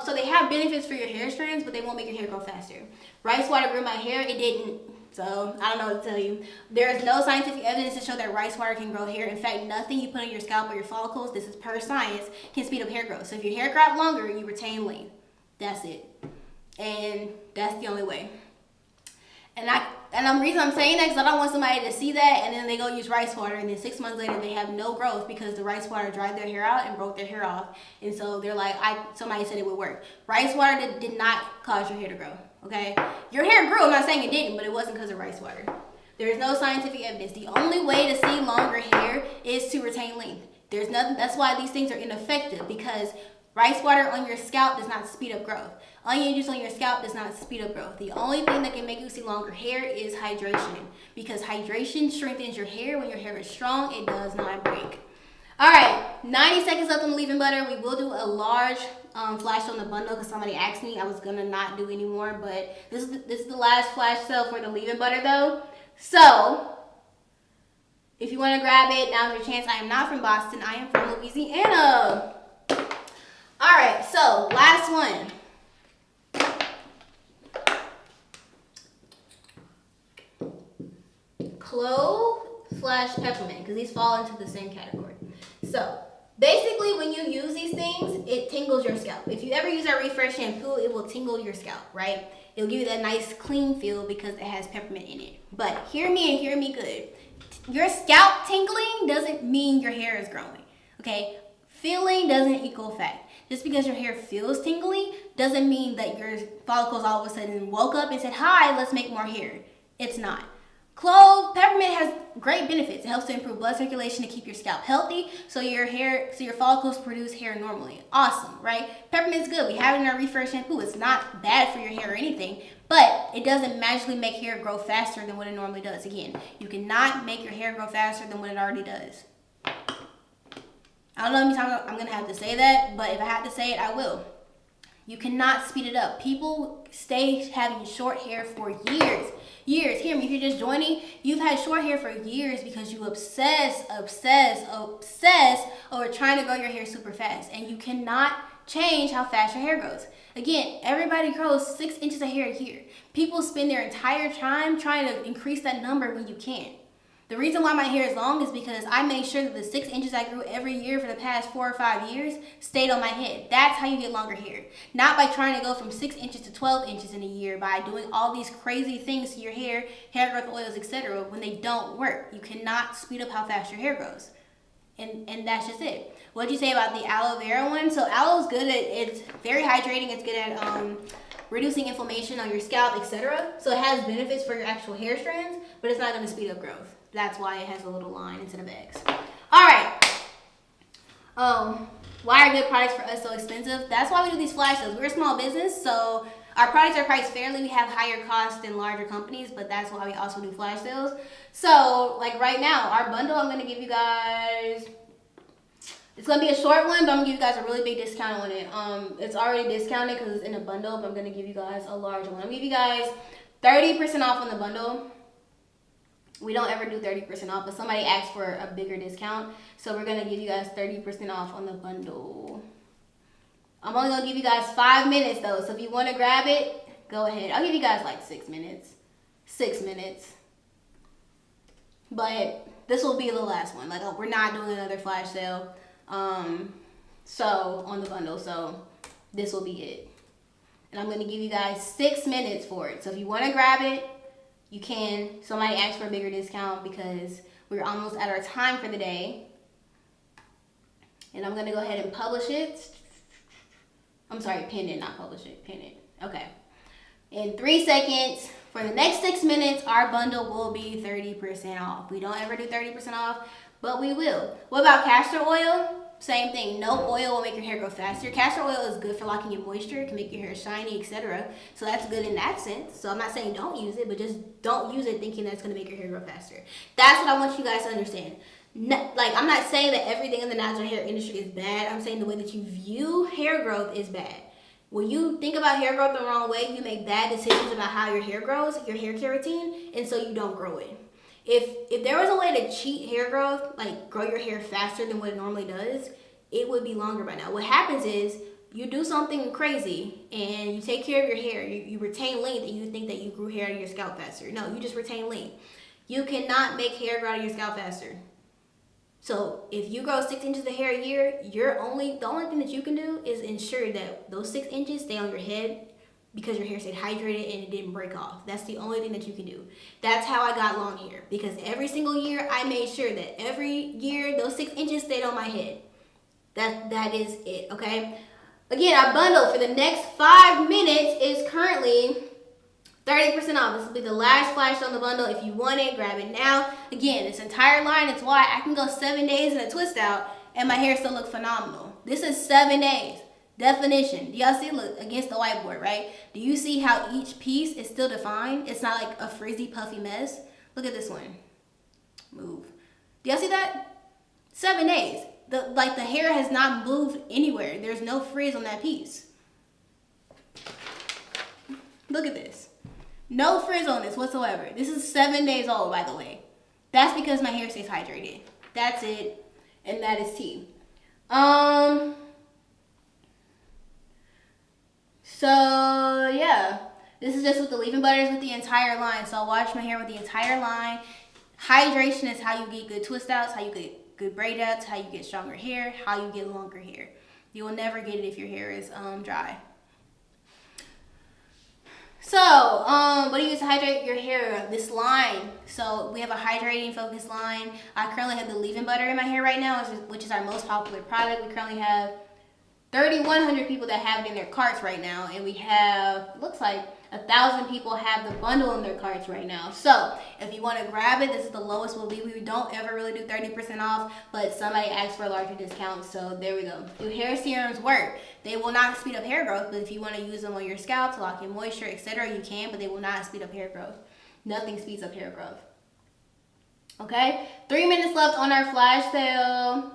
So they have benefits for your hair strands, but they won't make your hair grow faster. Rice water grew my hair, it didn't. So I don't know what to tell you. There is no scientific evidence to show that rice water can grow hair. In fact, nothing you put on your scalp or your follicles, this is per science, can speed up hair growth. So if your hair grows longer, you retain length. That's it. And that's the only way. And the reason I'm saying that is I don't want somebody to see that and then they go use rice water and then 6 months later they have no growth because the rice water dried their hair out and broke their hair off. And so they're like, somebody said it would work. Rice water did not cause your hair to grow, okay? Your hair grew, I'm not saying it didn't, but it wasn't because of rice water. There is no scientific evidence. The only way to see longer hair is to retain length. There's nothing, that's why these things are ineffective because Rice water on your scalp does not speed up growth. Onion juice on your scalp does not speed up growth. The only thing that can make you see longer hair is hydration, because hydration strengthens your hair. When your hair is strong, it does not break. All right, 90 seconds left on the leave-in butter. We will do a large flash on the bundle because somebody asked me. I was gonna not do anymore, but this is the last flash sale for the leave-in butter though. So if you want to grab it, now's your chance. I am not from Boston. I am from Louisiana. All right, so last one. Clove/peppermint, because these fall into the same category. So basically, when you use these things, it tingles your scalp. If you ever use our Refresh shampoo, it will tingle your scalp, right? It'll give you that nice clean feel because it has peppermint in it. But hear me and hear me good. Your scalp tingling doesn't mean your hair is growing, okay? Feeling doesn't equal fact. Just because your hair feels tingly doesn't mean that your follicles all of a sudden woke up and said, hi, let's make more hair. It's not. Clove, peppermint has great benefits. It helps to improve blood circulation to keep your scalp healthy, so your follicles produce hair normally. Awesome, right? Peppermint's good. We have it in our Refresh shampoo. It's not bad for your hair or anything, but it doesn't magically make hair grow faster than what it normally does. Again, you cannot make your hair grow faster than what it already does. I don't know how many times I'm gonna have to say that, but if I have to say it, I will. You cannot speed it up. People stay having short hair for years. Years. Hear me, if you're just joining, you've had short hair for years because you obsess over trying to grow your hair super fast. And you cannot change how fast your hair grows. Again, everybody grows 6 inches of hair a year. People spend their entire time trying to increase that number when you can't. The reason why my hair is long is because I made sure that the 6 inches I grew every year for the past 4 or 5 years stayed on my head. That's how you get longer hair. Not by trying to go from 6 inches to 12 inches in a year by doing all these crazy things to your hair growth oils, etc. when they don't work. You cannot speed up how fast your hair grows. And that's just it. What'd you say about the aloe vera one? So aloe is good it's very hydrating. It's good at reducing inflammation on your scalp, etc. So it has benefits for your actual hair strands, but it's not going to speed up growth. That's why it has a little line instead of X. All right. Why are good products for us so expensive? That's why we do these flash sales. We're a small business, so our products are priced fairly. We have higher costs than larger companies, but that's why we also do flash sales. So, like right now, our bundle, I'm going to give you guys, it's going to be a short one, but I'm going to give you guys a really big discount on it. It's already discounted because it's in a bundle, but I'm going to give you guys a large one. I'm going to give you guys 30% off on the bundle. We don't ever do 30% off, but somebody asked for a bigger discount. So we're going to give you guys 30% off on the bundle. I'm only going to give you guys 5 minutes though. So if you want to grab it, go ahead. I'll give you guys like 6 minutes. 6 minutes. But this will be the last one. Like, we're not doing another flash sale. So on the bundle. So this will be it. And I'm going to give you guys 6 minutes for it. So if you want to grab it, you can. Somebody asked for a bigger discount because we're almost at our time for the day. And I'm going to go ahead and publish it. I'm sorry, pin it, not publish it. Pin it. Okay. In 3 seconds, for the next 6 minutes, our bundle will be 30% off. We don't ever do 30% off, but we will. What about castor oil? Same thing. No oil will make your hair grow faster. Castor oil is good for locking in moisture. It can make your hair shiny, etc. So that's good in that sense. So I'm not saying don't use it, but just don't use it thinking that's going to make your hair grow faster. That's what I want you guys to understand. Like, I'm not saying that everything in the natural hair industry is bad. I'm saying the way that you view hair growth is bad. When you think about hair growth the wrong way, you make bad decisions about how your hair grows, your hair care routine, and so you don't grow it. If there was a way to cheat hair growth, like grow your hair faster than what it normally does, it would be longer by now. What happens is you do something crazy and you take care of your hair. You retain length and you think that you grew hair out of your scalp faster. No, you just retain length. You cannot make hair grow out of your scalp faster. So if you grow 6 inches of hair a year, the only thing that you can do is ensure that those 6 inches stay on your head because your hair stayed hydrated and it didn't break off. That's the only thing that you can do. That's how I got long hair, because every single year I made sure that every year those 6 inches stayed on my head. That is it, okay? Again, our bundle for the next 5 minutes is currently 30% off. This will be the last flash on the bundle. If you want it, grab it now. Again, this entire line, it's why I can go 7 days in a twist out and my hair still look phenomenal. This is 7 days. Definition. Do y'all see, look, against the whiteboard, right? Do you see how each piece is still defined? It's not like a frizzy, puffy mess. Look at this one. Move. Do y'all see that? 7 days. The hair has not moved anywhere. There's no frizz on that piece. Look at this. No frizz on this whatsoever. This is 7 days old, by the way. That's because my hair stays hydrated. That's it. And that is tea. So yeah, this is just with the leave-in butters with the entire line. So I wash my hair with the entire line. Hydration is how you get good twist outs, how you get good braid outs, how you get stronger hair, how you get longer hair. You will never get it if your hair is dry. So, what do you use to hydrate your hair? This line. So we have a hydrating focus line. I currently have the leave-in butter in my hair right now, which is our most popular product. We currently have 3,100 people that have it in their carts right now, and we have, looks like 1,000 people have the bundle in their carts right now. So if you want to grab it, this is the lowest will be. We don't ever really do 30% off, but somebody asked for a larger discount, so there we go. Do hair serums work? They will not speed up hair growth, but if you want to use them on your scalp to lock in moisture, etc., you can, but they will not speed up hair growth. Nothing speeds up hair growth. Okay, 3 minutes left on our flash sale.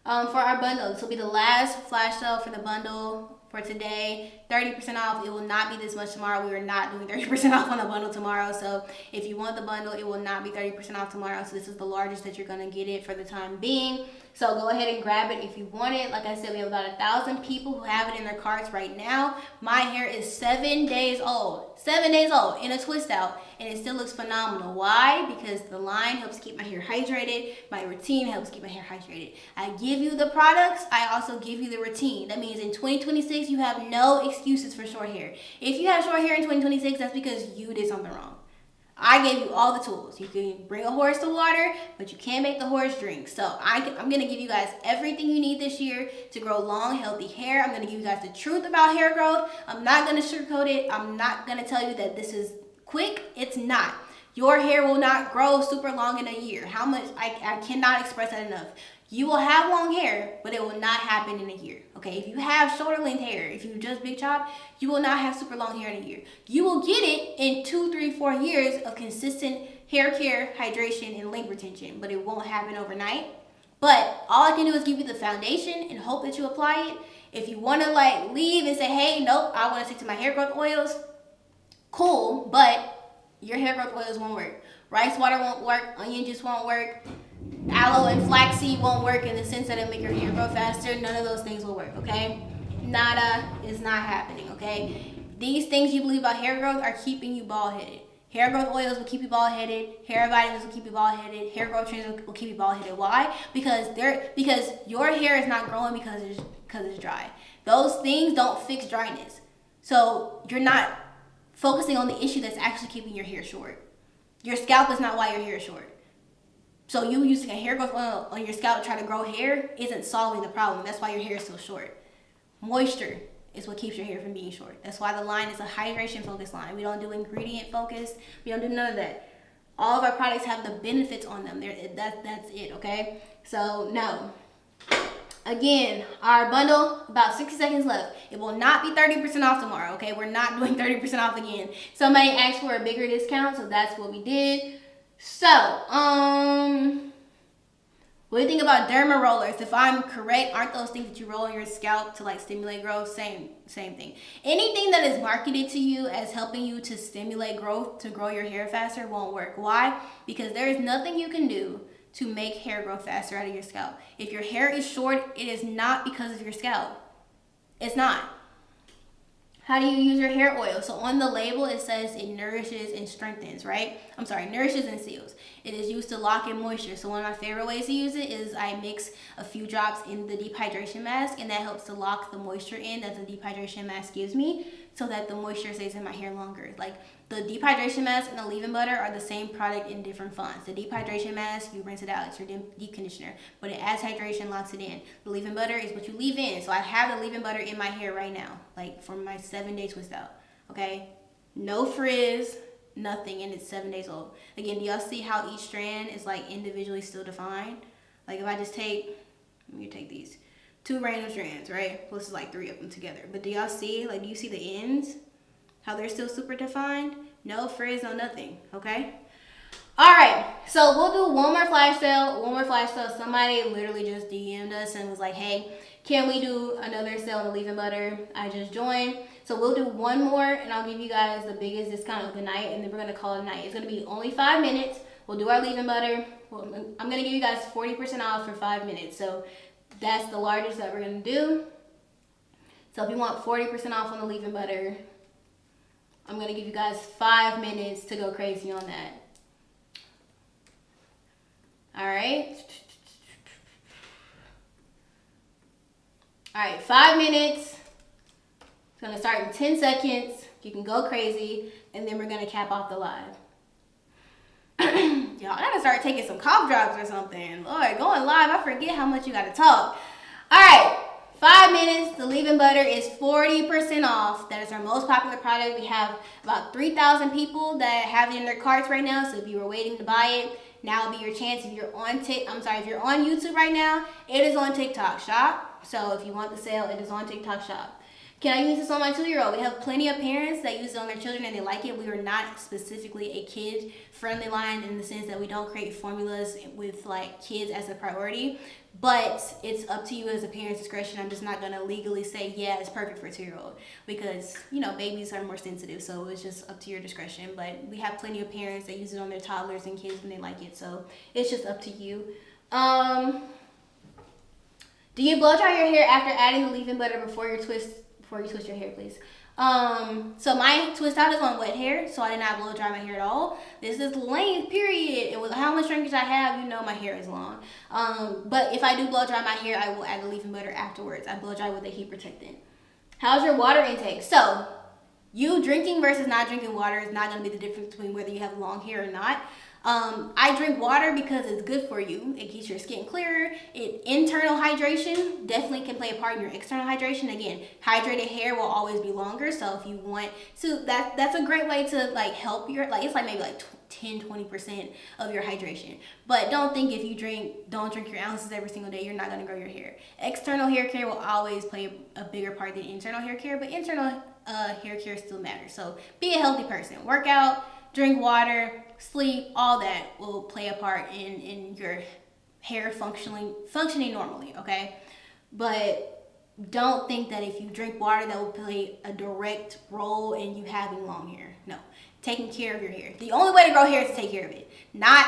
For our bundle. This will be the last flash sale for the bundle for today. 30% off. It will not be this much tomorrow. We are not doing 30% off on the bundle tomorrow. So if you want the bundle, it will not be 30% off tomorrow. So this is the largest that you're going to get it for the time being. So go ahead and grab it if you want it. Like I said, we have about 1,000 people who have it in their carts right now. My hair is 7 days old. 7 days old in a twist out, and it still looks phenomenal. Why? Because the line helps keep my hair hydrated. My routine helps keep my hair hydrated. I give you the products. I also give you the routine. That means in 2026, you have no excuses for short hair. If you have short hair in 2026, that's because you did something wrong. I gave you all the tools. You can bring a horse to water, but you can't make the horse drink. So I'm going to give you guys everything you need this year to grow long, healthy hair. I'm going to give you guys the truth about hair growth. I'm not going to sugarcoat it. I'm not going to tell you that this is quick. It's not. Your hair will not grow super long in a year. How much? I cannot express that enough. You will have long hair, but it will not happen in a year, okay? If you have shoulder length hair, if you just big chop, you will not have super long hair in a year. You will get it in 2, 3, 4 years of consistent hair care, hydration, and length retention, but it won't happen overnight. But all I can do is give you the foundation and hope that you apply it. If you want to like leave and say, hey, nope, I want to stick to my hair growth oils, cool, but your hair growth oils won't work. Rice water won't work, onion juice won't work, aloe and flaxseed won't work in the sense that it'll make your hair grow faster. None of those things will work, okay? Nada is not happening, okay? These things you believe about hair growth are keeping you bald-headed. Hair growth oils will keep you bald-headed. Hair vitamins will keep you bald-headed. Hair growth trainers will keep you bald-headed. Why? Because your hair is not growing because it's dry. Those things don't fix dryness. So you're not focusing on the issue that's actually keeping your hair short. Your scalp is not why your hair is short. So you using a hair growth oil on your scalp to try to grow hair isn't solving the problem. That's why your hair is so short. Moisture is what keeps your hair from being short. That's why the line is a hydration focused line. We don't do ingredient focused. We don't do none of that. All of our products have the benefits on them. That's it, okay? So no. Again, our bundle, about 60 seconds left. It will not be 30% off tomorrow, okay? We're not doing 30% off again. Somebody asked for a bigger discount, so that's what we did. So, what do you think about derma rollers? If I'm correct, aren't those things that you roll on your scalp to like stimulate growth? Same thing. Anything that is marketed to you as helping you to stimulate growth, to grow your hair faster, won't work. Why? Because there is nothing you can do to make hair grow faster out of your scalp. If your hair is short, it is not because of your scalp. It's not. How do you use your hair oil? So on the label, it says it nourishes and strengthens, right? I'm sorry, nourishes and seals. It is used to lock in moisture. So one of my favorite ways to use it is I mix a few drops in the deep hydration mask, and that helps to lock the moisture in that the deep hydration mask gives me so that the moisture stays in my hair longer. Like the deep hydration mask and the leave-in butter are the same product in different fonts. The deep hydration mask, you rinse it out, it's your deep conditioner, but it adds hydration, locks it in. The leave-in butter is what you leave in. So I have the leave-in butter in my hair right now, like for my 7-day twist out, okay? No frizz, nothing, and it's 7 days old. Again, do y'all see how each strand is like individually still defined? Like if I just take, let me take these 2 random strands, right? Well, this is like 3 of them together. But do y'all see, like, do you see the ends? How they're still super defined? No frizz, no nothing, okay? All right, so we'll do one more flash sale. Somebody literally just DM'd us and was like, hey, can we do another sale on the leave-in butter? I just joined. So we'll do one more, and I'll give you guys the biggest discount of the night, and then we're going to call it a night. It's going to be only 5 minutes. We'll do our leave-in butter. I'm going to give you guys 40% off for 5 minutes. So that's the largest that we're going to do. So if you want 40% off on the leave-in butter, I'm going to give you guys 5 minutes to go crazy on that. All right. All right, 5 minutes. It's gonna start in 10 seconds. You can go crazy, and then we're gonna cap off the live. Y'all, I gotta start taking some cough drops or something. Lord, going live, I forget how much you gotta talk. All right, 5 minutes. The leave-in butter is 40% off. That is our most popular product. We have about 3,000 people that have it in their carts right now. So if you were waiting to buy it, now will be your chance. If you're on if you're on YouTube right now, it is on TikTok Shop. So if you want the sale, it is on TikTok Shop. Can I use this on my 2-year-old? We have plenty of parents that use it on their children and they like it. We are not specifically a kid-friendly line in the sense that we don't create formulas with like kids as a priority. But it's up to you as a parent's discretion. I'm just not gonna legally say, yeah, it's perfect for a 2-year-old because, you know, babies are more sensitive. So it's just up to your discretion. But we have plenty of parents that use it on their toddlers and kids when they like it. So it's just up to you. Do you blow dry your hair after adding the leave-in butter before you twist your hair, please? So my twist out is on wet hair, so I did not blow dry my hair at all. This is length, period. It was how much shrinkage I have, you know my hair is long. But if I do blow dry my hair, I will add the leave-in butter afterwards. I blow dry with a heat protectant. How's your water intake? So you drinking versus not drinking water is not going to be the difference between whether you have long hair or not. I drink water because it's good for you. It keeps your skin clearer. Internal hydration definitely can play a part in your external hydration. Again, hydrated hair will always be longer. So if you want to, that's a great way to like help your, like it's like maybe like 10-20% of your hydration. But don't think if you don't drink your ounces every single day, you're not going to grow your hair. External hair care will always play a bigger part than internal hair care, but internal hair care still matters. So be a healthy person. Work out, drink water, sleep, all that will play a part in your hair functioning normally, okay? But don't think that if you drink water that will play a direct role in you having long hair. No, taking care of your hair. The only way to grow hair is to take care of it, not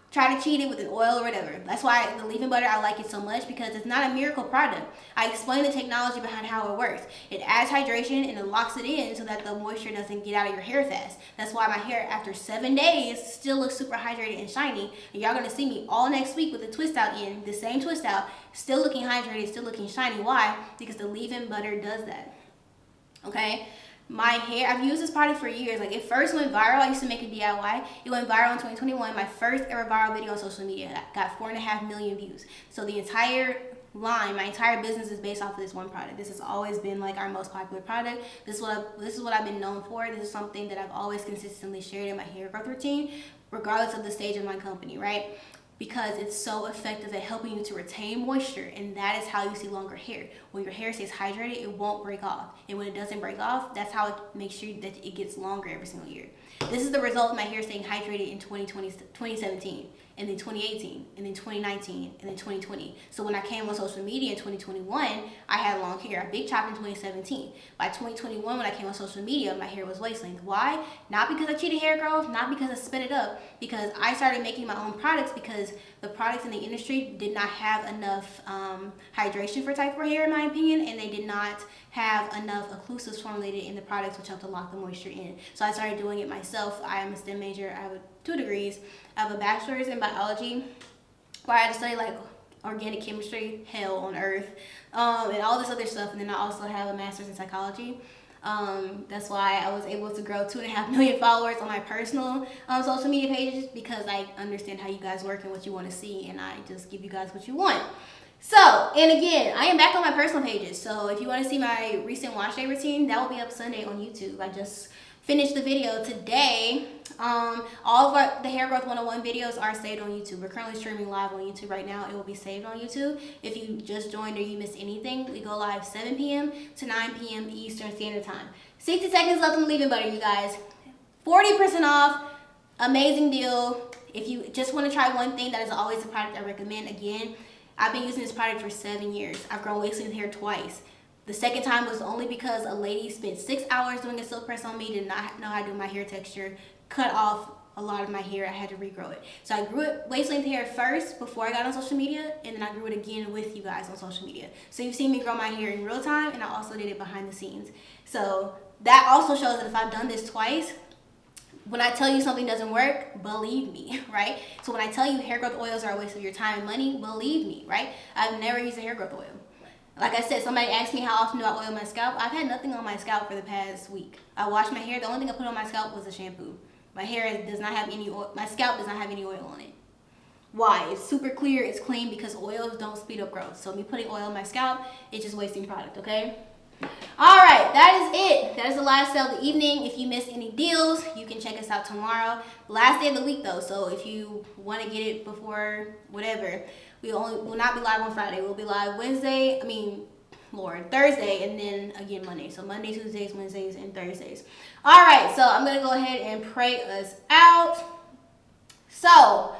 try to cheat it with an oil or whatever. That's why the leave-in butter, I like it so much because it's not a miracle product. I explain the technology behind how it works. It adds hydration and it locks it in so that the moisture doesn't get out of your hair fast. That's why my hair after 7 days still looks super hydrated and shiny. And y'all gonna see me all next week with the twist out in, the same twist out, still looking hydrated, still looking shiny. Why? Because the leave-in butter does that, okay? My hair, I've used this product for years. Like it first went viral. I used to make a DIY. It went viral in 2021. My first ever viral video on social media got 4.5 million views. So the entire line, my entire business is based off of this one product. This has always been like our most popular product. This is what I've been known for. This is something that I've always consistently shared in my hair growth routine, regardless of the stage of my company, right? Because it's so effective at helping you to retain moisture, and that is how you see longer hair. When your hair stays hydrated, it won't break off, and when it doesn't break off, that's how it makes sure that it gets longer every single year. This is the result of my hair staying hydrated in 2017, and then 2018, and then 2019, and then 2020. So when I came on social media in 2021, I had long hair. I big chopped in 2017. By 2021, when I came on social media, my hair was waist length. Why? Not because I cheated hair growth, not because I sped it up, because I started making my own products because the products in the industry did not have enough hydration for type 4 hair, in my opinion, and they did not have enough occlusives formulated in the products which help to lock the moisture in. So I started doing it myself. I am a STEM major. I have 2 degrees. I have a bachelor's in biology where I had to study like organic chemistry, hell on earth, and all this other stuff. And then I also have a master's in psychology. That's why I was able to grow 2.5 million followers on my personal social media pages, because I understand how you guys work and what you want to see, and I just give you guys what you want. So, and again, I am back on my personal pages. So if you want to see my recent wash day routine, that will be up Sunday on YouTube. I just finish the video today. All of the Hair Growth 101 videos are saved on YouTube. We're currently streaming live on YouTube right now. It will be saved on YouTube. If you just joined or you missed anything, we go live 7 p.m. to 9 p.m. Eastern Standard Time. 60 seconds left on the leave-in butter, you guys. 40% off. Amazing deal. If you just want to try one thing, that is always a product I recommend. Again, I've been using this product for 7 years. I've grown waist-length hair twice. The second time was only because a lady spent 6 hours doing a silk press on me, did not know how to do my hair texture, cut off a lot of my hair. I had to regrow it. So I grew it waist-length hair first before I got on social media, and then I grew it again with you guys on social media. So you've seen me grow my hair in real time, and I also did it behind the scenes. So that also shows that if I've done this twice, when I tell you something doesn't work, believe me, right? So when I tell you hair growth oils are a waste of your time and money, believe me, right? I've never used a hair growth oil. Like I said, somebody asked me how often do I oil my scalp. I've had nothing on my scalp for the past week. I wash my hair. The only thing I put on my scalp was a shampoo. My hair does not have any oil. My scalp does not have any oil on it. Why? It's super clear. It's clean because oils don't speed up growth. So me putting oil on my scalp, it's just wasting product, okay? All right, that is it. That is the last sale of the evening. If you missed any deals, you can check us out tomorrow. Last day of the week though, so if you want to get it before whatever, will not be live on Friday. We'll be live Thursday, and then again Monday. So Monday, Tuesdays, Wednesdays, and Thursdays. All right, so I'm gonna go ahead and pray us out. So,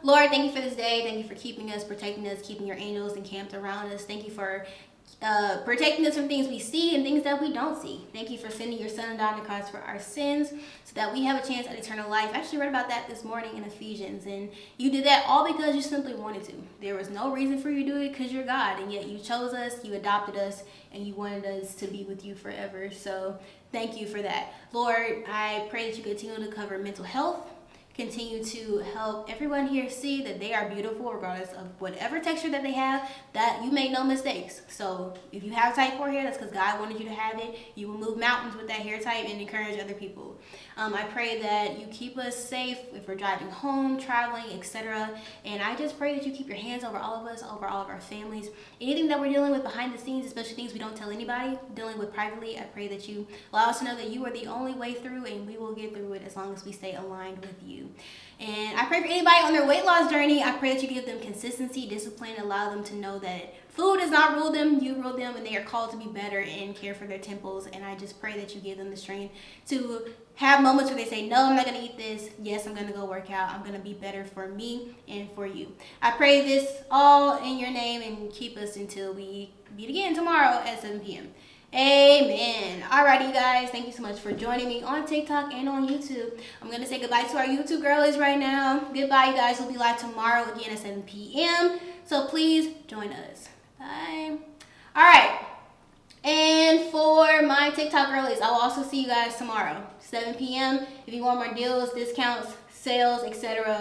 Lord, thank you for this day. Thank you for keeping us, protecting us, keeping your angels encamped around us. Thank you for protecting us from things we see and things that we don't see. Thank you for sending your son down the cross for our sins so that we have a chance at eternal life. I actually read about that this morning in Ephesians, and you did that all because you simply wanted to. There was no reason for you to do it because you're God, and yet you chose us, you adopted us, and you wanted us to be with you forever. So thank you for that. Lord, I pray that you continue to cover mental health. Continue to help everyone here see that they are beautiful regardless of whatever texture that they have, that you made no mistakes. So if you have type 4 hair, that's because God wanted you to have it. You will move mountains with that hair type and encourage other people. I pray that you keep us safe if we're driving home, traveling, etc. And I just pray that you keep your hands over all of us, over all of our families. Anything that we're dealing with behind the scenes, especially things we don't tell anybody, dealing with privately, I pray that you allow us to know that you are the only way through, and we will get through it as long as we stay aligned with you. And I pray for anybody on their weight loss journey. I pray that you give them consistency, discipline, allow them to know that food does not rule them, you rule them, and they are called to be better and care for their temples. And I just pray that you give them the strength to have moments where they say, no, I'm not going to eat this. Yes, I'm going to go work out. I'm going to be better for me and for you. I pray this all in your name, and keep us until we meet again tomorrow at 7 p.m. Amen. Alrighty, you guys. Thank you so much for joining me on TikTok and on YouTube. I'm going to say goodbye to our YouTube girlies right now. Goodbye, you guys. We'll be live tomorrow again at 7 p.m. So please join us. Bye. Alright. And for my TikTok girlies, I will also see you guys tomorrow, 7 p.m. If you want more deals, discounts, sales, etc.